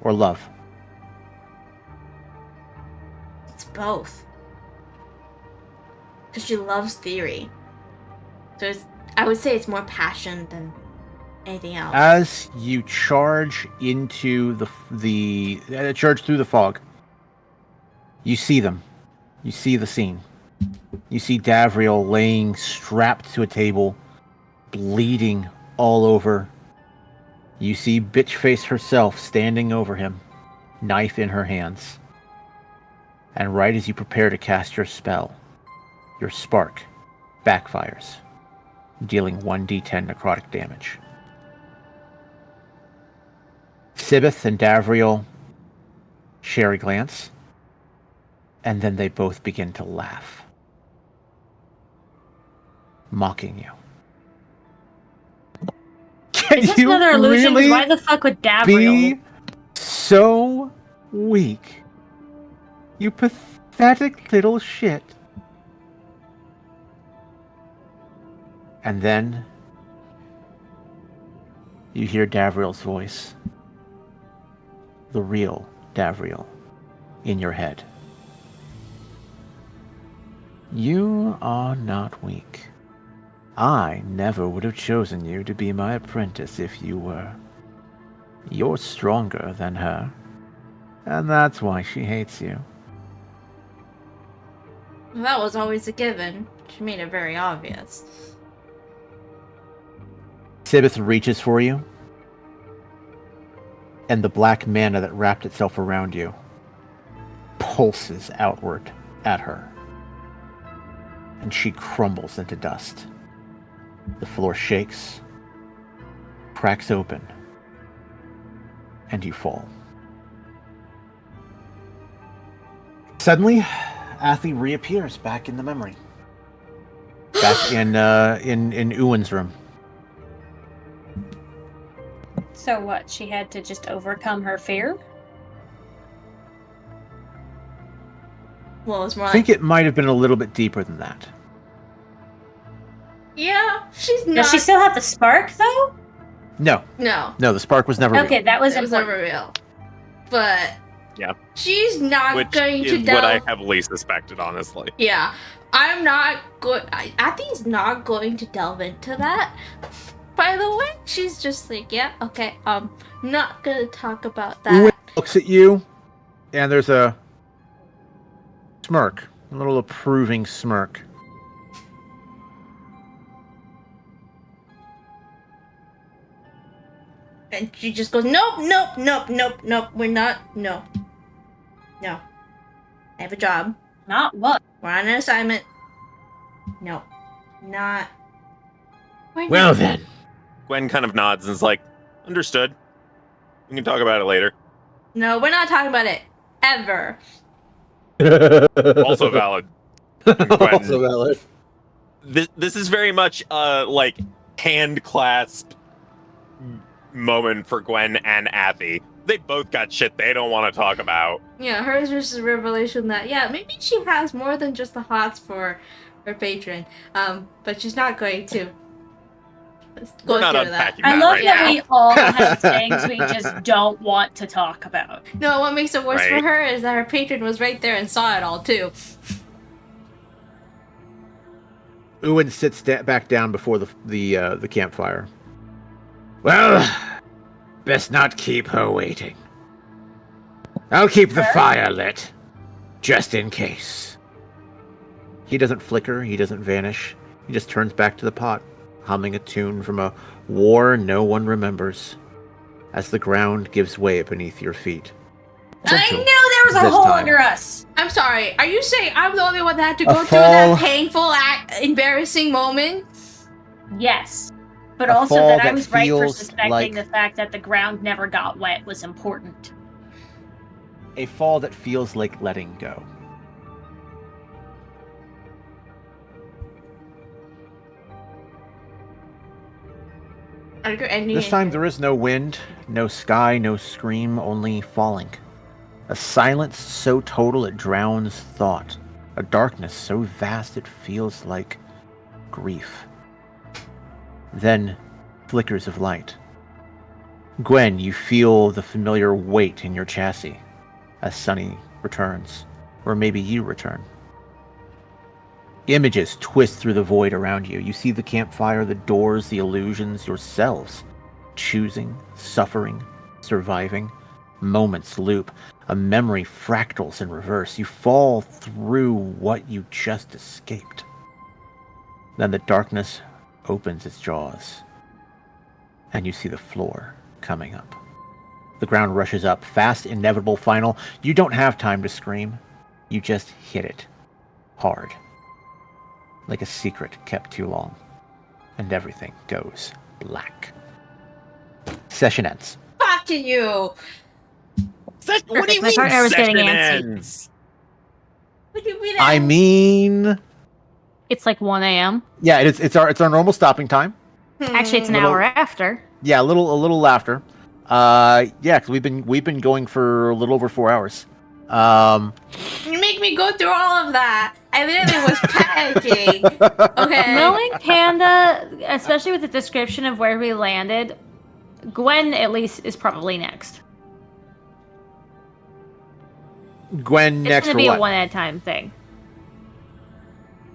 or love? It's both. Because she loves theory. So I would say it's more passion than anything else. As you charge into the charge through the fog, you see them. You see the scene. You see Davriel laying strapped to a table, bleeding all over. You see Bitchface herself standing over him, knife in her hands. And right as you prepare to cast your spell, your spark backfires, dealing 1d10 necrotic damage. Sibeth and Davriel share a glance, and then they both begin to laugh, mocking you. Can Is this you another illusion? 'Cause really why the fuck would Davriel? be so weak? You pathetic little shit. And then you hear Davriel's voice. The real Davriel in your head. You are not weak. I never would have chosen you to be my apprentice if you were. You're stronger than her, and that's why she hates you. Well, that was always a given. She made it very obvious. Sibeth reaches for you, and the black mana that wrapped itself around you pulses outward at her, and she crumbles into dust. The floor shakes, cracks open, and you fall. Suddenly, Athy reappears back in the memory. Back in Ewan's room. So what? She had to just overcome her fear? Well, it was more I like, think it might have been a little bit deeper than that. yeah, she's not. Does she still have the spark though? No, No, the spark was never Okay, real. that was it was important. never real. But Yeah. she's not Which going to is delve. what I heavily suspected, honestly. Yeah, I'm not good. Athy's not going to delve into that. By the way, she's just like, yeah, okay, not gonna talk about that. Ewan looks at you, and there's a smirk, a little approving smirk. And she just goes, nope, nope, nope, nope, nope. We're not. No. No. I have a job. Not what? We're on an assignment. No. Not. We're Well not. then. Gwen kind of nods and is like, understood. We can talk about it later. No, we're not talking about it. Ever. Also valid. Gwen Also valid. this is very much like hand clasp moment for Gwen and Athy. They both got shit they don't want to talk about. Yeah, hers versus revelation that maybe she has more than just the hots for her patron. But she's not going to We're not through that. unpacking I that love right that now. we all have things we just don't want to talk about. No, what makes it worse for Right. her is that her patron was right there and saw it all too. Ewan sits back down before the campfire. Well, best not keep her waiting. I'll keep the fire lit, just in case. He doesn't flicker, he doesn't vanish. He just turns back to the pot, humming a tune from a war no one remembers, as the ground gives way beneath your feet. I knew there was a This hole time. under us. I'm sorry. Are you saying I'm the only one that had to A go through that fall- painful, embarrassing moment? Yes. But A also fall that I that was right for feels suspecting like- the fact that the ground never got wet was important. A fall that feels like letting go. This time there is no wind, no sky, no scream, only falling. A silence so total it drowns thought. A darkness so vast it feels like grief. Then, flickers of light. Gwen, you feel the familiar weight in your chassis as Sunny returns, or maybe you return. Images twist through the void around you. You see the campfire, the doors, the illusions, yourselves. Choosing, suffering, surviving. Moments loop. A memory fractals in reverse. You fall through what you just escaped. Then the darkness opens its jaws. And you see the floor coming up. The ground rushes up. Fast, inevitable, final. You don't have time to scream. You just hit it. Hard. Like a secret kept too long. And everything goes black. Session ends. Fuck you! What do you My mean partner was getting session antsy. ends? What do you mean? I mean, It's like 1 a.m. yeah, it's our normal stopping time. Actually, it's an Little- hour after. Yeah, a little laughter. Yeah, because we've been going for a little over 4 hours. You make me go through all of that. I literally was panicking. Okay. Knowing Panda, especially with the description of where we landed, Gwen at least is probably next. Gwen It's next gonna for be what? a one at a time thing.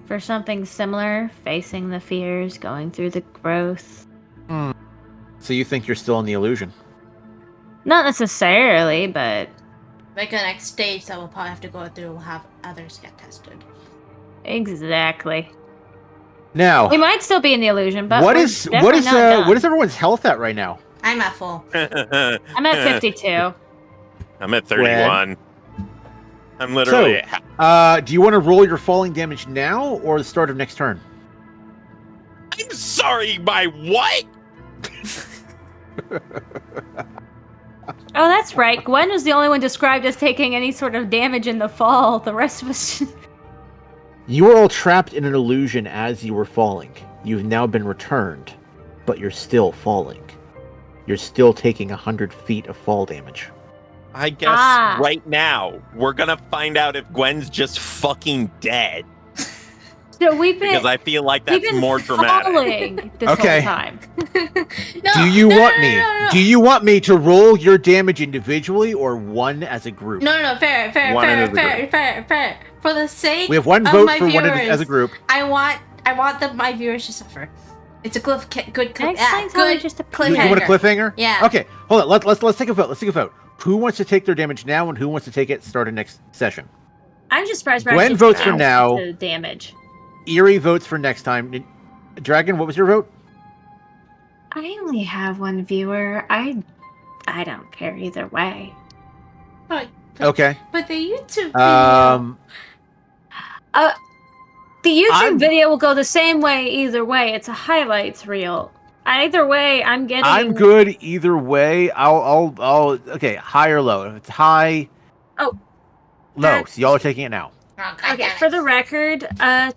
For something similar, facing the fears, going through the growth. So you think you're still in the illusion? Not necessarily, but Like the next stage that we'll probably have to go through will have others get tested. exactly. Now, We might still be in the illusion, but what we're is definitely not done. what is everyone's health at right now? I'm at full. I'm at 52. I'm at 31. I'm literally. Do you want to roll your falling damage now or the start of next turn? I'm sorry, my what? Oh, that's right. Gwen was the only one described as taking any sort of damage in the fall. The rest of us. You were all trapped in an illusion as you were falling. You've now been returned, but you're still falling. You're still taking 100 feet of fall damage. I guess right now we're gonna find out if Gwen's just fucking dead. So we've been. Because I feel like we've that's been more dramatic. falling this Okay. whole time. No, Do you no, want no, me? no, no. Do you want me to roll your damage individually or one as a group? No, fair. For the sake We have one of vote my for one viewers, as a group. I want my viewers to suffer. It's a good That clip. explains how we Good just You want a cliffhanger? Yeah. Okay, hold on. Let's take a vote. Let's take a vote. Who wants to take their damage now and who wants to take it starting next session? I'm just surprised. we're Gwen actually votes for down now. to damage. Eerie votes for next time. Dragon, what was your vote? I only have one viewer. I don't care either way. Okay. But the YouTube video. The YouTube I'm- video will go the same way either way. It's a highlights reel. Either way, I'm getting. I'm good either way. I'll okay, high or low. If it's high. Oh. Low. So y'all are taking it now. Okay, for the record,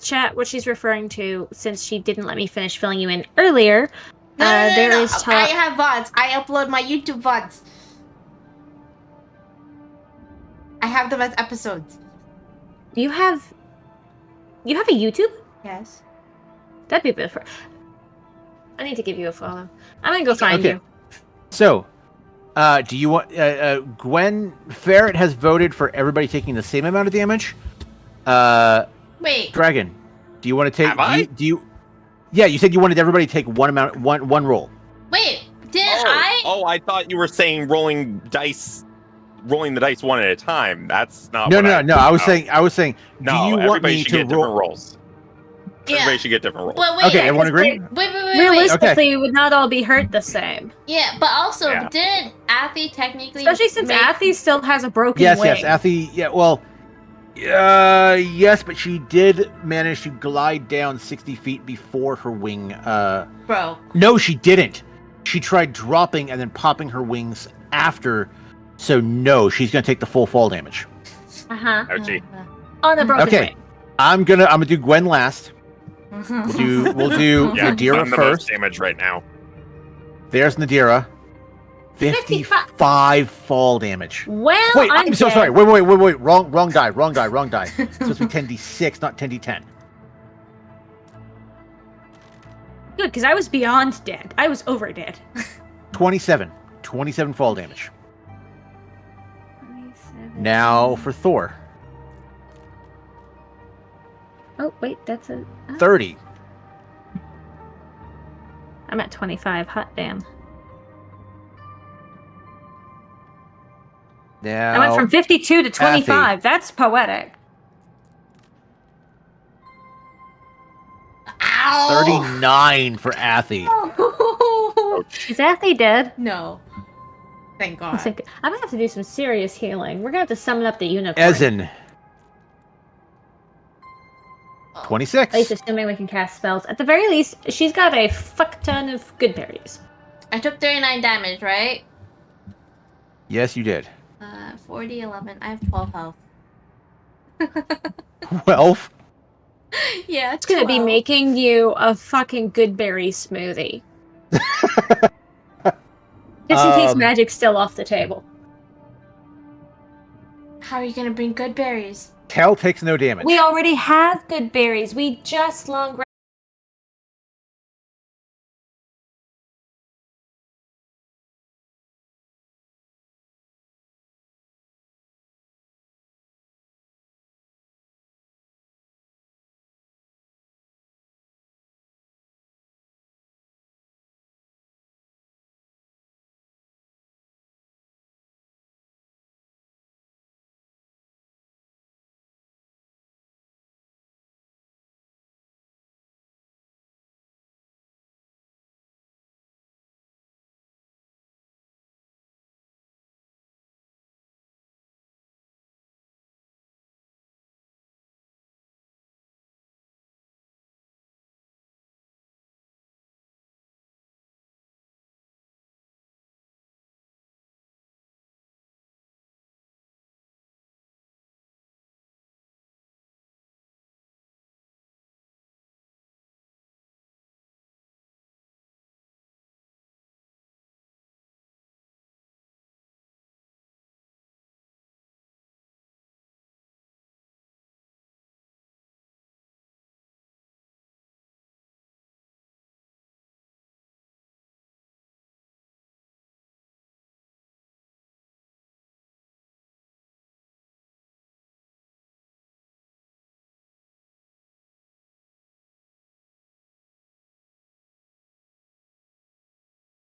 chat, what she's referring to, since she didn't let me finish filling you in earlier, there is I have VODs. I upload my YouTube VODs. I have them as episodes. You have a YouTube? Yes. That'd be a bit. I need to give you a follow. I'm gonna go find Okay. you. So, do you want Gwen Ferret has voted for everybody taking the same amount of damage? Wait. Dragon, do you want to take? Have I? Do you? Yeah, you said you wanted everybody to take one roll. Wait. Didn't I? Oh, I thought you were saying rolling the dice one at a time. That's not. No. what I was saying. No, do you want everybody me should to get different rolls. Yeah. Everybody should get different rolls. But wait. Okay, everyone agree? Wait. Realistically, we would not all be hurt the same. Yeah, but also, Yeah. didn't Athy technically... Especially since Athy still has a broken Yes, wing. yes, Athy. Yeah, well, yes, but she did manage to glide down 60 feet before her wing. Bro. No, she didn't. She tried dropping and then popping her wings after. So no, she's gonna take the full fall damage. Uh-huh. Ouchie. On a broken Okay. wing. I'm gonna do Gwen last. We'll do Yeah, Nadira I'm the most first. damage right now. There's Nadira. 55 fall damage. Well, Wait, I'm I'm so dead. sorry. Wait. Wrong die. It's supposed to be 10d6, not 10d10. Good, because I was beyond dead. I was over dead. 27 fall damage. Now for Thor. Oh, wait, that's a... 30. I'm at 25. Hot damn. Now I went from 52 to 25. That's poetic. Ow! 39 for Athy. Is Athy dead? No. Thank God. I'm gonna have to do some serious healing. We're gonna have to summon up the unicorn. Ezen. 26. At least assuming we can cast spells. At the very least, she's got a fuck ton of good berries. I took 39 damage, right? Yes, you did. 40, 11. I have 12 health. 12. Yeah, It's gonna be making you a fucking good berry smoothie. Just in case magic's still off the table. How are you gonna bring good berries? Cal takes no damage. We already have good berries. We just long